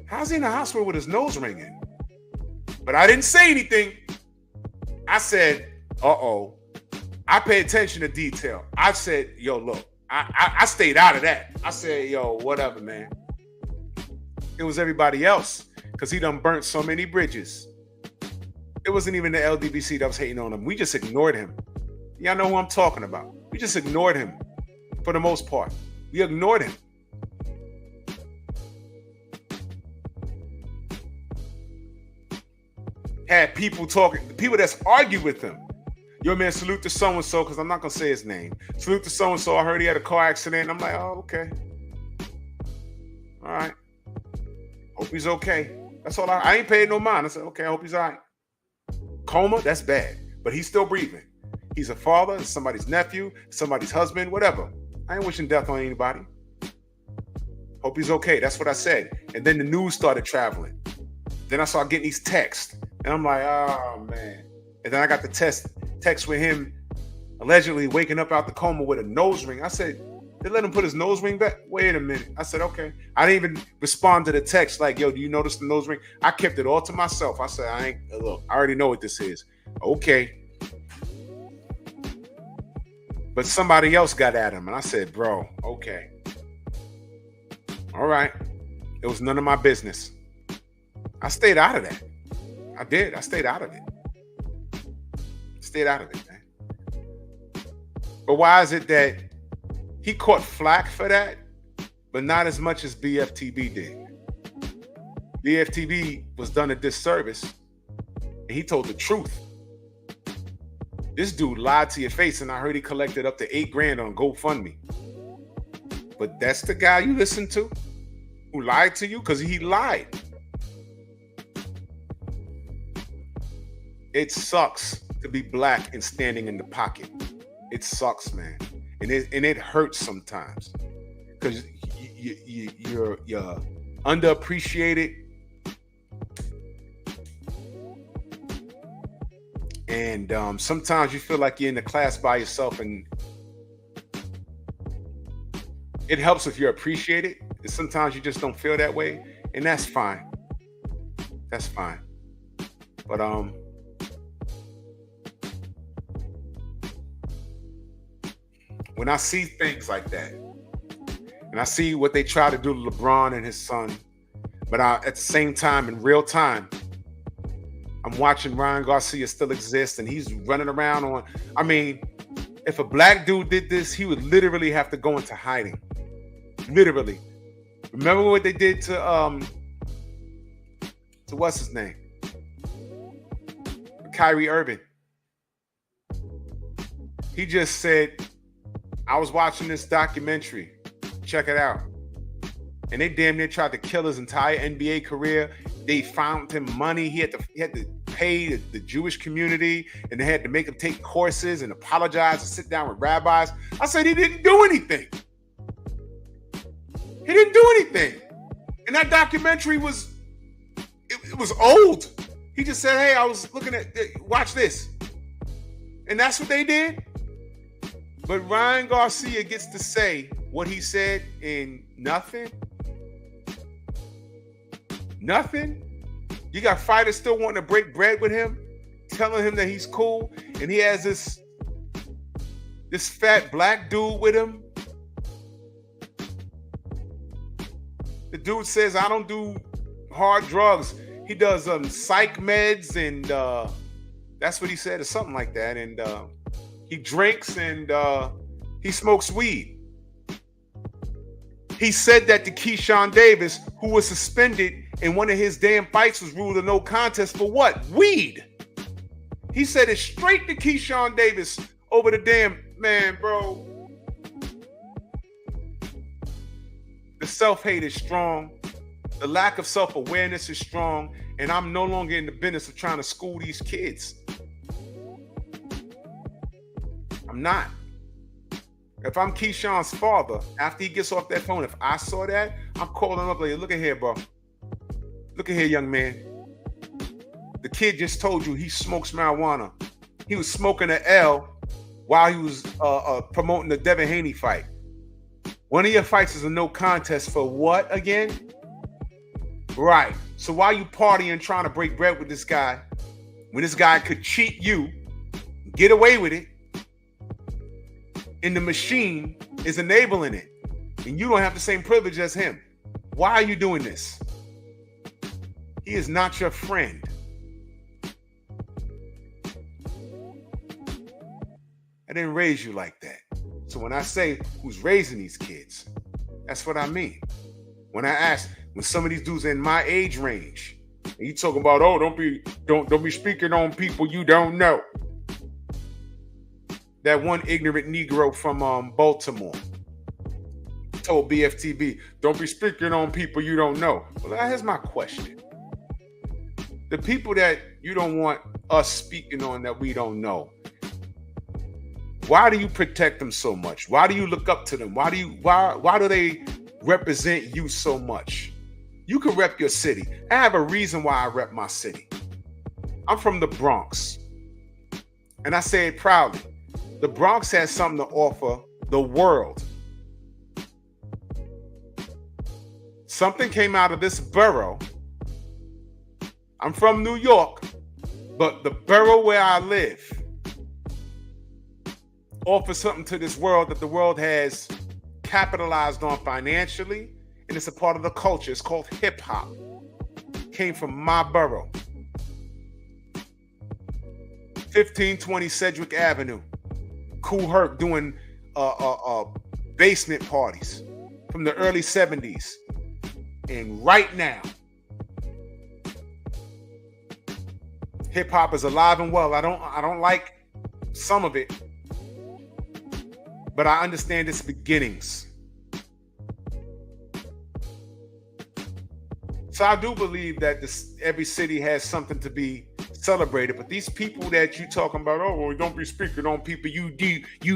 how's he in the hospital with his nose ringing? But I didn't say anything. I said, uh-oh. I pay attention to detail. I said, yo, look, I stayed out of that. I said, yo, whatever, man. It was everybody else because he done burnt so many bridges. It wasn't even the LDBC that was hating on him. We just ignored him. Y'all know who I'm talking about. We just ignored him for the most part. We ignored him. Had people talking, the people that's argued with him. Yo, man, salute to so-and-so, because I'm not going to say his name. Salute to so-and-so. I heard he had a car accident. I'm like, oh, okay. All right. Hope he's okay. That's all. I ain't paid no mind. I said, okay, I hope he's all right. Coma, that's bad. But he's still breathing. He's a father, somebody's nephew, somebody's husband, whatever. I ain't wishing death on anybody. Hope he's okay. That's what I said. And then the news started traveling. Then I started getting these texts. And I'm like, oh, man. And then I got the text with him allegedly waking up out the coma with a nose ring. I said, they let him put his nose ring back? Wait a minute. I said, okay. I didn't even respond to the text like, yo, do you notice the nose ring? I kept it all to myself. I said, look, I already know what this is. Okay. But somebody else got at him. And I said, bro, okay. All right. It was none of my business. I stayed out of that. I did. I stayed out of it. Stayed out of it, man. But why is it that he caught flack for that, but not as much as BFTB did? BFTB was done a disservice, and he told the truth. This dude lied to your face, and I heard he collected up to $8,000 on GoFundMe. But that's the guy you listen to who lied to you? Because he lied. It sucks to be black and standing in the pocket. It sucks, man. And it hurts sometimes because you're underappreciated, and sometimes you feel like you're in the class by yourself, and it helps if you're appreciated. And sometimes you just don't feel that way, and that's fine. That's fine. But when I see things like that, and I see what they try to do to LeBron and his son, but at the same time, in real time, I'm watching Ryan Garcia still exist, and he's running around on. I mean, if a black dude did this, he would literally have to go into hiding. Literally. Remember what they did to what's his name? Kyrie Irving. He just said, I was watching this documentary. Check it out. And they damn near tried to kill his entire NBA career. They found him money. He had to pay the Jewish community, and they had to make him take courses and apologize and sit down with rabbis. I said he didn't do anything. He didn't do anything. And that documentary was old. He just said, hey, I was looking at, watch this. And that's what they did. But Ryan Garcia gets to say what he said in nothing. Nothing. You got fighters still wanting to break bread with him, telling him that he's cool, and he has this fat black dude with him. The dude says, I don't do hard drugs. He does psych meds, and that's what he said, or something like that. And he drinks and he smokes weed. He said that to Keyshawn Davis, who was suspended in one of his damn fights, was ruled a no contest for what? Weed. He said it straight to Keyshawn Davis over the damn, man, bro. The self-hate is strong. The lack of self-awareness is strong. And I'm no longer in the business of trying to school these kids. I'm not. If I'm Keyshawn's father, after he gets off that phone, if I saw that, I'm calling him up like, look at here, bro. Look at here, young man. The kid just told you he smokes marijuana. He was smoking an L while he was promoting the Devin Haney fight. One of your fights is a no contest for what again? Right. So why you partying trying to break bread with this guy when this guy could cheat you, get away with it, and the machine is enabling it, and you don't have the same privilege as him? Why are you doing this? He is not your friend. I didn't raise you like that. So when I say who's raising these kids, that's what I mean. When I ask, when some of these dudes are in my age range, and you talking about, oh, don't be speaking on people you don't know. That one ignorant Negro from Baltimore told BFTB, don't be speaking on people you don't know. Well, here's my question. The people that you don't want us speaking on that we don't know, why do you protect them so much? Why do you look up to them? Why do they represent you so much? You can rep your city. I have a reason why I rep my city. I'm from the Bronx. And I say it proudly. The Bronx has something to offer the world. Something came out of this borough. I'm from New York, but the borough where I live offers something to this world that the world has capitalized on financially, and it's a part of the culture. It's called hip-hop. Came from my borough. 1520 Sedgwick Avenue. Kool Herc doing basement parties from the early 70s. And right now, hip-hop is alive and well. I don't like some of it, but I understand its beginnings. So I do believe that every city has something to be celebrated. But these people that you talking about, oh, well, don't be speaking on people you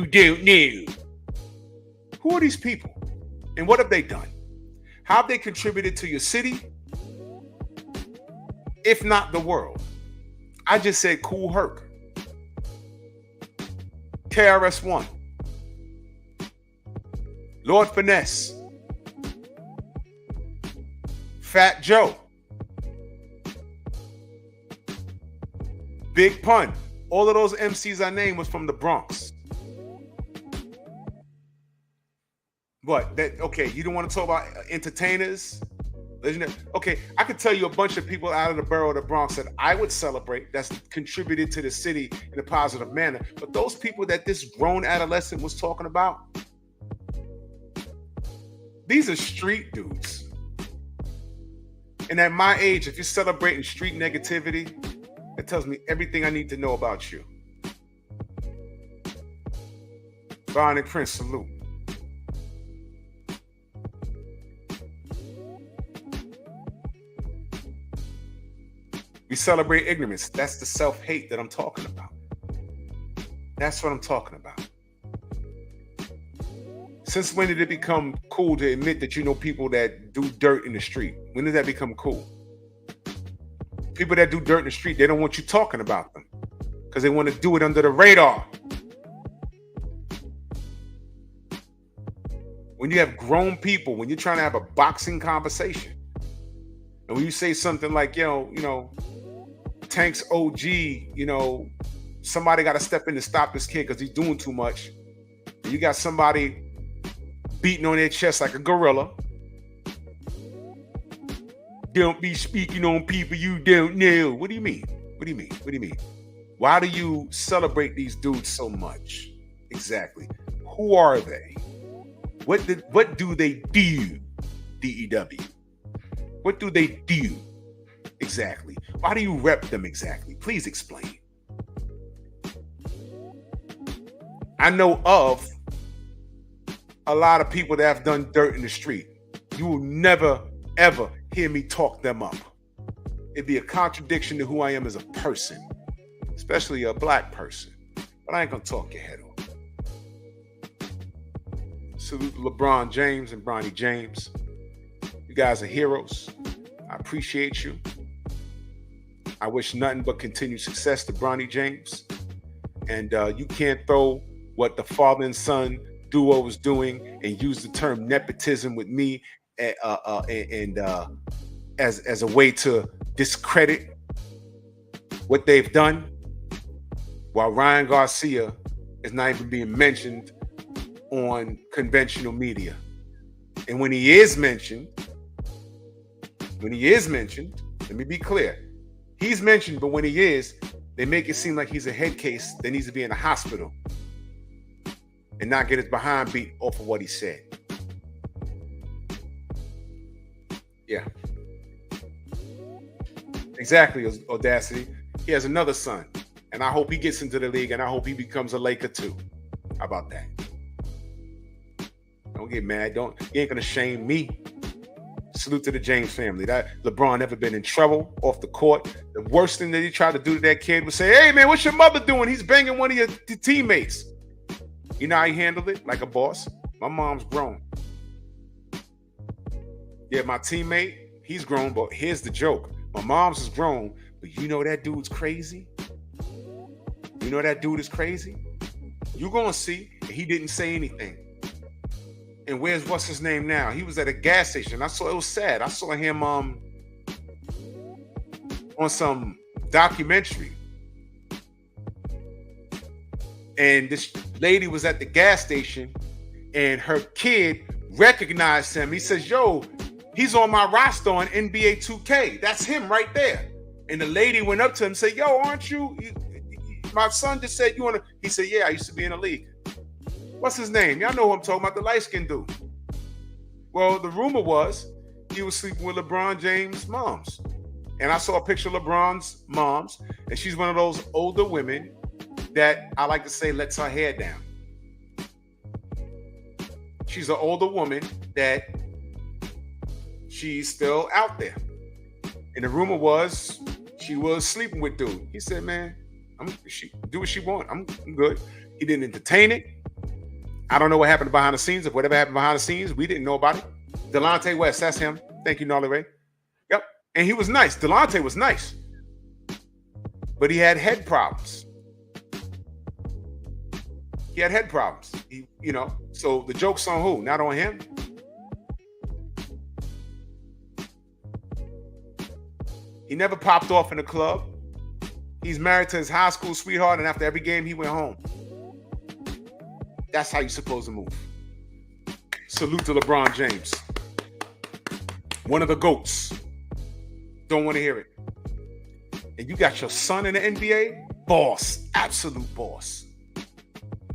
don't know. Who are these people? And what have they done? How have they contributed to your city? If not the world. I just said Kool Herc. KRS-One. Lord Finesse. Fat Joe. Big pun. All of those MCs I named was from the Bronx. What? That okay? You don't want to talk about entertainers? Okay, I could tell you a bunch of people out of the borough of the Bronx that I would celebrate that's contributed to the city in a positive manner. But those people that this grown adolescent was talking about, these are street dudes. And at my age, if you're celebrating street negativity, it tells me everything I need to know about you. Bronny Prince, salute. We celebrate ignorance. That's the self-hate that I'm talking about. That's what I'm talking about. Since when did it become cool to admit that you know people that do dirt in the street? When did that become cool? People that do dirt in the street, they don't want you talking about them because they want to do it under the radar. When you have grown people, when you're trying to have a boxing conversation, and when you say something like, Tank's OG, somebody got to step in to stop this kid because he's doing too much. And you got somebody beating on their chest like a gorilla. Don't be speaking on people you don't know. What do you mean? What do you mean? What do you mean? Why do you celebrate these dudes so much? Exactly. Who are they? What do they do? DEW. What do they do? Exactly. Why do you rep them exactly? Please explain. I know of a lot of people that have done dirt in the street. You will never, ever hear me talk them up. It'd be a contradiction to who I am as a person, especially a black person. But I ain't gonna talk your head off. Salute LeBron James and Bronny James. You guys are heroes. I appreciate you. I wish nothing but continued success to Bronny James. And you can't throw what the father and son duo was doing and use the term nepotism with me as a way to discredit what they've done, while Ryan Garcia is not even being mentioned on conventional media. And when he is mentioned, let me be clear. He's mentioned, but when he is, they make it seem like he's a head case that needs to be in a hospital and not get his behind beat off of what he said. Yeah. Exactly, Audacity. He has another son, and I hope he gets into the league, and I hope he becomes a Laker too. How about that? Don't get mad. He ain't gonna shame me. Salute to the James family. That LeBron never been in trouble off the court. The worst thing that he tried to do to that kid was say, "Hey man, what's your mother doing? He's banging one of your teammates." You know how he handled it? Like a boss. My mom's grown. Yeah, my teammate, he's grown, but here's the joke. My mom's is grown, but you know that dude's crazy? You know that dude is crazy? You're gonna see he didn't say anything. And what's his name now? He was at a gas station. It was sad. I saw him on some documentary. And this lady was at the gas station and her kid recognized him. He says, "Yo, he's on my roster on NBA 2K. That's him right there." And the lady went up to him and said, "Yo, aren't you? My son just said you want to." He said, "Yeah, I used to be in the league." What's his name? Y'all know who I'm talking about, the light-skinned dude. Well, the rumor was he was sleeping with LeBron James' moms. And I saw a picture of LeBron's moms, and she's one of those older women that I like to say lets her hair down. She's an older woman that she's still out there. And the rumor was she was sleeping with dude. He said, "Man, she do what she want. I'm good." He didn't entertain it. I don't know what happened behind the scenes. If whatever happened behind the scenes, we didn't know about it. Delonte West, that's him. Thank you, Gnarly Ray. Yep. And he was nice. Delonte was nice. But he had head problems. He had head problems. So the joke's on who? Not on him. He never popped off in the club. He's married to his high school sweetheart, and after every game, he went home. That's how you're supposed to move. Salute to LeBron James. One of the GOATs. Don't want to hear it. And you got your son in the NBA? Boss. Absolute boss.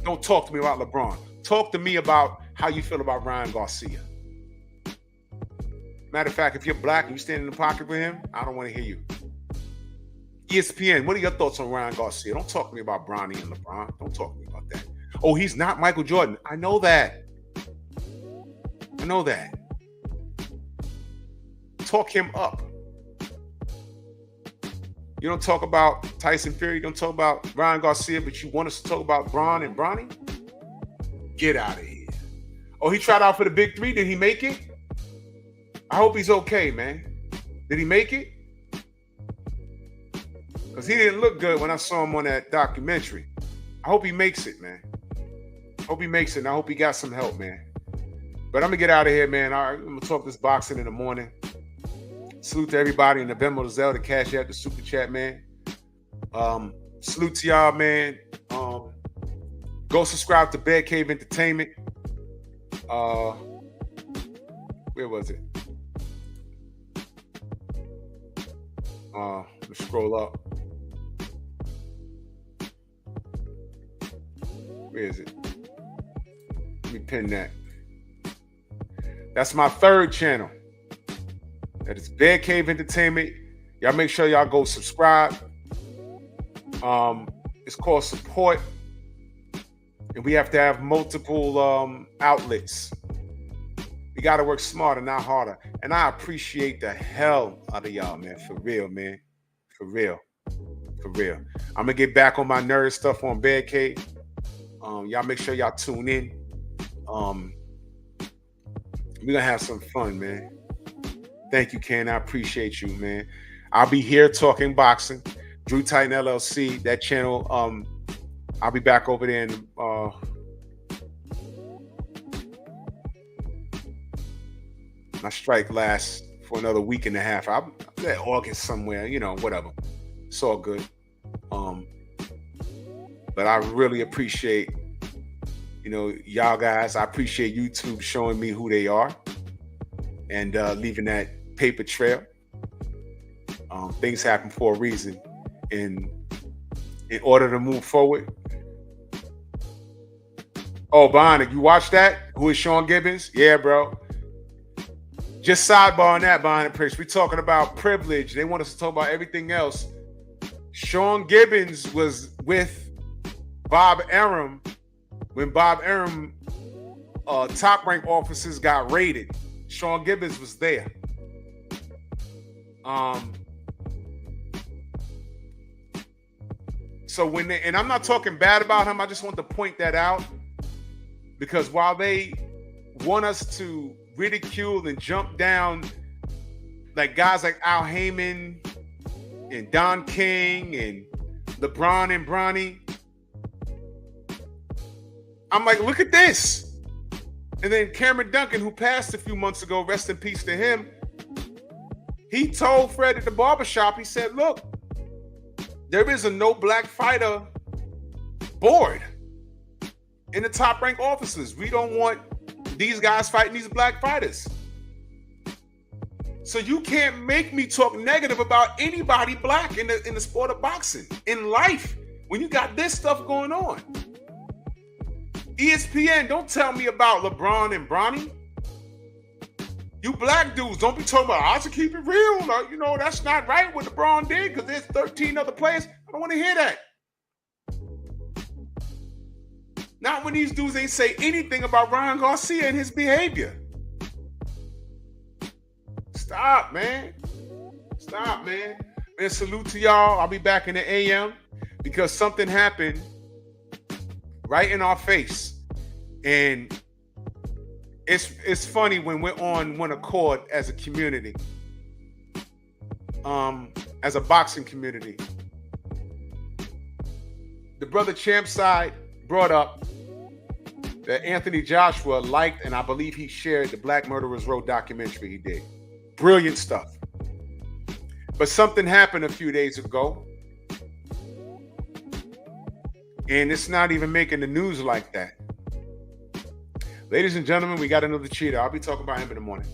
Don't talk to me about LeBron. Talk to me about how you feel about Ryan Garcia. Matter of fact, if you're black and you stand in the pocket with him, I don't want to hear you. ESPN, what are your thoughts on Ryan Garcia? Don't talk to me about Bronny and LeBron. Don't talk to me about that. Oh, he's not Michael Jordan. I know that. I know that. Talk him up. You don't talk about Tyson Fury. You don't talk about Ryan Garcia, but you want us to talk about Bron and Bronny? Get out of here. Oh, he tried out for the big three. Did he make it? I hope he's okay, man. Did he make it? Because he didn't look good when I saw him on that documentary. I hope he makes it, man. Hope he makes it, and I hope he got some help, man. But I'm going to get out of here, man. All right, I'm going to talk this boxing in the morning. Salute to everybody in the Venmo, the Zelle, the Cash App, the Super Chat, man. Salute to y'all, man. Go subscribe to Bed Cave Entertainment. Where was it? Let's scroll up. Where is it? Let me pin that. That's my third channel. That is Bed Cave Entertainment. Y'all make sure y'all go subscribe. It's called Support. And we have to have multiple outlets. We got to work smarter, not harder. And I appreciate the hell out of y'all, man. For real, man. For real. For real. I'm going to get back on my nerd stuff on Bed Cave. Y'all make sure y'all tune in. We're going to have some fun, man. Thank you, Ken. I appreciate you, man. I'll be here talking boxing. Drew Titan LLC, that channel. I'll be back over there in my strike lasts for another week and a half. I'll be at August somewhere, you know, whatever. It's all good. But I really appreciate, you know, y'all guys. I appreciate YouTube showing me who they are and leaving that paper trail. Things happen for a reason. In order to move forward. Oh, Bionic, you watched that? Who is Sean Gibbons? Yeah, bro. Just sidebar on that, Bionic Prince. We're talking about privilege. They want us to talk about everything else. Sean Gibbons was with Bob Arum when Bob Arum top rank officers got raided. Sean Gibbons was there. So when they, and I'm not talking bad about him, I just want to point that out because while they want us to ridicule and jump down like guys like Al Heyman and Don King and LeBron and Bronny, I'm like, look at this. And then Cameron Duncan, who passed a few months ago, rest in peace to him, he told Fred at the barbershop, he said, look, there is a no black fighter board in the top rank officers. We don't want these guys fighting these black fighters. So you can't make me talk negative about anybody black in the sport of boxing, in life, when you got this stuff going on. ESPN, don't tell me about LeBron and Bronny. You black dudes, don't be talking about, I should keep it real. Like, you know, that's not right what LeBron did because there's 13 other players. I don't want to hear that. Not when these dudes ain't say anything about Ryan Garcia and his behavior. Stop, man. Stop, man. Man, salute to y'all. I'll be back in the AM because something happened right in our face. And it's funny when we're on one accord as a community, as a boxing community. The brother Champside brought up that Anthony Joshua liked, and I believe he shared the Black Murderers Row documentary he did. Brilliant stuff. But something happened a few days ago And it's not even making the news like that. Ladies and gentlemen, we got another cheater. I'll be talking about him in the morning.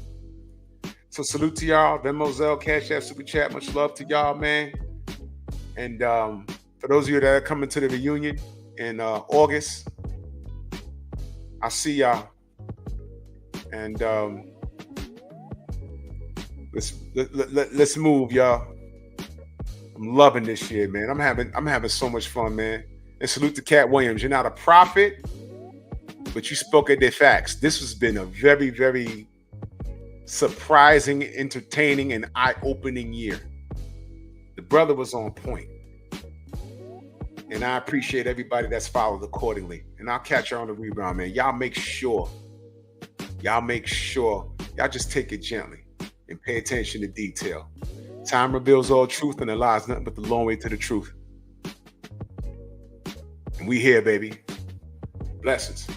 So salute to y'all. Venmo, Zelle, Cash App, Super Chat. Much love to y'all, man. And for those of you that are coming to the reunion in August, I'll see y'all. And let's move, y'all. I'm loving this year, man. I'm having so much fun, man. And salute to Cat Williams. You're not a prophet, but you spoke at their facts. This has been a very, very surprising, entertaining, and eye-opening year. The brother was on point. And I appreciate everybody that's followed accordingly. And I'll catch you on the rebound, man. Y'all make sure. Y'all just take it gently and pay attention to detail. Time reveals all truth, and there lies nothing but the long way to the truth. And we here, baby. Blessings.